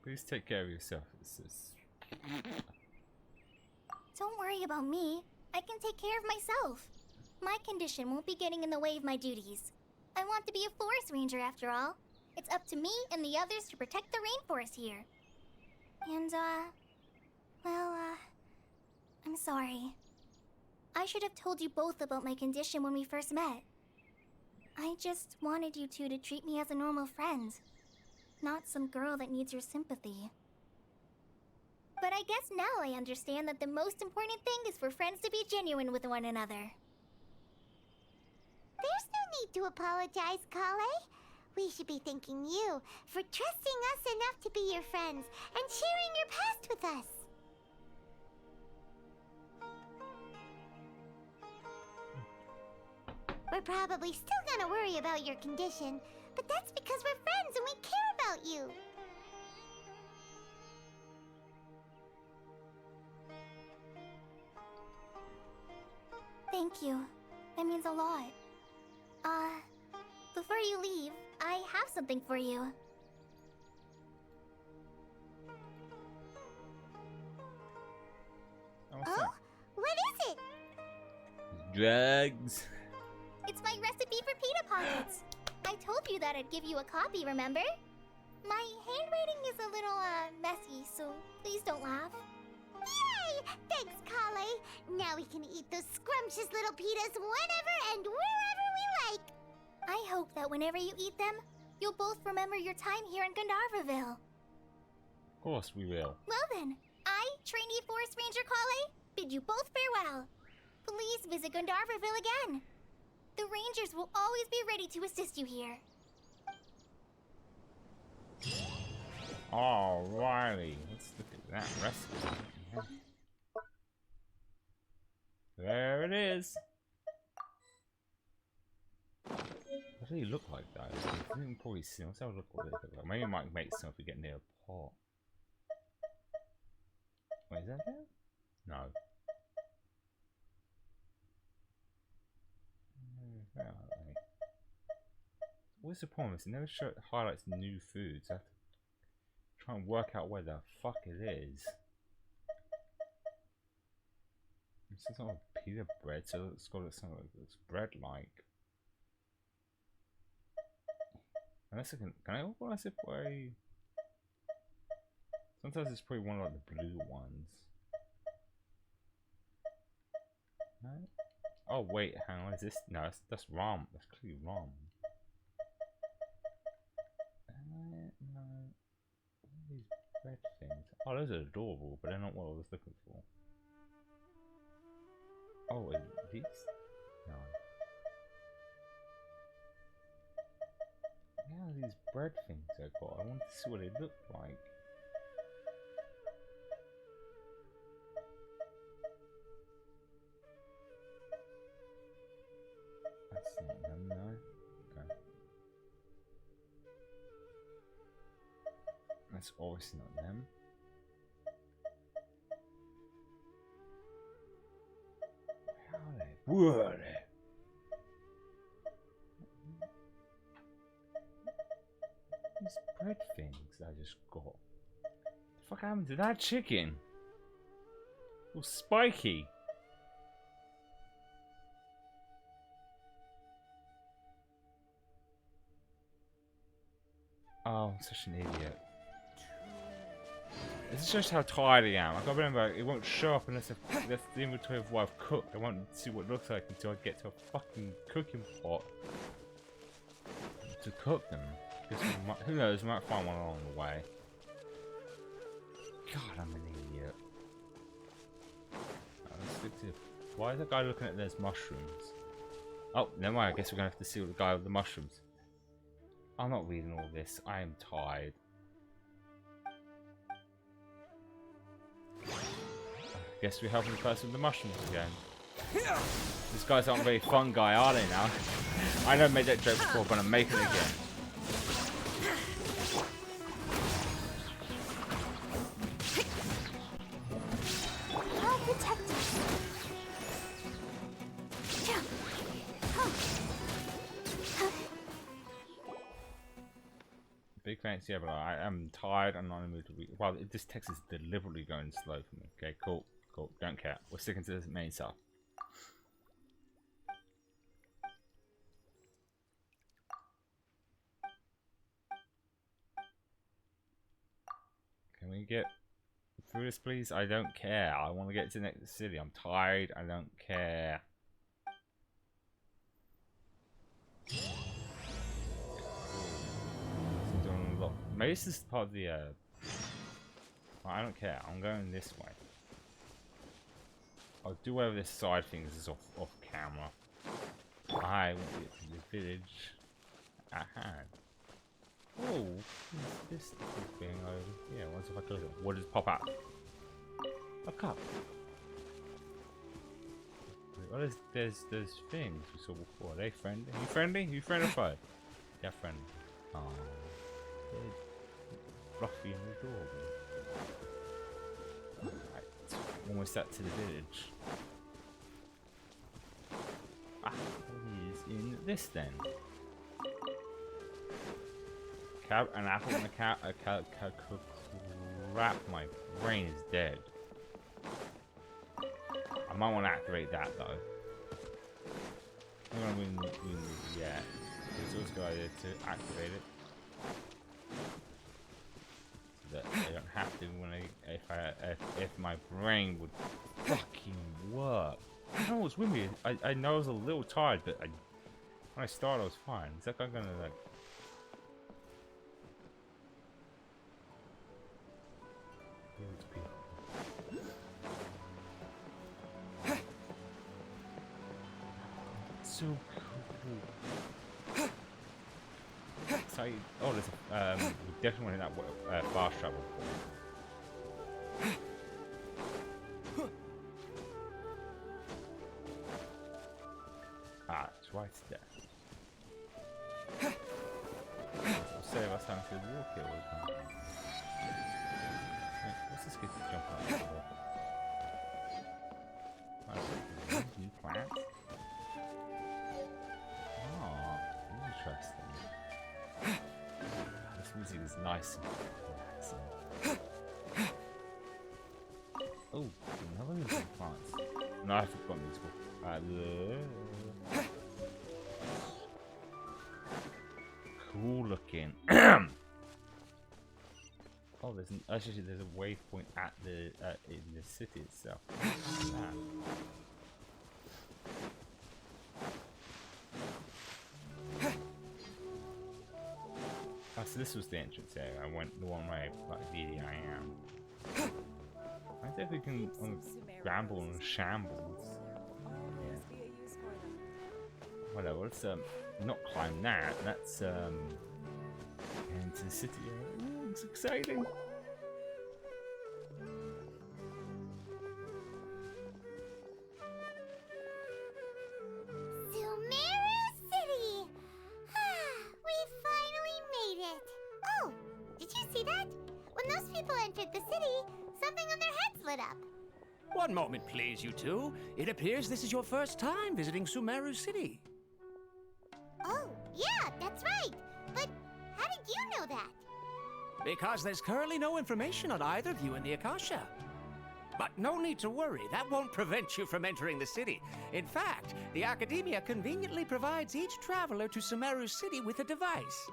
Please take care of yourself. Don't worry about me. I can take care of myself. My condition won't be getting in the way of my duties. I want to be a forest ranger after all. It's up to me and the others to protect the rainforest here. And, I'm sorry. I should have told you both about my condition when we first met. I just wanted you two to treat me as a normal friend, not some girl that needs your sympathy. But I guess now I understand that the most important thing is for friends to be genuine with one another. There's no need to apologize, Kale. We should be thanking you for trusting us enough to be your friends and sharing your past with us. We're probably still gonna worry about your condition, but that's because we're friends and we care about you. Thank you. That means a lot. Before you leave, I have something for you. Oh? What is it? Drugs. It's my recipe for pita pockets. I told you that I'd give you a copy, remember? My handwriting is a little, messy, so please don't laugh. Yay! Thanks, Kale. Now we can eat those scrumptious little pitas whenever and wherever we like. I hope that whenever you eat them, you'll both remember your time here in Gandharvaville. Of course we will. Well then, I, trainee Forest Ranger Kale, bid you both farewell. Please visit Gandharvaville again. The Rangers will always be ready to assist you here. Alrighty, let's look at that recipe. There it is. What do they look like, guys? I think probably see. Let's have a look what they look like. Maybe it might make sense if we get near a pot. Wait, is that there? No. Where are they? What's the problem? It never highlights new foods. I have to try and work out where the fuck it is. It's just not pita bread, so it's got something that looks bread-like. Unless I can I organize it by... Sometimes it's probably one of like the blue ones. No? Oh wait, hang on, is this? No, that's ramen. That's clearly ramen. No. What are these bread things? Oh, those are adorable, but they're not what I was looking for. Oh, are these? No. Yeah, these bread things I got. I want to see what they look like. That's not them, no. Okay. That's obviously not them. Where are they? Where are they? These bread things I just got. What the fuck happened to that chicken? It was spiky. Oh, I'm such an idiot. This is just how tired I am. I gotta remember, it won't show up unless that's the inventory of what I've cooked. I won't see what it looks like until I get to a fucking cooking pot to cook them. Who knows, we might find one along the way. God, I'm an idiot. Let's stick to... Why is that guy looking at those mushrooms? Oh, never mind, I guess we're gonna have to see what the guy with the mushrooms. I'm not reading all this, I am tired. Guess we're helping the person with the mushrooms again. These guys aren't very fun guy, are they now? I know I made that joke before, but I'm making it again. I'll protect us. Big thanks, yeah, but I am tired and not in the mood to read. Well, this text is deliberately going slow for me. Okay, cool. Cool, don't care. We're sticking to the main stuff. Can we get through this, please? I don't care. I want to get to the next city. I'm tired. I don't care. Maybe this is part of the... I don't care. I'm going this way. I'll do whatever this side thing is off camera. I want to get to the village at hand. Oh, this thing over here. Once if I close it, what does pop out? A cup. Well, there's things we saw before. Are they friendly? Are you friendly? Are you friendly or foe? Yeah, friendly. Oh, fluffy and adorable. Almost up to the village. Ah, what is in this then? An apple and a cat. Crap, my brain is dead. I might want to activate that though. I'm gonna win yet. It's always a good idea to activate it. That I don't have to when if my brain would fucking work. I don't know what's with me. I know I was a little tired, but when I started I was fine. Is that guy gonna like... So cool. So, oh, there's we definitely want that fast travel. Ah, it's right there. It'll save us time to walk here all the time. Wait, what's this kid jump out of the wall? New plants? Oh, interesting. This music is nice and relaxing. Oh, another new plants. No, I forgot these ones. Cool looking. Oh, there's a waypoint at the in the city itself. Oh, so this was the entrance area. I went the one way, like the I am. I think we can ramble and shambles. Yeah. Whatever. Let's not climb that. Let's get into the city area. Ooh, it's exciting. One moment, please, you two. It appears this is your first time visiting Sumeru City. Oh, yeah, that's right. But how did you know that? Because there's currently no information on either of you in the Akasha. But no need to worry, that won't prevent you from entering the city. In fact, the Academia conveniently provides each traveler to Sumeru City with a device.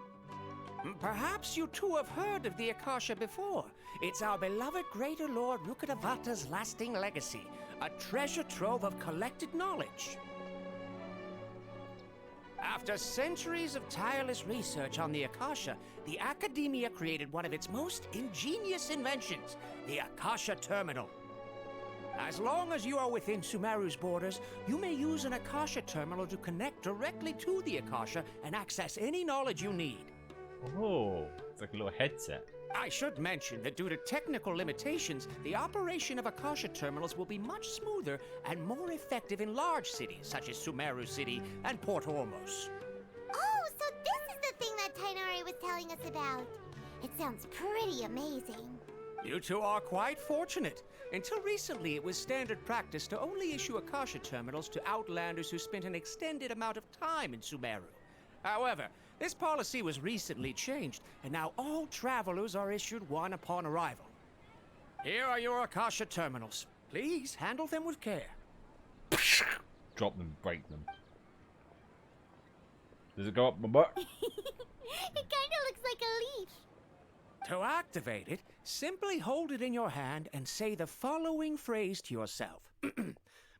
Perhaps you two have heard of the Akasha before. It's our beloved Greater Lord Rukkhadevata's lasting legacy, a treasure trove of collected knowledge. After centuries of tireless research on the Akasha, the Academia created one of its most ingenious inventions, the Akasha Terminal. As long as you are within Sumeru's borders, you may use an Akasha Terminal to connect directly to the Akasha and access any knowledge you need. Oh, it's like a little headset. I should mention that due to technical limitations, the operation of Akasha terminals will be much smoother and more effective in large cities such as Sumeru City and Port Ormos. Oh, so this is the thing that Tainari was telling us about. It sounds pretty amazing. You two are quite fortunate. Until recently, it was standard practice to only issue Akasha terminals to outlanders who spent an extended amount of time in Sumeru. However, this policy was recently changed, and now all travelers are issued one upon arrival. Here are your Akasha terminals. Please handle them with care. Drop them, break them. Does it go up my butt? It kinda looks like a leaf. To activate it, simply hold it in your hand and say the following phrase to yourself.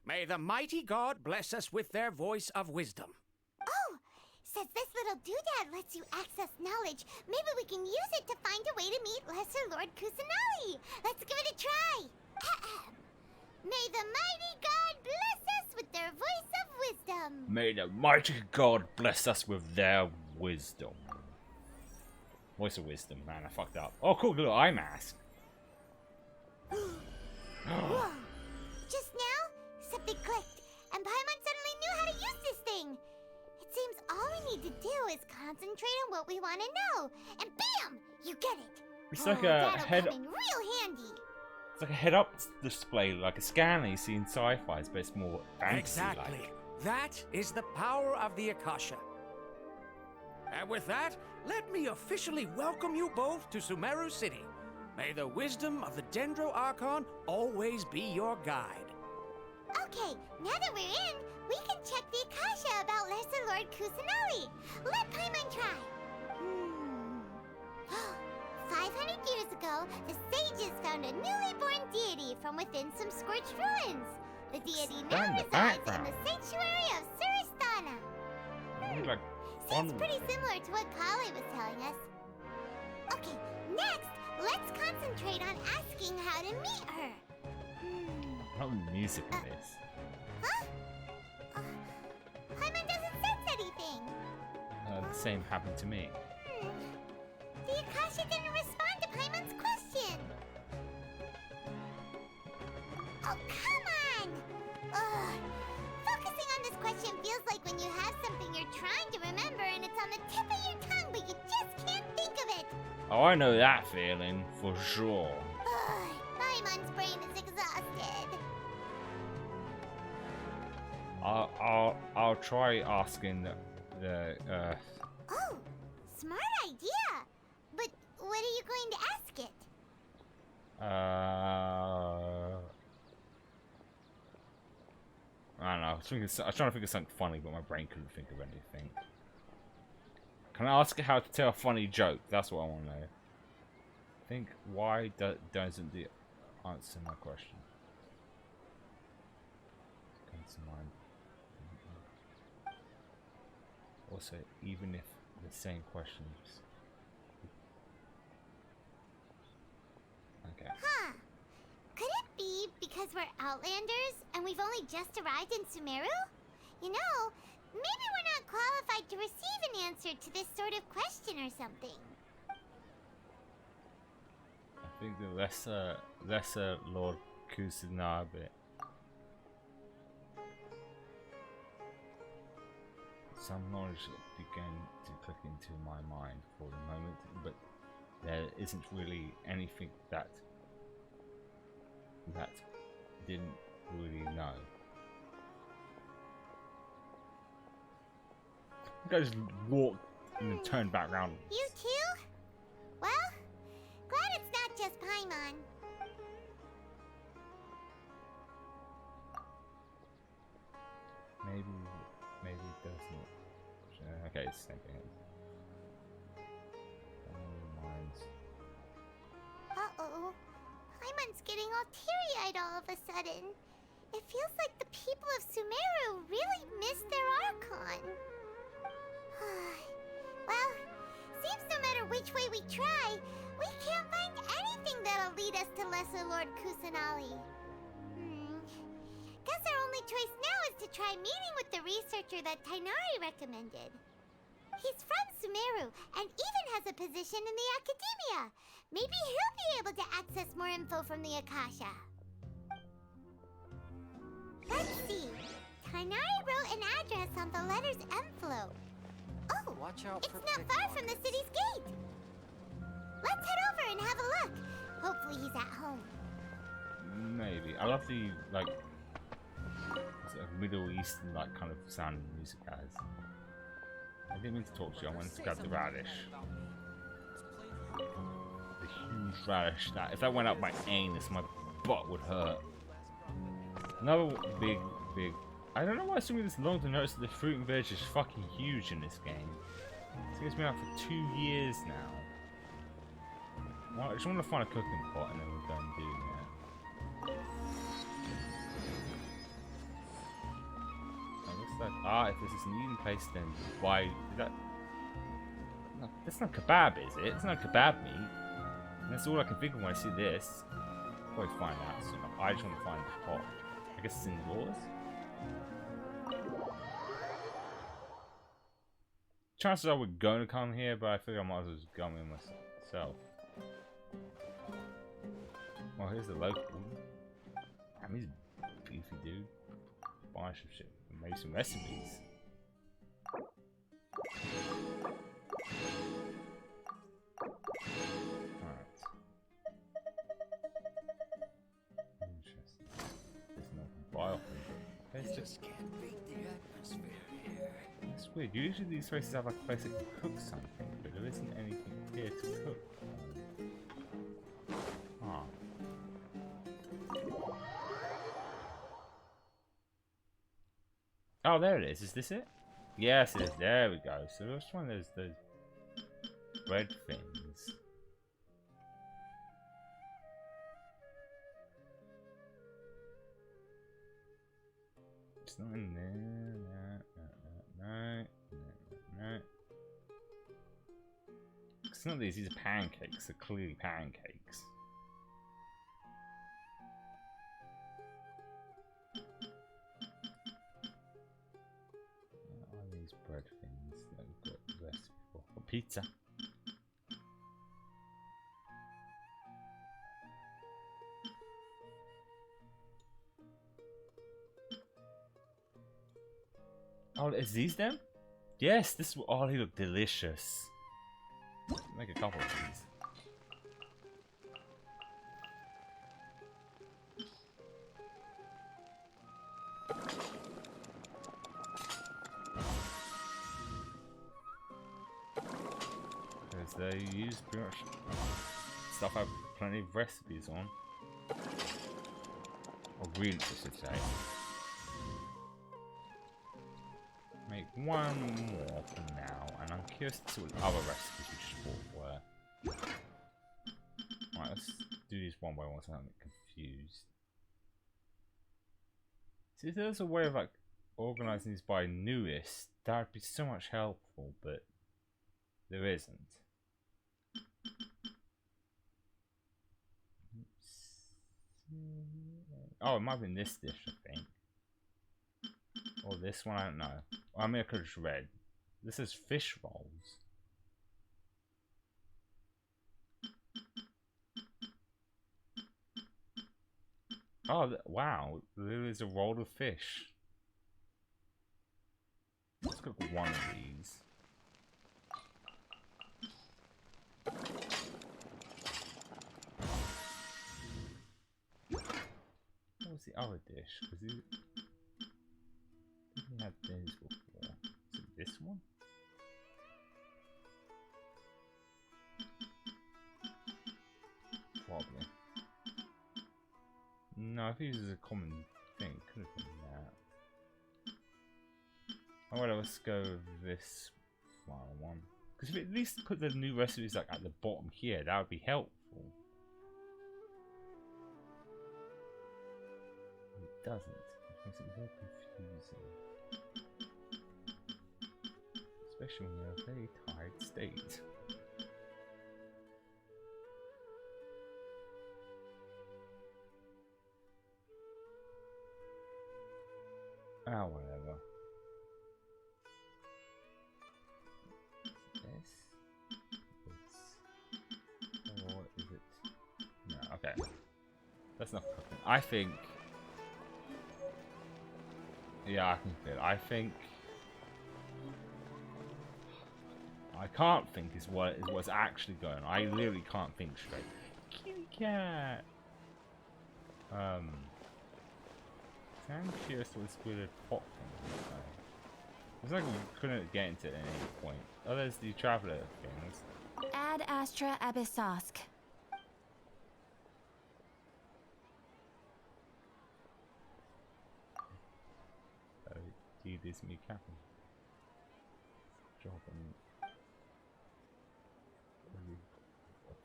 May the mighty God bless us with their voice of wisdom. Oh, since this little doodad lets you access knowledge, maybe we can use it to find a way to meet Lesser Lord Kusanali. Let's give it a try. May the mighty God bless us with their voice of wisdom. May the mighty God bless us with their wisdom. Voice of wisdom, man, I fucked up. Oh, cool, little eye mask. Whoa. Just now, something clicked, and Paimon suddenly knew how to use this thing. It seems all we need to do is concentrate on what we want to know, and bam! You get it. It's like a that'll head. come in real handy. It's like a head-up display, like a scanner you see in sci-fis, but it's more fancy. Exactly. That is the power of the Akasha. And with that, let me officially welcome you both to Sumeru City. May the wisdom of the Dendro Archon always be your guide. Okay, now that we're in, we can check the Akasha about Lesser Lord Kusanali. Let Paimon try. 500 years ago, the sages found a newly born deity from within some scorched ruins. The deity now resides in the sanctuary of Suristana. Like Seems pretty similar to what Kali was telling us. Okay, next, let's concentrate on asking how to meet her. How music in this? Huh? Paimon doesn't sense anything. The same happened to me. The Akasha didn't respond to Paimon's question. Oh, come on! Ugh. Focusing on this question feels like when you have something you're trying to remember and it's on the tip of your tongue, but you just can't think of it. Oh, I know that feeling for sure. Ugh. Paimon's brain is exhausted. I'll try asking the Oh, smart idea. But what are you going to ask it? I don't know. I was trying to think of something funny, but my brain couldn't think of anything. Can I ask it how to tell a funny joke? That's what I want to know. Think, why doesn't the answer my question? Comes to mind. Also, even if the same questions. Okay. Huh. Could it be because we're Outlanders and we've only just arrived in Sumeru? You know, maybe we're not qualified to receive an answer to this sort of question or something. I think the lesser Lord Kusanagi. Some knowledge began to click into my mind for the moment, but there isn't really anything that didn't really know. I just walked and then turned back around. You too? Well, glad it's not just Paimon. Maybe it doesn't. Okay, it's the same thing. Uh-oh. Paimon's getting all teary-eyed all of a sudden. It feels like the people of Sumeru really missed their Archon. Well, seems no matter which way we try, we can't find anything that'll lead us to Lesser Lord Kusanali. Guess our only choice now is to try meeting with the researcher that Tainari recommended. He's from Sumeru and even has a position in the academia. Maybe he'll be able to access more info from the Akasha. Let's see. Tainari wrote an address on the letter's envelope. Oh, Watch out it's for not far from the city's gate. Let's head over and have a look. Hopefully he's at home. Maybe. I love the, like, sort of Middle Eastern, like, kind of sounding music guys. I didn't mean to talk to you. I wanted to grab the radish. The huge radish. That if that went up my anus, my butt would hurt. Another big. I don't know why it took me this long to notice that the fruit and veg is fucking huge in this game. It's been out for 2 years now. Well, I just want to find a cooking pot and then we'll go and do that. If this is an eating place, then why is that? No, that's not kebab, is it? It's not kebab meat. And that's all I can think of when I see this. I'll probably find out soon. I just want to find the pot. I guess it's indoors. Chances are we're going to come here, but I figure I might as well just go in myself. Well, here's the local. Damn, he's a beefy dude. Buy some shit. Make some recipes. Alright. Interesting. There's nothing bile. It's just can't beat the atmosphere here. That's weird. Usually these places have like a place that can cook something, but there isn't anything here to cook. Oh, there it is. Is this it? Yes, it is. There we go. So which one is those bread things? It's not in there. No. It's not these. These are pancakes. They're clearly pancakes. Bread things that we've got the recipe for pizza. Oh, is these them? Yes, this will. Oh, they look delicious. Make a couple of these. They use pretty much stuff I have plenty of recipes on. Or ingredients, I should say. Make one more for now, and I'm curious to see what the other recipes we just bought were. Right, let's do these one by one so I don't get confused. See, if there's a way of like organizing these by newest, that would be so much helpful, but there isn't. Oh, it might have been this dish, I think. Or this one, I don't know. I mean, I could have just read. This is fish rolls. Oh, wow. There is a roll of fish. Let's cook one of these. What was the other dish? Because we had these before. Is it this one? Probably. No, I think this is a common thing. Could have been that. Alright, let's go with this flower one. Because if it at least put the new recipes like at the bottom here, that would be helpful. doesn't. It makes it very confusing. Especially when you're in a very tired state. Ah, whatever. This? Or is it? No, okay. That's not cooking. I think... Yeah, I can feel it. I think... I can't think is what's actually going on. I literally can't think straight. Kitty cat! I'm curious what's weird pop thing. It's like we couldn't get into it at any point. Oh, there's the traveler things. Ad Astra Abyssosk. Indeed, is me captain. Job and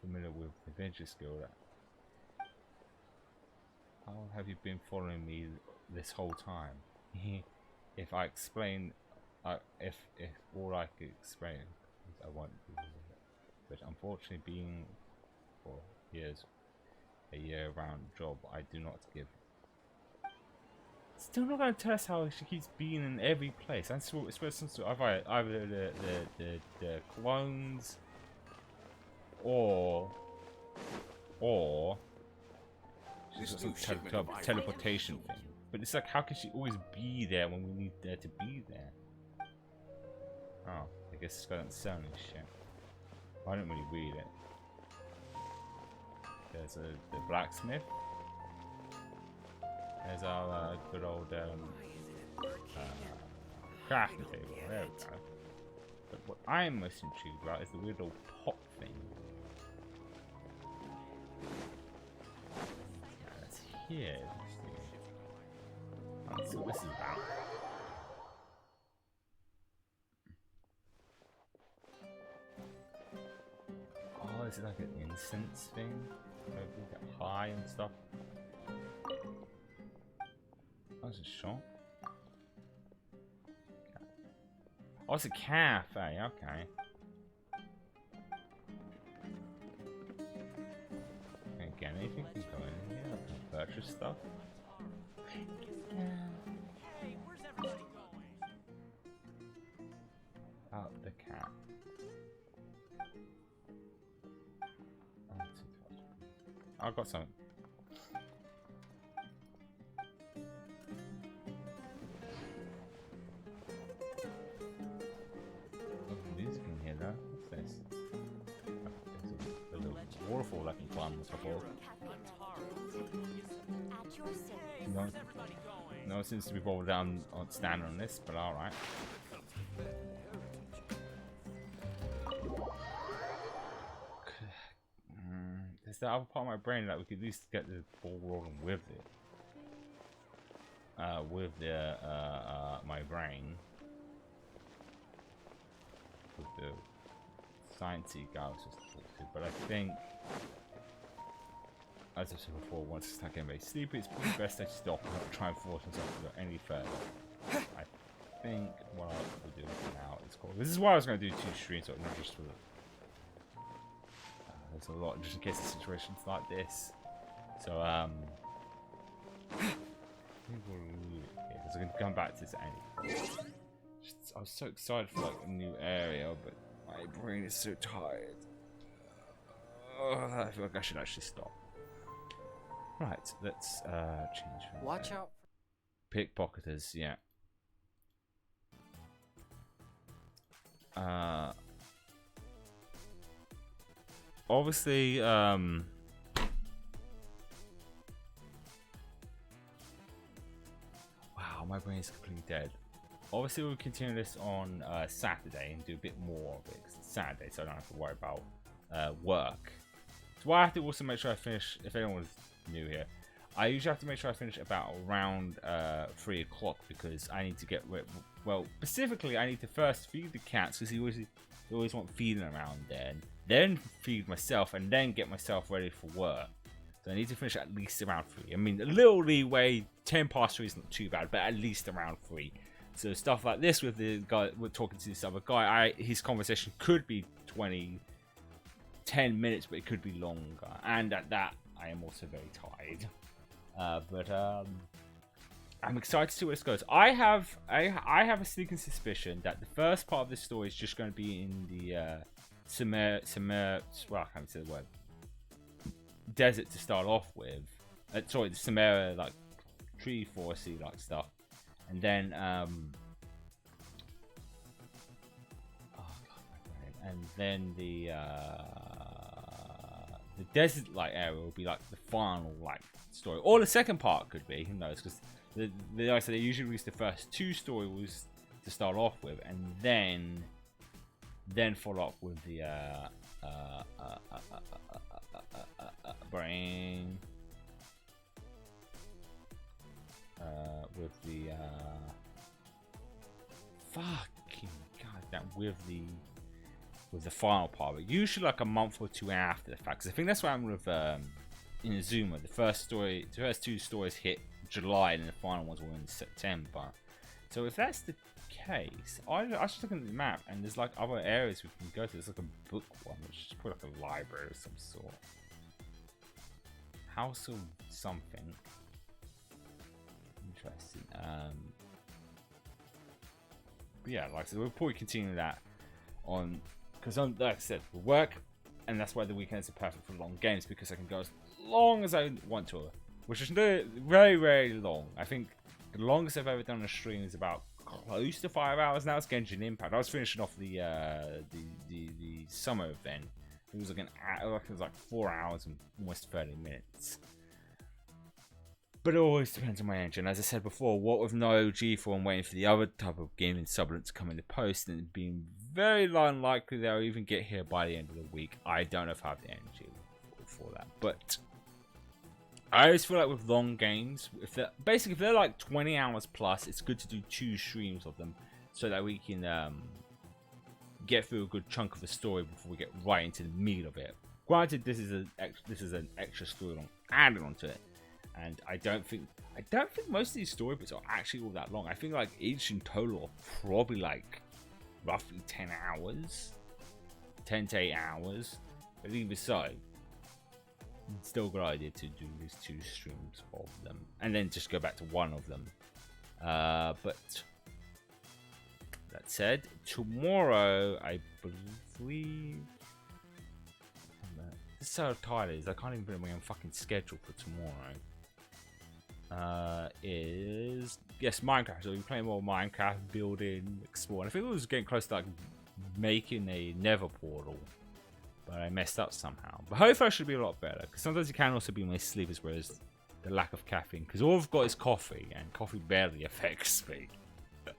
familiar with adventure skill. How have you been following me this whole time? If I explain, if all I could explain, I won't do it. But unfortunately, being for years a year-round job, I do not give. Still not going to tell us how she keeps being in every place. I swear, it's some sort of either the clones or she's got some teleportation thing. But it's like, how can she always be there when we need there to be there? Oh, I guess it's got sound and shit. I don't really read it. There's the blacksmith. There's our good old crafting table. There we go. But what I'm most intrigued about is the weird old pop thing. Yeah, that's here. Let's see what this is about. Oh, is it like an incense thing? Where people get high and stuff? Oh, it's a shop. Oh, it's a cafe, okay. Again, anything can go in here. I can purchase stuff. Hey, where's everybody going? Out the cat. I got something. Waterfall I can climb on top of. No, it seems to be rolled down on standing on this, but alright. There's the other part of my brain that we could at least get the ball rolling with it. With the my brain. With the sciencey guy I was just talking to, but I think, as I said before, once I start getting very sleepy, it's probably best I stop and not try and force myself to go any further. I think what I will do now is called. This is why I was going to do 2 streams, so not just for the. There's a lot, just in case the situation's like this. So because I can come back to this at any point. I was so excited for like a new area, but my brain is so tired. Oh, I feel like I should actually stop. Right, let's change. Watch out. Pickpocketers, yeah. Obviously, wow, my brain is completely dead. Obviously, we'll continue this on Saturday and do a bit more of it. 'Cause it's Saturday, so I don't have to worry about work. So I have to also make sure I finish. If anyone's new here, I usually have to make sure I finish about around 3 o'clock because I need to get well. Specifically, I need to first feed the cats because you always want feeding around then feed myself and then get myself ready for work. So I need to finish at least around 3. I mean, a little leeway, 10 past 3 is not too bad, but at least around 3. So stuff like this with the guy, we're talking to this other guy, his conversation could be 10 minutes, but it could be longer. And at that, I am also very tired. But I'm excited to see where this goes. I have a sneaking suspicion that the first part of this story is just going to be in the well, I can't say the word. Desert to start off with. Sorry, the Samara like tree foresty like stuff, and then the desert like area will be like the final like story, or the second part could be. Who knows? Because like I said, they usually release the first 2 stories to start off with, and then follow up with the brain with the fucking goddamn with the final part, but usually like a month or 2 after the fact. Cause I think that's what I'm with Inazuma. The first 2 stories hit July, and the final ones were in September. So if that's the case, I was just looking at the map, and there's like other areas we can go to. There's like a book one, which is probably like a library of some sort. House of something. Interesting. But yeah, like I said, we'll probably continue that on, because like I said, we'll work, and that's why the weekends are perfect for long games, because I can go as long as I want to, which is very, very long. I think the longest I've ever done a stream is about close to 5 hours now. It's Genshin Impact. I was finishing off the summer event. It was like it was like 4 hours and almost 30 minutes. But it always depends on my engine. As I said before, what with no G4 and waiting for the other type of gaming supplement to come into post, and being very unlikely they'll even get here by the end of the week, I don't know if I have the energy for that. But I always feel like with long games, if they're like 20 hours plus, it's good to do 2 streams of them, so that we can get through a good chunk of the story before we get right into the meat of it. Granted, this is an extra storyline added onto it, and I don't think most of these story bits are actually all that long. I think like each in total are probably like roughly 10 hours, 10 to 8 hours. But even so, it's still a good idea to do these 2 streams of them, and then just go back to one of them. But that said, tomorrow, I believe... This is so tired it is, I can't even put my own fucking schedule for tomorrow. Is... Yes, Minecraft. So we'll be playing more Minecraft, building, exploring. I think it was getting close to like making a nether portal, but I messed up somehow. But hopefully I should be a lot better, because sometimes it can also be my sleep as well as the lack of caffeine, because all I've got is coffee, and coffee barely affects me. But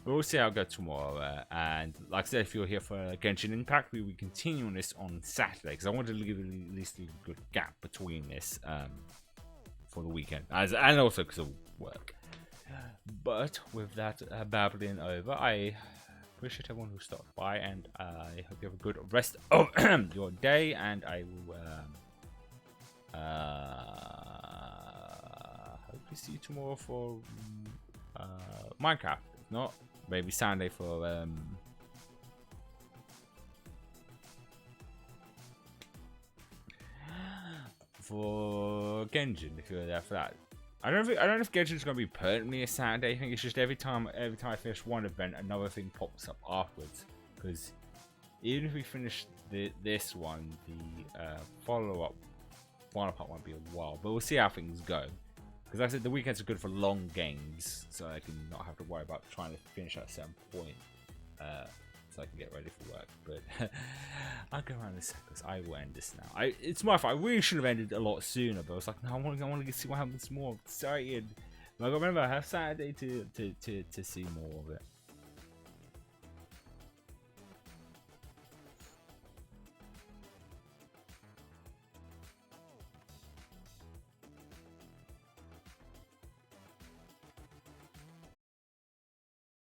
we'll see how it goes tomorrow. And like I said, if you're here for Genshin Impact, we will continue on this on Saturday, because I wanted to leave at least a good gap between this for the weekend, and also because of work. But with that babbling over, I appreciate everyone who stopped by, and I hope you have a good rest of your day, and I will hopefully see you tomorrow for Minecraft. If not, maybe Sunday for Genshin, if you're there for that. I don't know if Genshin's gonna be permanently a Saturday. I think it's just every time I finish one event, another thing pops up afterwards. Because even if we finish this one, the follow-up final part won't be a while. But we'll see how things go. Because like I said, the weekends are good for long games, so I can not have to worry about trying to finish at a certain point, so I can get ready for work. But I'll go around this because I will end this now. It's my fault. I really should have ended a lot sooner, but I was like, no, I want to see what happens more. I'm excited. But remember, I have Saturday to see more of it.